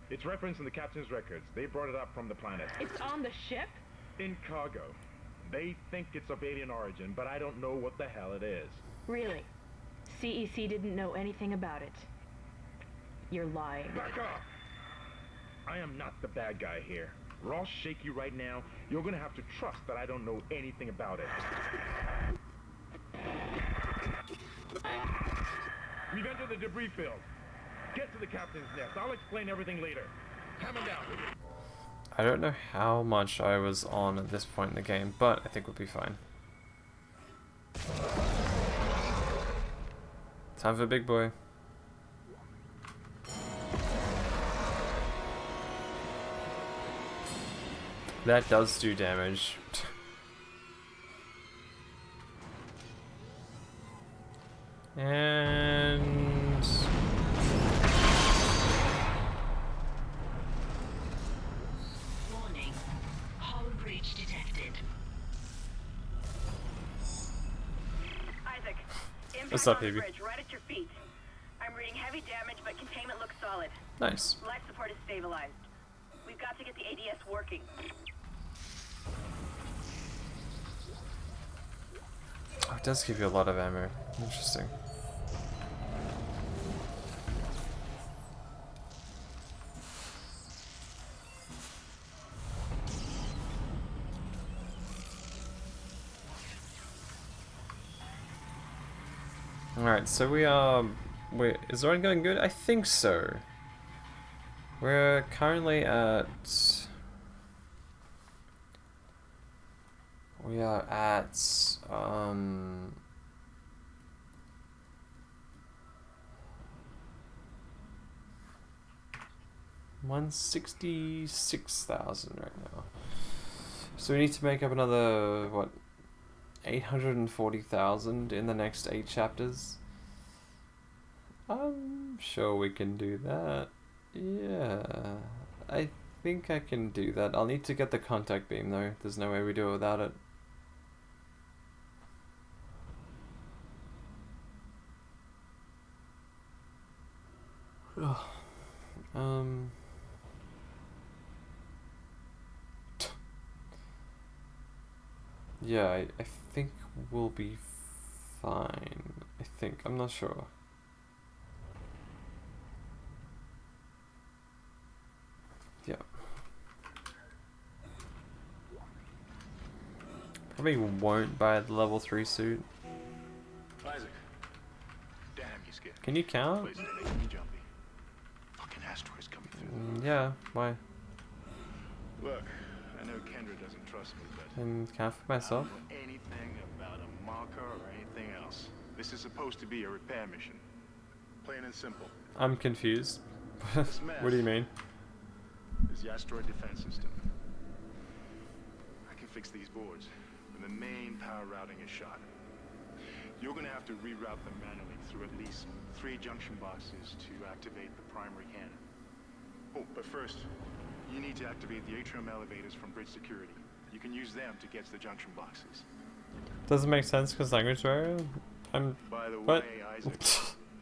It's referenced in the captain's records. They brought it up from the planet. It's on the ship? In cargo. They think it's of alien origin, but I don't know what the hell it is. Really? CEC didn't know anything about it. You're lying. Back off! I am not the bad guy here. We're all shaky right now. You're gonna have to trust that I don't know anything about it. We've entered the debris field. Get to the captain's nest. I'll explain everything later. Hammer down. I don't know how much I was on at this point in the game, but I think we'll be fine. Time for big boy. That does do damage. And What's up, Hebe? Bridge, right at your feet. I'm reading heavy damage, but containment looks solid. Nice. Life support is stabilized. We've got to get the ADS working. Oh, it does give you a lot of ammo. Interesting. Alright, so we are... is the run going good? I think so. We're currently at... We are at... 166,000 right now. So we need to make up another, what, 840,000 in the next 8 chapters. I'm sure we can do that. Yeah, I think I can do that. I'll need to get the contact beam though. There's no way we do it without it. Yeah, I think we'll be fine. I think. I'm not sure. Yeah. Probably won't buy the level 3 suit. Isaac. Damn, you scared. Can you count? Places are making me jumpy. Fucking asteroids coming through. Yeah, why? Look, I know Kendra doesn't trust me, but And count for myself? I don't know anything about a marker or anything else. This is supposed to be a repair mission. Plain and simple. I'm confused. This mess What do you mean? is the asteroid defense system. I can fix these boards when the main power routing is shot. You're gonna have to reroute them manually through at least 3 junction boxes to activate the primary cannon. Oh, but first, you need to activate the atrium elevators from bridge security. You can use them to get to the junction boxes. Doesn't make sense because language barrier? By the What? way, Isaac,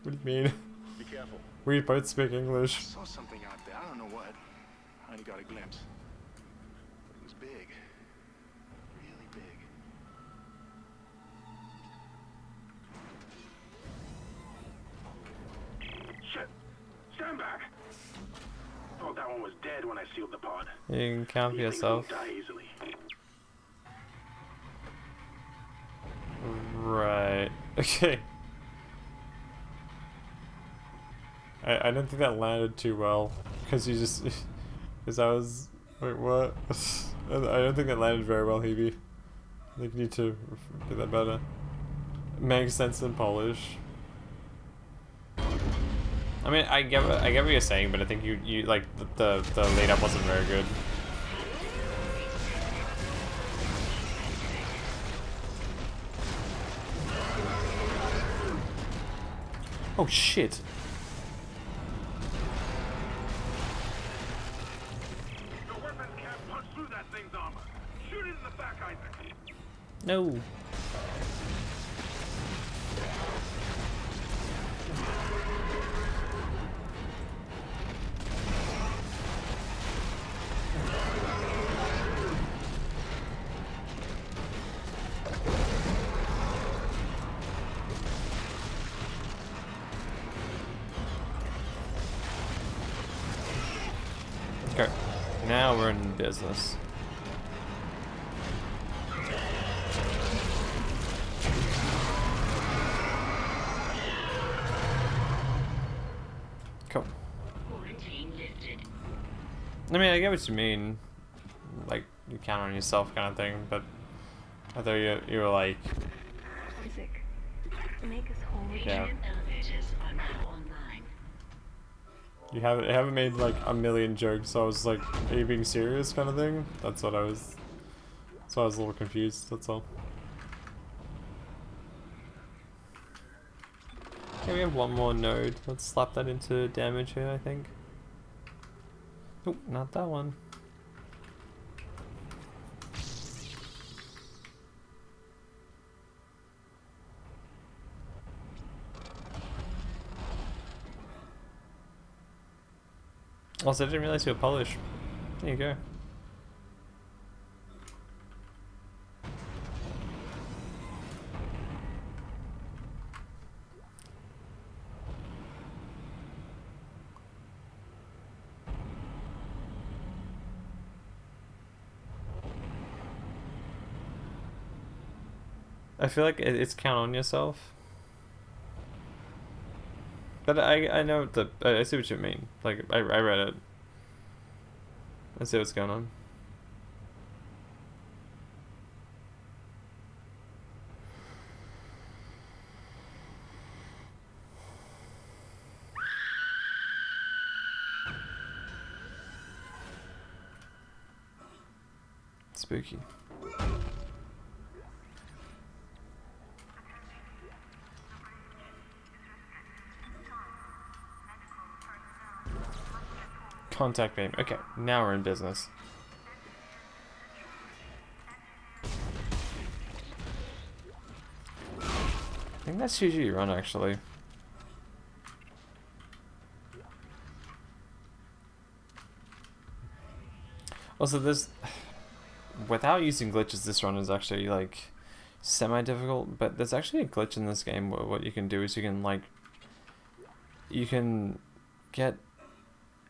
What do you mean? be careful. We both speak I English. saw something out there. I don't know what. I only got a glimpse. But it was big. Really big. Shit! Stand back! Thought that one was dead when I sealed the pod. You can count for These things yourself. don't die easily. Right. Okay. I don't think that landed too well. Because you just... Because I was... Wait, what? I don't think that landed very well, Hebe. I think you need to do that better. It makes sense in Polish. I mean, I get what you're saying, but I think you like the lead up wasn't very good. Oh shit! Your weapons can't punch through that thing's armor. Shoot it in the back, Isaac. No. Okay, now we're in business. Cool. Quarantine lifted. I mean, I get what you mean. Like, you count on yourself kind of thing, but I thought you were like... Isaac, make us whole again. Yeah. Atrium elevators are now online. You haven't made like a million jokes, so I was like, are you being serious kind of thing? That's what I was... So I was a little confused, that's all. Okay, we have one more node. Let's slap that into damage here, I think. Oh, not that one. Also, I didn't realize you were Polish. There you go. I feel like it's count on yourself. But I know I see what you mean. Like, I read it. I see what's going on. Spooky. Contact beam. Okay, now we're in business. I think that's usually you run, actually. Also, this without using glitches, this run is actually like semi-difficult. But there's actually a glitch in this game where what you can do is you can get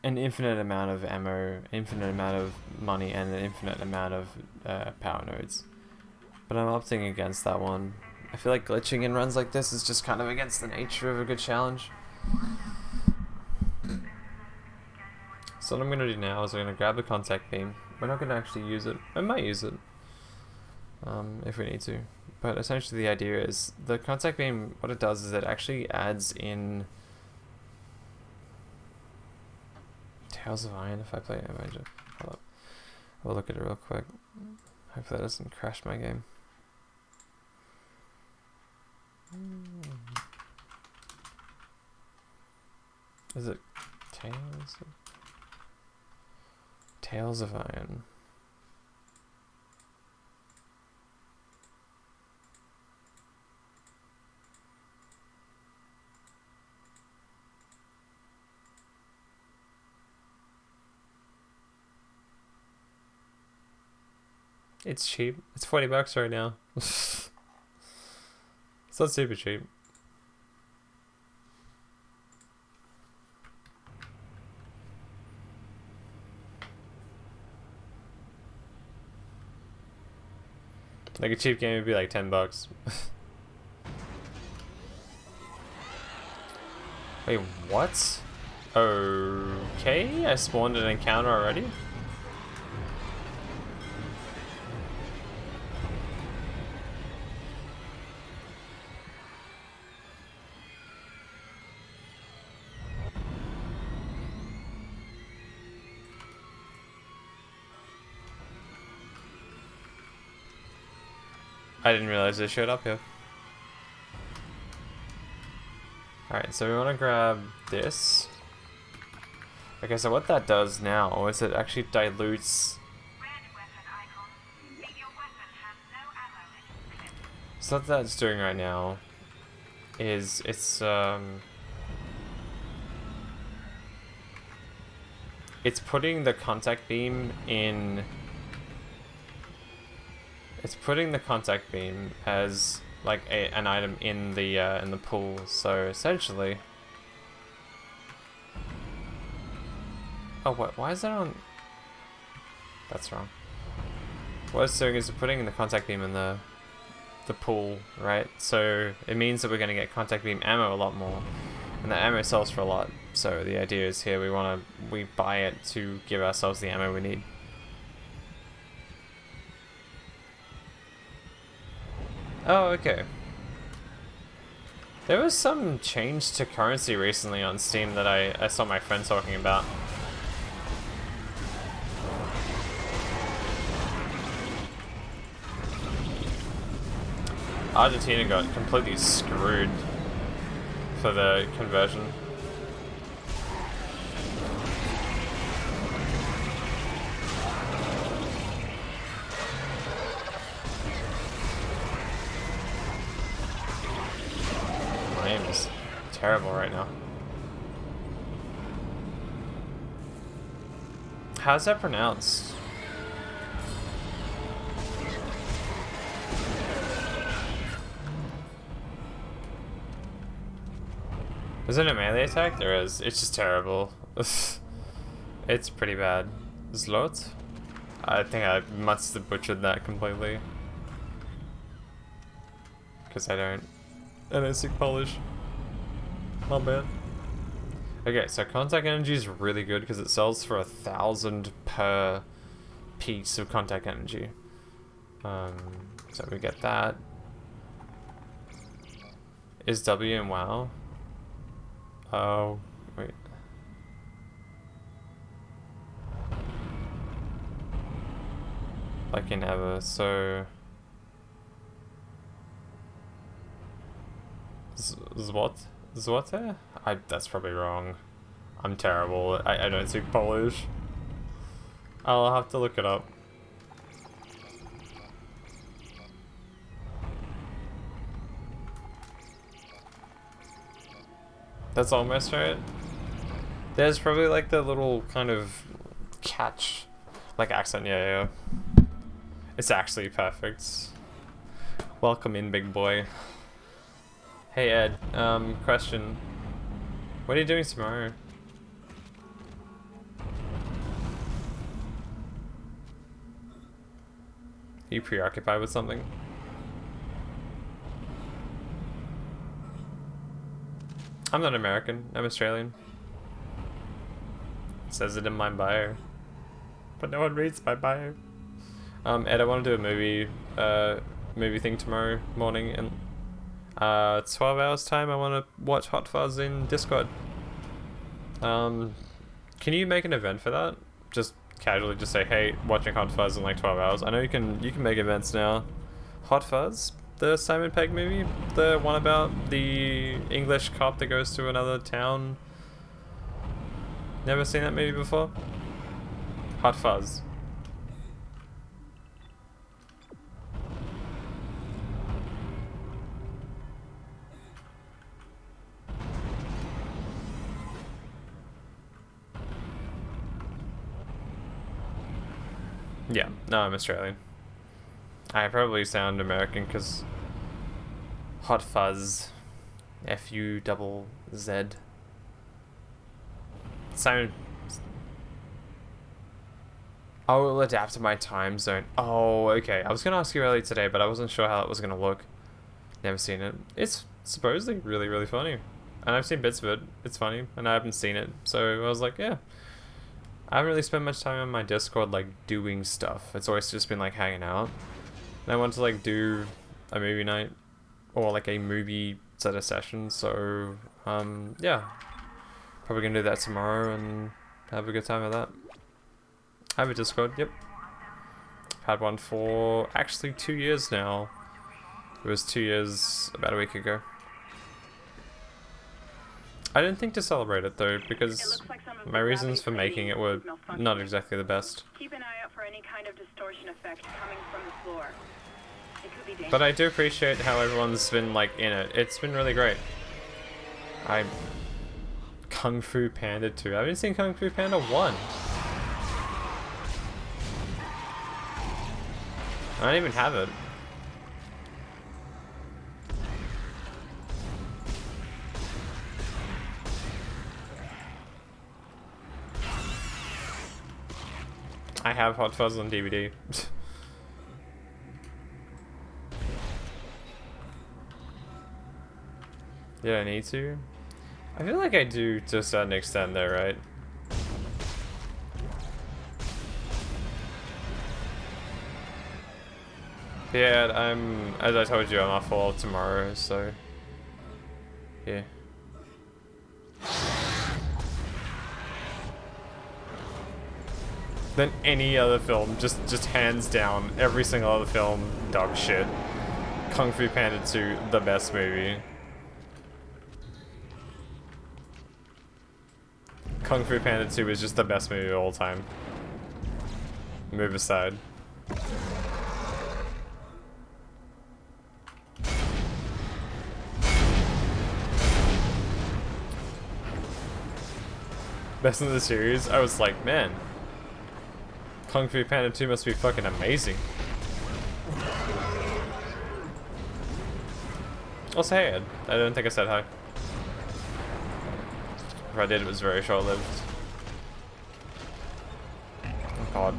an infinite amount of ammo, infinite amount of money, and an infinite amount of power nodes. But I'm opting against that one. I feel like glitching in runs like this is just kind of against the nature of a good challenge. So what I'm going to do now is I'm going to grab the contact beam. We're not going to actually use it. I might use it if we need to. But essentially the idea is the contact beam, what it does is it actually adds in Tales of Iron if I play Avenger. Hold up. I'll look at it real quick. Hopefully that doesn't crash my game. Is it Tales? Tales of Iron. It's cheap. It's $40 right now. It's not super cheap. Like a cheap game would be like $10. Wait, what? Okay, I spawned an encounter already? I didn't realize they showed up here. Alright, so we want to grab this. Okay, so what that does now is it actually dilutes. So what that's doing right now is it's putting the contact beam in. It's putting the contact beam as like an item in the pool. So essentially, oh what? Why is that on? That's wrong. What it's doing is putting the contact beam in the pool, right? So it means that we're going to get contact beam ammo a lot more, and the ammo sells for a lot. So the idea is here we buy it to give ourselves the ammo we need. Oh, okay. There was some change to currency recently on Steam that I saw my friend talking about. Argentina got completely screwed for the conversion. My aim is terrible right now. How's that pronounced? Is it a melee attack? There is. It's just terrible. It's pretty bad. Zlot? I think I must have butchered that completely. Because I don't speak Polish. My bad. Okay, so contact energy is really good because it sells for 1,000 per piece of contact energy. So we get that. Is W in WoW? Oh, wait. Like in Ever, so... Złote? That's probably wrong. I'm terrible. I don't speak Polish. I'll have to look it up. That's almost right. There's probably like the little kind of catch, like accent. Yeah. It's actually perfect. Welcome in, big boy. Hey Ed, question. What are you doing tomorrow? Are you preoccupied with something? I'm not American, I'm Australian. It says it in my bio. But no one reads my bio. Ed, I want to do a movie thing tomorrow morning, and 12 hours time I want to watch Hot Fuzz in Discord. Can you make an event for that? Just casually just say, hey, watching Hot Fuzz in like 12 hours. I know you can make events now. Hot Fuzz? The Simon Pegg movie? The one about the English cop that goes to another town? Never seen that movie before? Hot Fuzz. Yeah, no, I'm Australian. I probably sound American because Hot Fuzz, F-U-Z-Z. Simon. Oh, it'll adapt to my time zone. Oh, okay. I was gonna ask you earlier today, but I wasn't sure how it was gonna look. Never seen it. It's supposedly really, really funny, and I've seen bits of it. It's funny, and I haven't seen it, so I was like, yeah. I haven't really spent much time on my Discord like doing stuff. It's always just been like hanging out. And I want to like do a movie night or like a movie set of sessions. So yeah, probably gonna do that tomorrow and have a good time with that. I have a Discord. Yep, had one for actually 2 years now. It was 2 years about a week ago. I didn't think to celebrate it though, because my reasons for making it were not exactly the best. Keep an eye out for any kind of distortion effect coming from the floor. It could be dangerous. But I do appreciate how everyone's been like in it. It's been really great. Kung Fu Panda 2. I haven't seen Kung Fu Panda 1. I don't even have it. I have Hot Fuzz on DVD. Did I need to? I feel like I do to a certain extent though, right? Yeah, as I told you, I'm off all tomorrow, so yeah. Than any other film, just hands down, every single other film, dog shit. Kung Fu Panda 2, the best movie. Kung Fu Panda 2 is just the best movie of all time. Move aside. Best in the series, I was like, man, Kung Fu Panda 2 must be fucking amazing. Oh, say hey, Ed. I don't think I said hi. If I did, it was very short-lived. Oh god.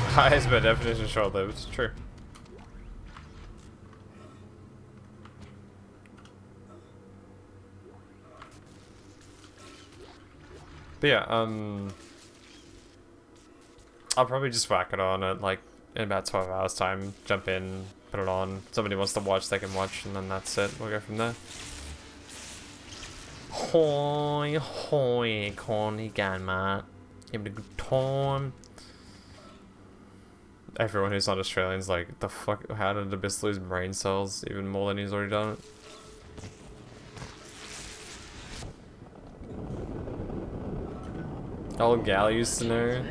Highest by definition short-lived. True. But yeah, I'll probably just whack it on at like in about 12 hours time, jump in, put it on. Somebody wants to watch, they can watch, and then that's it. We'll go from there. Hoi, hoi, corny again, mate. Having a good time. Everyone who's not Australian's like, the fuck, how did Abyss lose brain cells even more than he's already done it? Old Gal used to know.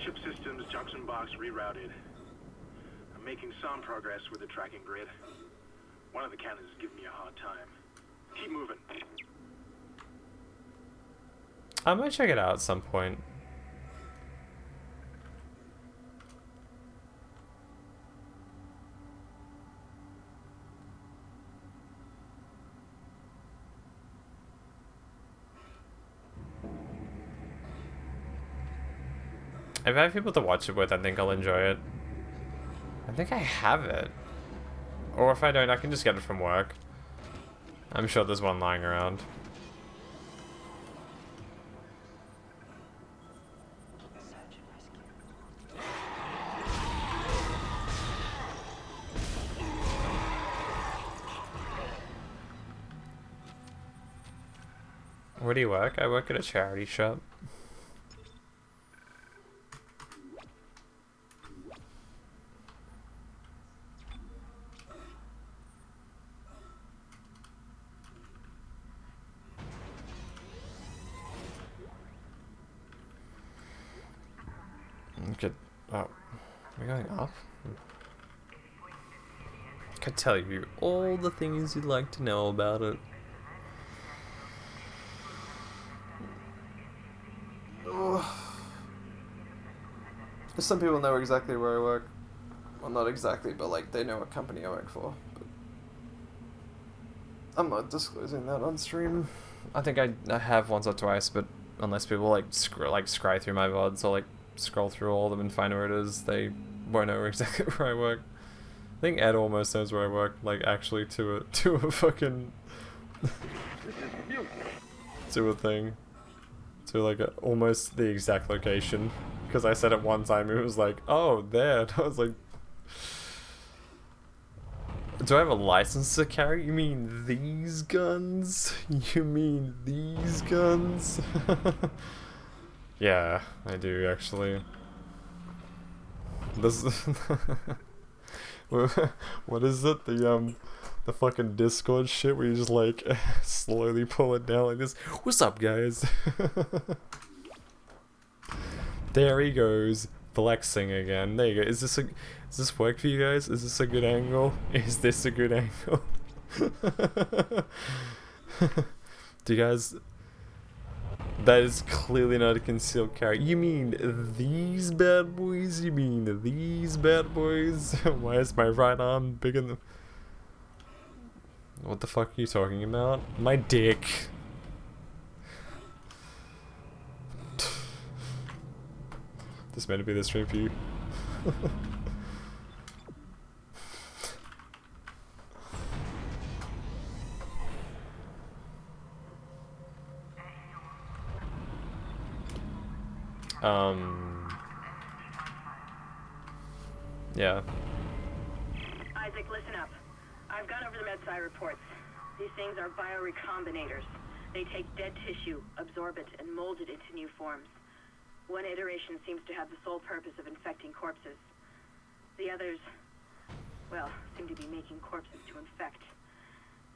Ship systems, junction box rerouted. I'm making some progress with the tracking grid. One of the cannons is giving me a hard time. Keep moving. I might check it out at some point. If I have people to watch it with, I think I'll enjoy it. I think I have it. Or if I don't, I can just get it from work. I'm sure there's one lying around. Where do you work? I work at a charity shop. Good. Oh, we're going up? I could tell you all the things you'd like to know about it. Some people know exactly where I work. Well, not exactly, but like they know what company I work for. But I'm not disclosing that on stream. I think I have once or twice, but unless people like scry through my VODs or like scroll through all of them and find where it is, they won't know exactly where I work. I think Ed almost knows where I work, like actually to a fucking to a thing. To like almost the exact location. Because I said it one time, it was like, oh, there. And I was like, do I have a license to carry? You mean these guns? You mean these guns? Yeah, I do actually. This what is it? The fucking Discord shit where you just like slowly pull it down like this. What's up, guys? There he goes, flexing again. There you go. Is this work for you guys? Is this a good angle? Is this a good angle? Do you guys? That is clearly not a concealed carry. You mean these bad boys? You mean these bad boys? Why is my right arm bigger than... What the fuck are you talking about? My dick. This meant to be the stream for you. Yeah. Isaac, listen up. I've gone over the MedSci reports. These things are biorecombinators. They take dead tissue, absorb it, and mold it into new forms. One iteration seems to have the sole purpose of infecting corpses. The others, well, seem to be making corpses to infect.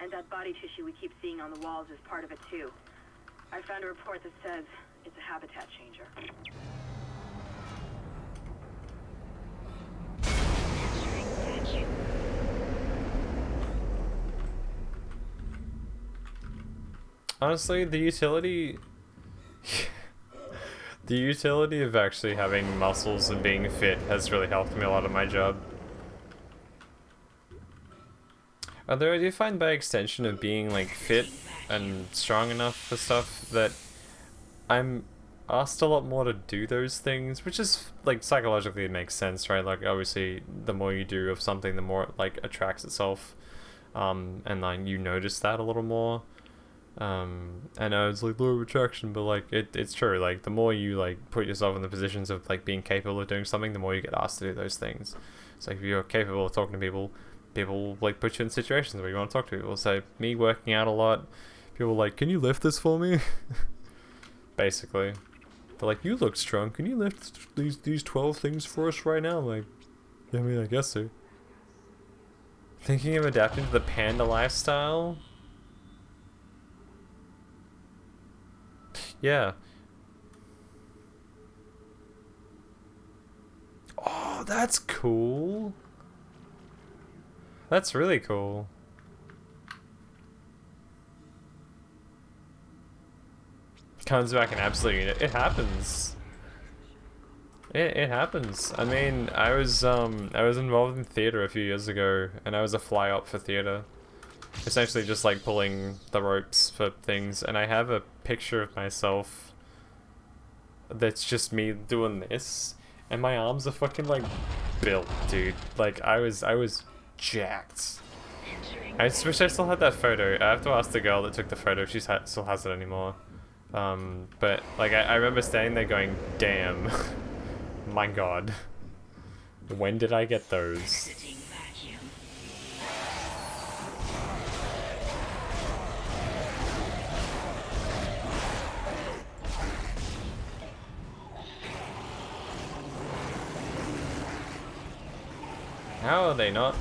And that body tissue we keep seeing on the walls is part of it too. I found a report that says it's a habitat changer. Honestly, the utility... the utility of actually having muscles and being fit has really helped me a lot in my job. Although I do find by extension of being like fit and strong enough for stuff that I'm asked a lot more to do those things, which is like psychologically it makes sense, right? Like obviously the more you do of something, the more it like attracts itself, and like you notice that a little more. I know it's like law of attraction, but like it's true. Like the more you like put yourself in the positions of like being capable of doing something, the more you get asked to do those things. So if you're capable of talking to people, people like put you in situations where you want to talk to people. So me working out a lot, people are like, can you lift this for me? Basically. They're like, you look strong, can you lift these 12 things for us right now? I'm like, yeah, I mean, I guess so. Thinking of adapting to the panda lifestyle? Yeah. Oh, that's cool. That's really cool. Comes back an absolute unit. It happens. It happens. I mean, I was involved in theater a few years ago, and I was a fly-op for theater. Essentially just like pulling the ropes for things, and I have a picture of myself that's just me doing this, and my arms are fucking like built, dude. Like I was jacked. I just wish I still had that photo. I have to ask the girl that took the photo if she still has it anymore. But like I remember standing there going, damn, my god, when did I get those? How are they not?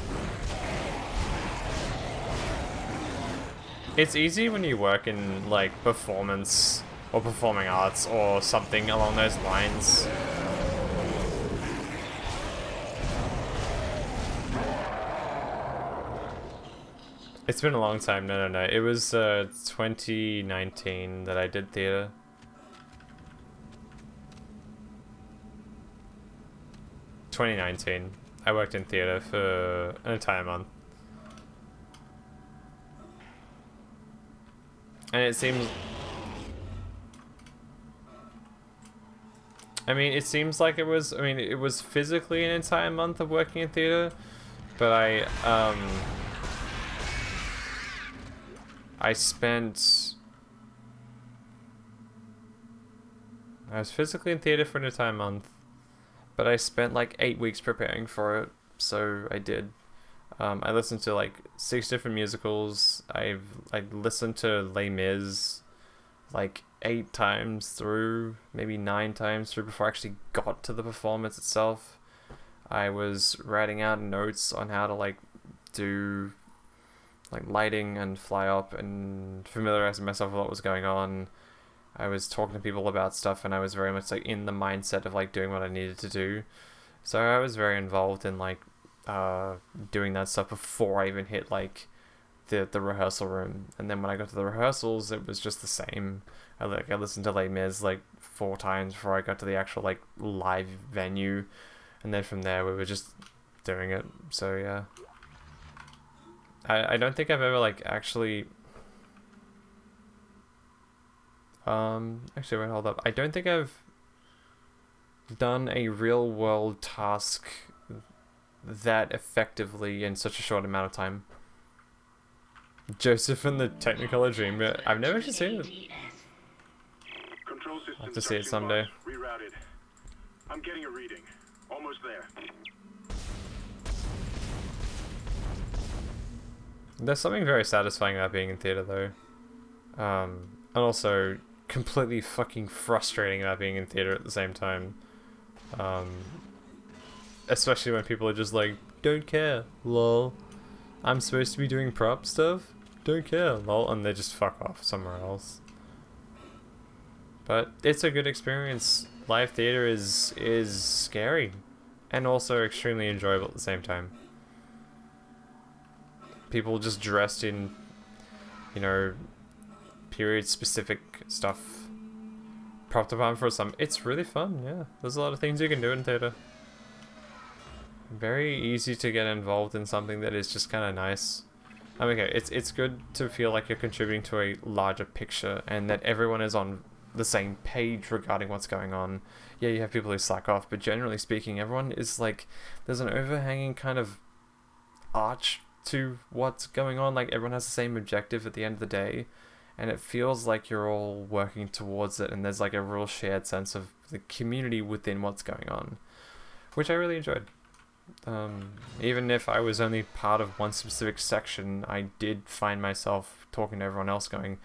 It's easy when you work in like performance or performing arts or something along those lines. It's been a long time. No. It was 2019 that I did theater. I worked in theater for an entire month. And it seems... I mean, it seems like it was... I mean, it was physically an entire month of working in theater, but I was physically in theater for an entire month, but I spent like 8 weeks preparing for it, so I did. I listened to like 6 different musicals. I listened to Les Mis like 8 times through, maybe 9 times through before I actually got to the performance itself. I was writing out notes on how to like do like lighting and fly up and familiarizing myself with what was going on. I was talking to people about stuff, and I was very much like in the mindset of like doing what I needed to do. So I was very involved in like doing that stuff before I even hit like the rehearsal room. And then when I got to the rehearsals, it was just the same. I listened to Les Mis like 4 times before I got to the actual like live venue, and then from there we were just doing it. So yeah, I don't think I've ever like actually actually wait, hold up. I don't think I've done a real world task that effectively in such a short amount of time. Joseph and the Technicolor Dream, but I've never actually seen it. I'll have to see it someday. Rerouted. I'm getting a reading. Almost there. There's something very satisfying about being in theater though. And also completely fucking frustrating about being in theater at the same time. Especially when people are just like, don't care, lol. I'm supposed to be doing prop stuff? Don't care, lol. And they just fuck off somewhere else. But it's a good experience. Live theater is scary and also extremely enjoyable at the same time. People just dressed in, you know, period specific stuff propped up for some. It's really fun, yeah. There's a lot of things you can do in theater. Very easy to get involved in something that is just kind of nice. I mean, okay, it's good to feel like you're contributing to a larger picture and that everyone is on the same page regarding what's going on. Yeah, you have people who slack off, but generally speaking, everyone is like, there's an overhanging kind of arch to what's going on. Like, everyone has the same objective at the end of the day, and it feels like you're all working towards it, and there's like a real shared sense of the community within what's going on, which I really enjoyed. Even if I was only part of one specific section, I did find myself talking to everyone else going,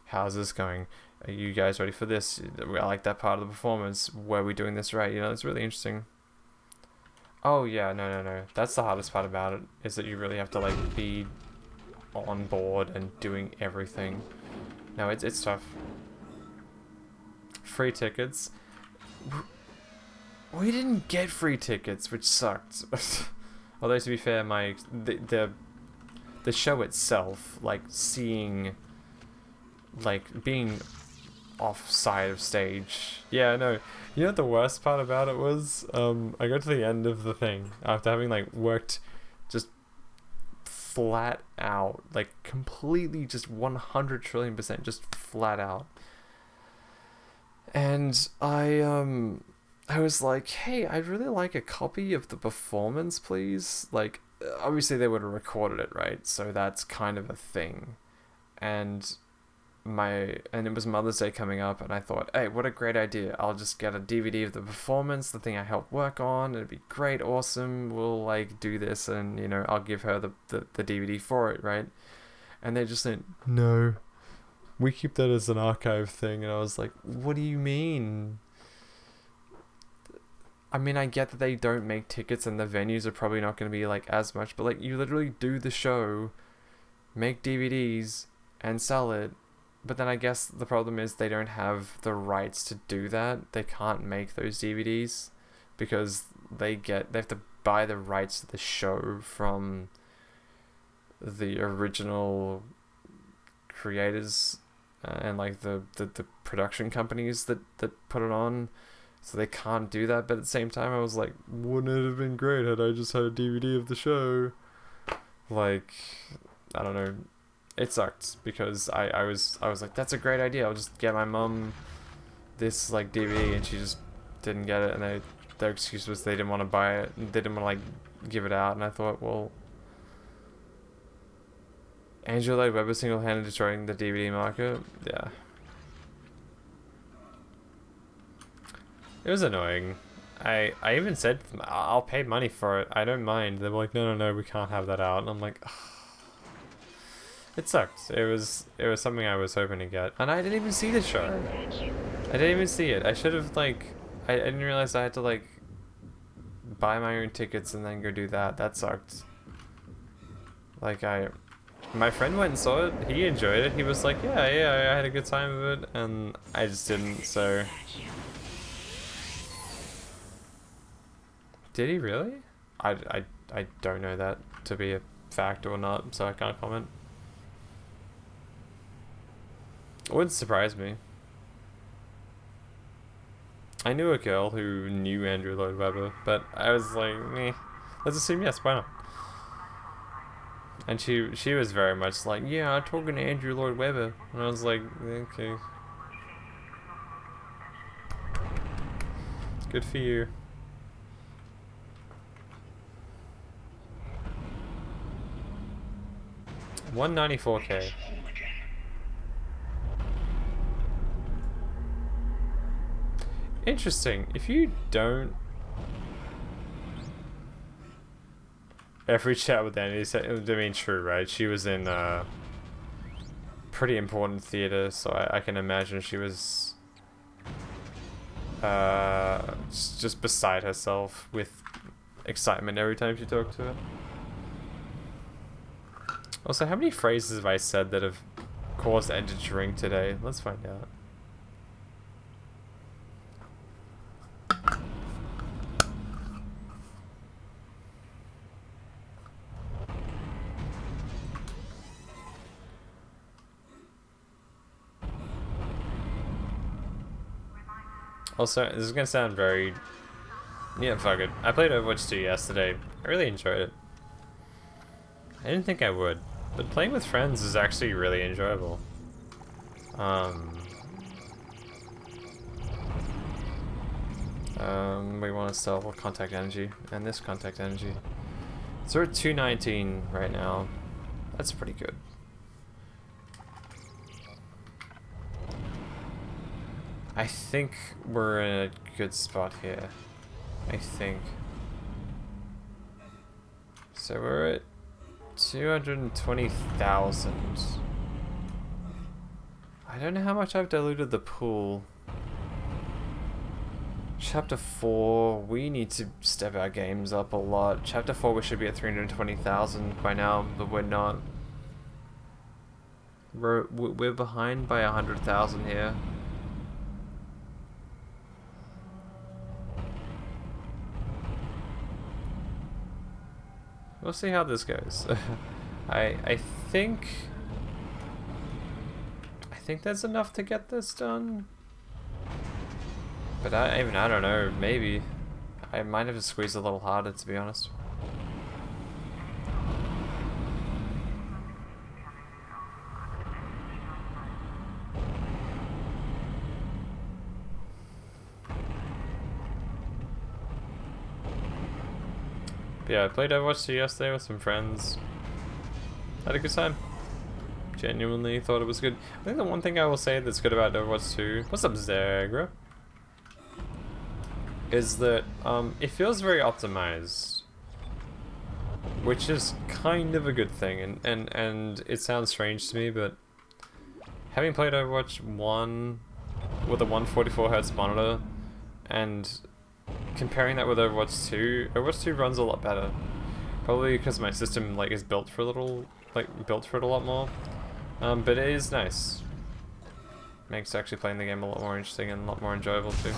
how's this going? Are you guys ready for this? I like that part of the performance. Were we doing this right? You know, it's really interesting. Oh yeah, no. That's the hardest part about it, is that you really have to like be on board and doing everything. No, it's tough. Free tickets. We didn't get free tickets, which sucked. Although to be fair, the show itself, like seeing, like being off-side of stage. Yeah, no. You know what the worst part about it was? I got to the end of the thing after having like worked just flat out, like completely just 100 trillion% just flat out. And I was like, hey, I'd really like a copy of the performance, please. Like, obviously they would have recorded it, right? So that's kind of a thing. And it was Mother's Day coming up, and I thought, hey, what a great idea. I'll just get a DVD of the performance, the thing I helped work on. It'd be great, awesome. We'll like do this, and you know, I'll give her the DVD for it, right? And they just said, no, we keep that as an archive thing. And I was like, what do you mean? I mean, I get that they don't make tickets and the venues are probably not going to be like as much, but like you literally do the show, make DVDs and sell it. But then I guess the problem is they don't have the rights to do that. They can't make those DVDs because they have to buy the rights to the show from the original creators and like the production companies that put it on. So they can't do that. But at the same time, I was like, wouldn't it have been great had I just had a DVD of the show? Like, I don't know. It sucked because I was like, that's a great idea. I'll just get my mum this like DVD, and she just didn't get it. And their excuse was they didn't want to buy it. And they didn't want to like give it out. And I thought, well, Andrew Lloyd Webber single-handedly destroying the DVD market. Yeah, it was annoying. I even said I'll pay money for it. I don't mind. They were like, no, we can't have that out. And I'm like, ugh. It sucked. It was something I was hoping to get, and I didn't even see the show. I didn't even see it. I should have like. I didn't realize I had to like buy my own tickets and then go do that. That sucked. Like my friend went and saw it. He enjoyed it. He was like, yeah, I had a good time with it, and I just didn't. So. Did he really? I don't know that to be a fact or not, so I can't comment. It wouldn't surprise me. I knew a girl who knew Andrew Lloyd Webber, but I was like, meh. Let's assume yes, why not? And she was very much like, yeah, I'm talking to Andrew Lloyd Webber. And I was like, okay. Good for you. $194K. Interesting. If you don't... Every chat with Andy said, I mean, true, right? She was in pretty important theater, so I can imagine she was just beside herself with excitement every time she talked to her. Also, how many phrases have I said that have caused Ed to drink today? Let's find out. Also, this is gonna sound very... Yeah, fuck it. I played Overwatch 2 yesterday. I really enjoyed it. I didn't think I would, but playing with friends is actually really enjoyable. We want to sell contact energy and this contact energy. So we're at 219 right now. That's pretty good. I think we're in a good spot here. I think. So we're at 220,000. I don't know how much I've diluted the pool. Chapter 4, we need to step our games up a lot. Chapter 4, we should be at 320,000 by now, but we're not. We're behind by 100,000 here. We'll see how this goes. I think that's enough to get this done. But I don't know, maybe. I might have to squeeze a little harder, to be honest. But yeah, I played Overwatch 2 yesterday with some friends. Had a good time. Genuinely thought it was good. I think the one thing I will say that's good about Overwatch 2... What's up, Zagra? Is that it feels very optimized, which is kind of a good thing, and it sounds strange to me, but having played Overwatch 1 with a 144Hz monitor and comparing that with Overwatch 2, Overwatch 2 runs a lot better, probably because my system like is built for it a lot more, but it is nice. Makes actually playing the game a lot more interesting and a lot more enjoyable too.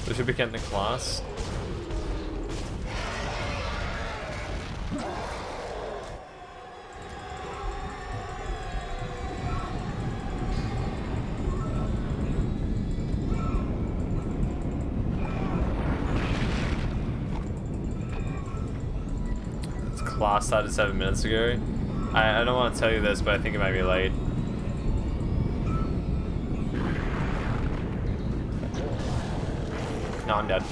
We should be getting a class. This class started 7 minutes ago. I don't want to tell you this, but I think it might be late. No, I'm dead.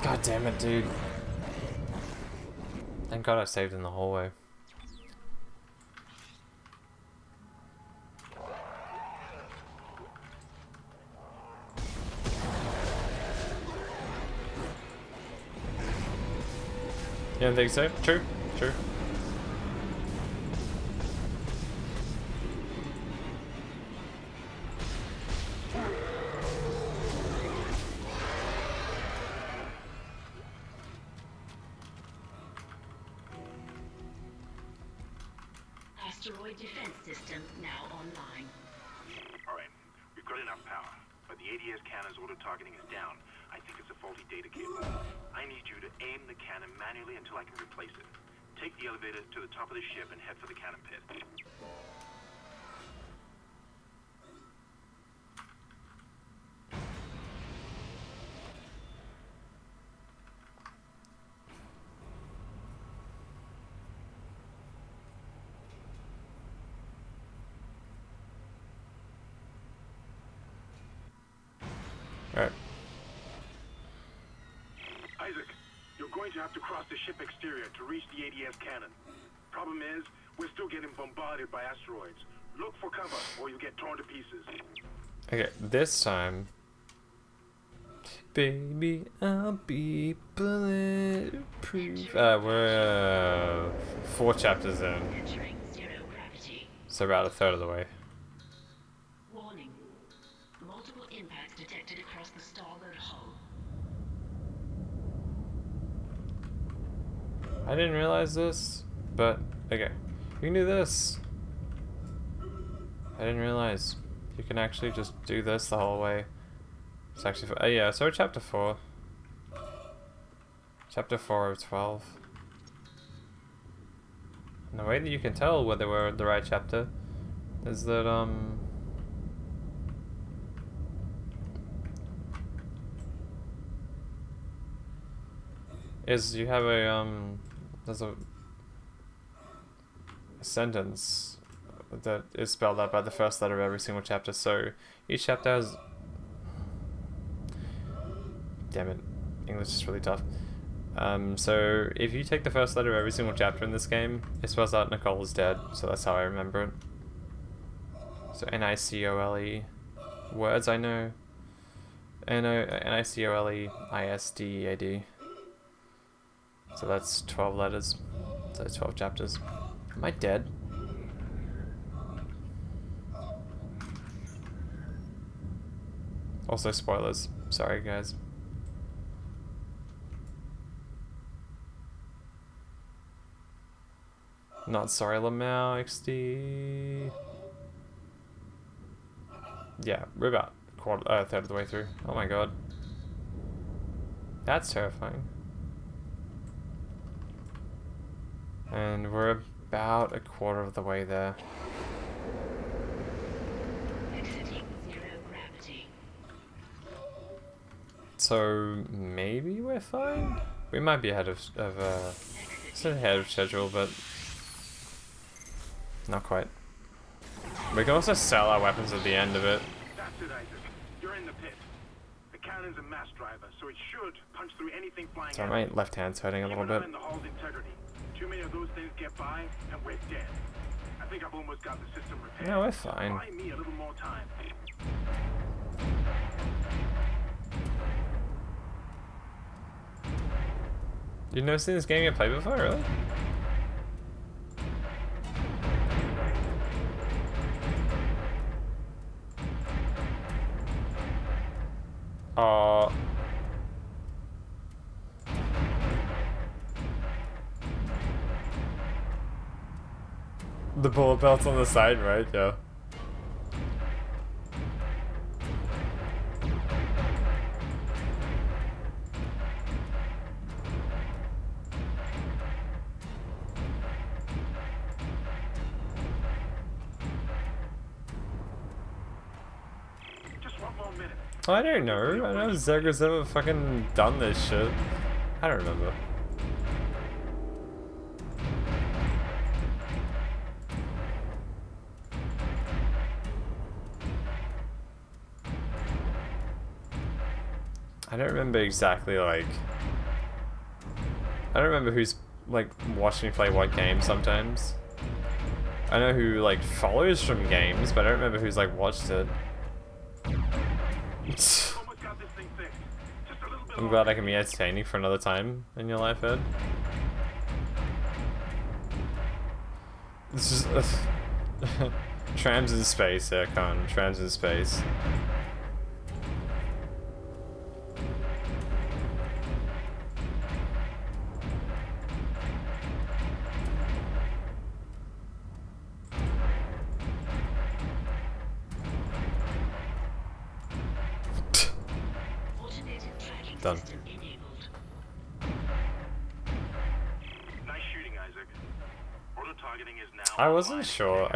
God damn it, dude. Thank God I saved in the hallway. You don't think so? True, true. Asteroid defense system now online. Alright, we've got enough power, but the ADS cannon's auto targeting is down. I think it's a faulty data cable. I need you to aim the cannon manually until I can replace it. Take the elevator to the top of the ship and head for the cannon pit. Alright. Isaac, you're going to have to cross the ship exterior to reach the ADS cannon. Problem is, we're still getting bombarded by asteroids. Look for cover, or you'll get torn to pieces. Okay, this time... Baby, I'll be bulletproof. We're 4 chapters in. So about a third of the way. Warning. Multiple impacts detected across the starboard hull. I didn't realize this, but okay. You can do this. I didn't realize you can actually just do this the whole way. It's actually, yeah, so chapter 4. Chapter 4 of 12. And the way that you can tell whether we're at the right chapter is that, is you have a there's a sentence that is spelled out by the first letter of every single chapter. So each chapter has, damn it, English is really tough. So if you take the first letter of every single chapter in this game, it spells out Nicole is dead. So that's how I remember it. So Nicole. Words I know. Nicoleisdad. So that's 12 letters. So 12 chapters. Am I dead? Also spoilers. Sorry guys. Not sorry, Lamau XD. Yeah, we're about third of the way through. Oh my god. That's terrifying. And we're about a quarter of the way there. Exiting zero gravity. So maybe we're fine? We might be ahead of schedule, but not quite. We can also sell our weapons at the end of it. That's it, Isaac. You're in the pit. The cannon's a mass driver, so it should punch through anything flying. So my left hand's hurting a little bit. The hull's integrity. Too many of those things get by, and we're dead. I think I've almost got the system repaired. No, we're fine. Buy me a little more time. You've never seen this game get played before, really? The bullet belt's on the side, right? Yeah. Just one more minute. I don't know. I know Zerga's ever fucking done this shit. I don't remember. I don't remember exactly, like... I don't remember who's, like, watching me play what game sometimes. I know who, like, follows from games, but I don't remember who's, like, watched it. I'm glad I can be entertaining for another time in your life, Ed. It's just... trams in space, Con. Trams in space. Done. Nice shooting, Isaac. Auto targeting is now. I wasn't sure.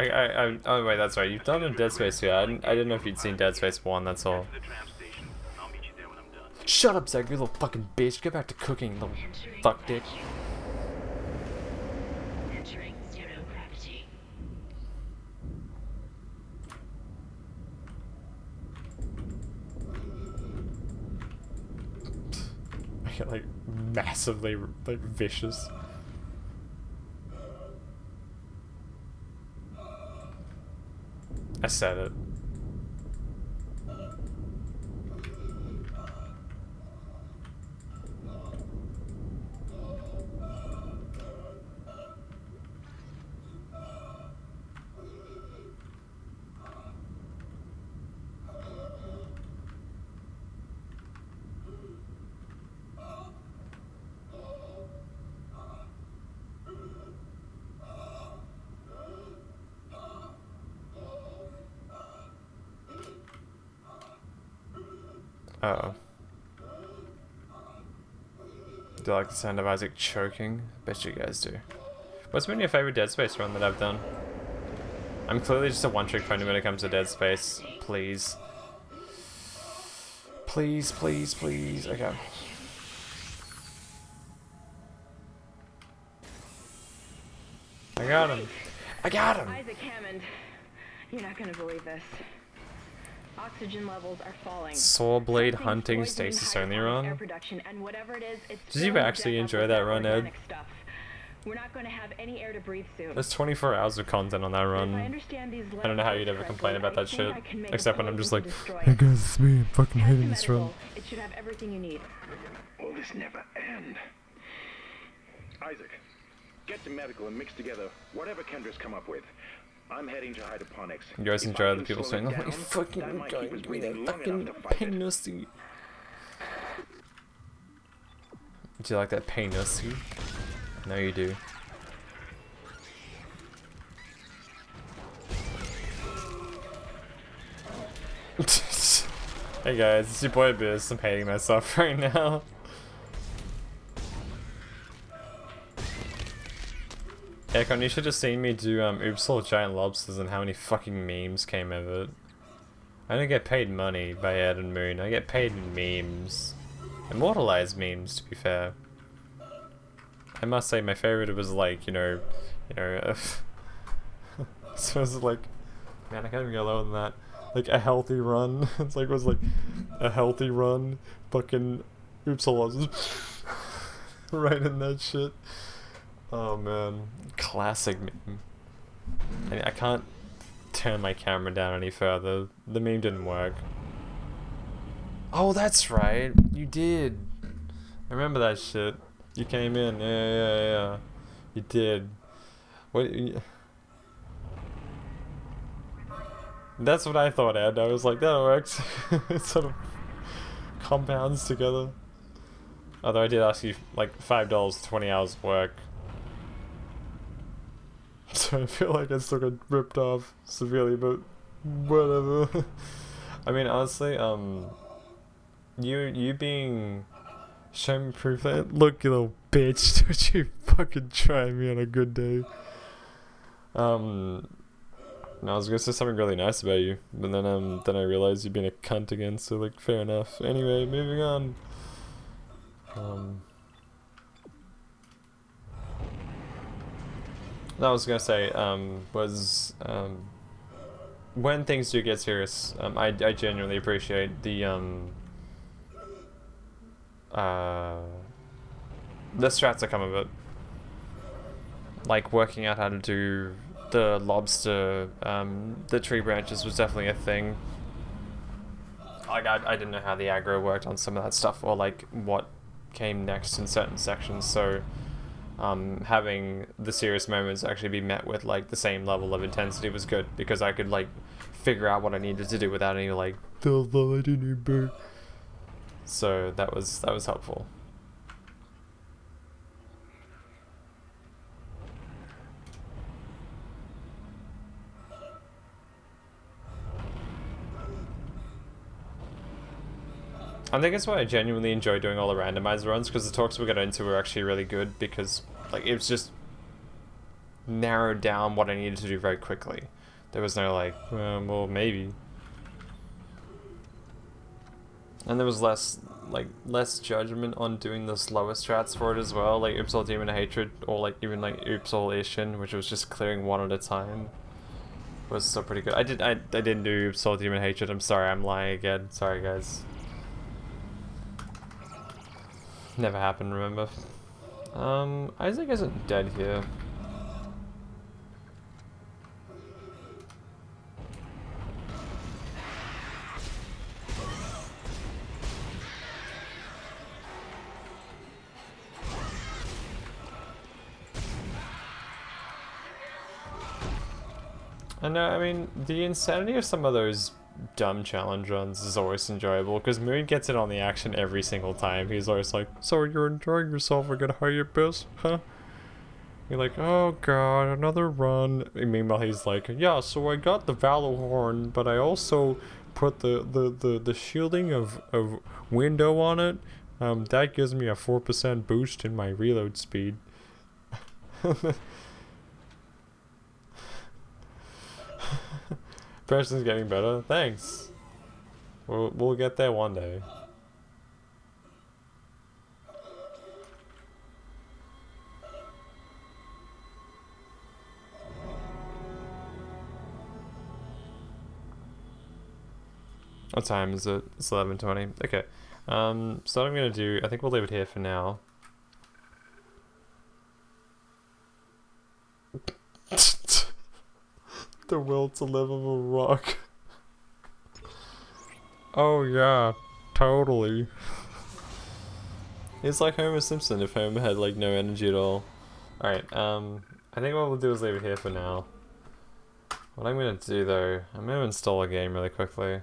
Oh wait, that's right. You've done a Dead Space 2. I didn't know if you'd seen Dead Space 1. That's all. Shut up, Zach. You little fucking bitch. Get back to cooking, little fuck dick. Entering zero gravity. I get like massively like vicious. I said it. Uh-oh. Do you like the sound of Isaac choking? Bet you guys do. What's been your favorite Dead Space run that I've done? I'm clearly just a one-trick pony when it comes to Dead Space. Please. Please, please, please. Okay. got him. I got him. Isaac Hammond, you're not gonna believe this. Oxygen levels are falling. Saw blade Something's hunting poisoning stasis only hydroponic air run. production, and whatever it is, it's Did you filling actually death enjoy up with that run, Ed? organic stuff. We're not going to have any air to breathe soon. There's 24 hours of content on that run. If I understand these I don't know how you'd ever correctly, complain about I that think shit. I can make Except a when I'm just poison like, to destroy hey it. guys, it's me. I'm fucking Head to hating this run. medical. It should have everything you need. Will this never end? Isaac, get to medical and mix together whatever Kendra's come up with. I'm heading to hydroponics. You guys If I enjoy the can people slow saying, it oh my down, fucking that might god, keep us give me breathing that long fucking enough to fight it. pain-nussy. Do you like that pain-nussy? No, you do. Hey guys, it's your boy Biz. I'm hating myself right now. Ekon, you should have seen me do Oops All Giant Lobsters and how many fucking memes came of it. I don't get paid money by Ed and Moon, I get paid in memes. Immortalized memes, to be fair. I must say my favorite was like, you know, so it's like, man, I can't even go lower than that. Like a healthy run. It's like, it was like a healthy run, fucking Oops All Lobsters. Right in that shit. Oh man, classic meme. I can't turn my camera down any further. The meme didn't work. Oh, that's right. You did. I remember that shit. You came in. Yeah. You did. What? That's what I thought, Ed. I was like, that works. It sort of compounds together. Although I did ask you like $5, 20 hours of work. So I feel like I still got ripped off severely, but whatever. I mean, honestly, you being show me proof that, look, you little bitch, don't you fucking try me on a good day. I was gonna say something really nice about you, but then I realized you've been a cunt again, so like, fair enough. Anyway, moving on. I was gonna say, when things do get serious, I genuinely appreciate the strats that come of it. Like working out how to do the lobster, the tree branches was definitely a thing. Like I didn't know how the aggro worked on some of that stuff, or like what came next in certain sections, so having the serious moments actually be met with like the same level of intensity was good, because I could like figure out what I needed to do without any like I didn't need bird. So that was helpful. I think that's why I genuinely enjoy doing all the randomizer runs, because the talks we got into were actually really good, because like it was just narrowed down what I needed to do very quickly. There was no like, well, maybe. And there was less judgment on doing the slower strats for it as well, like Oops All Demon Hatred, or like even like Oops All Ishin, which was just clearing one at a time. Was still pretty good. I didn't do Oops All Demon Hatred, I'm sorry, I'm lying again. Sorry guys. Never happened, remember? Isaac isn't dead here. I know, I mean, the insanity of some of those dumb challenge runs is always enjoyable, because Moon gets in on the action every single time. He's always like, so you're enjoying yourself again, how you best, huh? You're like, oh god, another run. And meanwhile he's like, yeah, so I got the Valor Horn, but I also put the shielding of window on it. That gives me a 4% boost in my reload speed. Person's getting better. Thanks. We'll get there one day. What time is it? It's 11:20. Okay. So what I'm gonna do, I think we'll leave it here for now. The world's a livable rock. Oh yeah, totally. It's like Homer Simpson if Homer had like no energy at all. Alright, I think what we'll do is leave it here for now. What I'm gonna do though, I'm gonna install a game really quickly.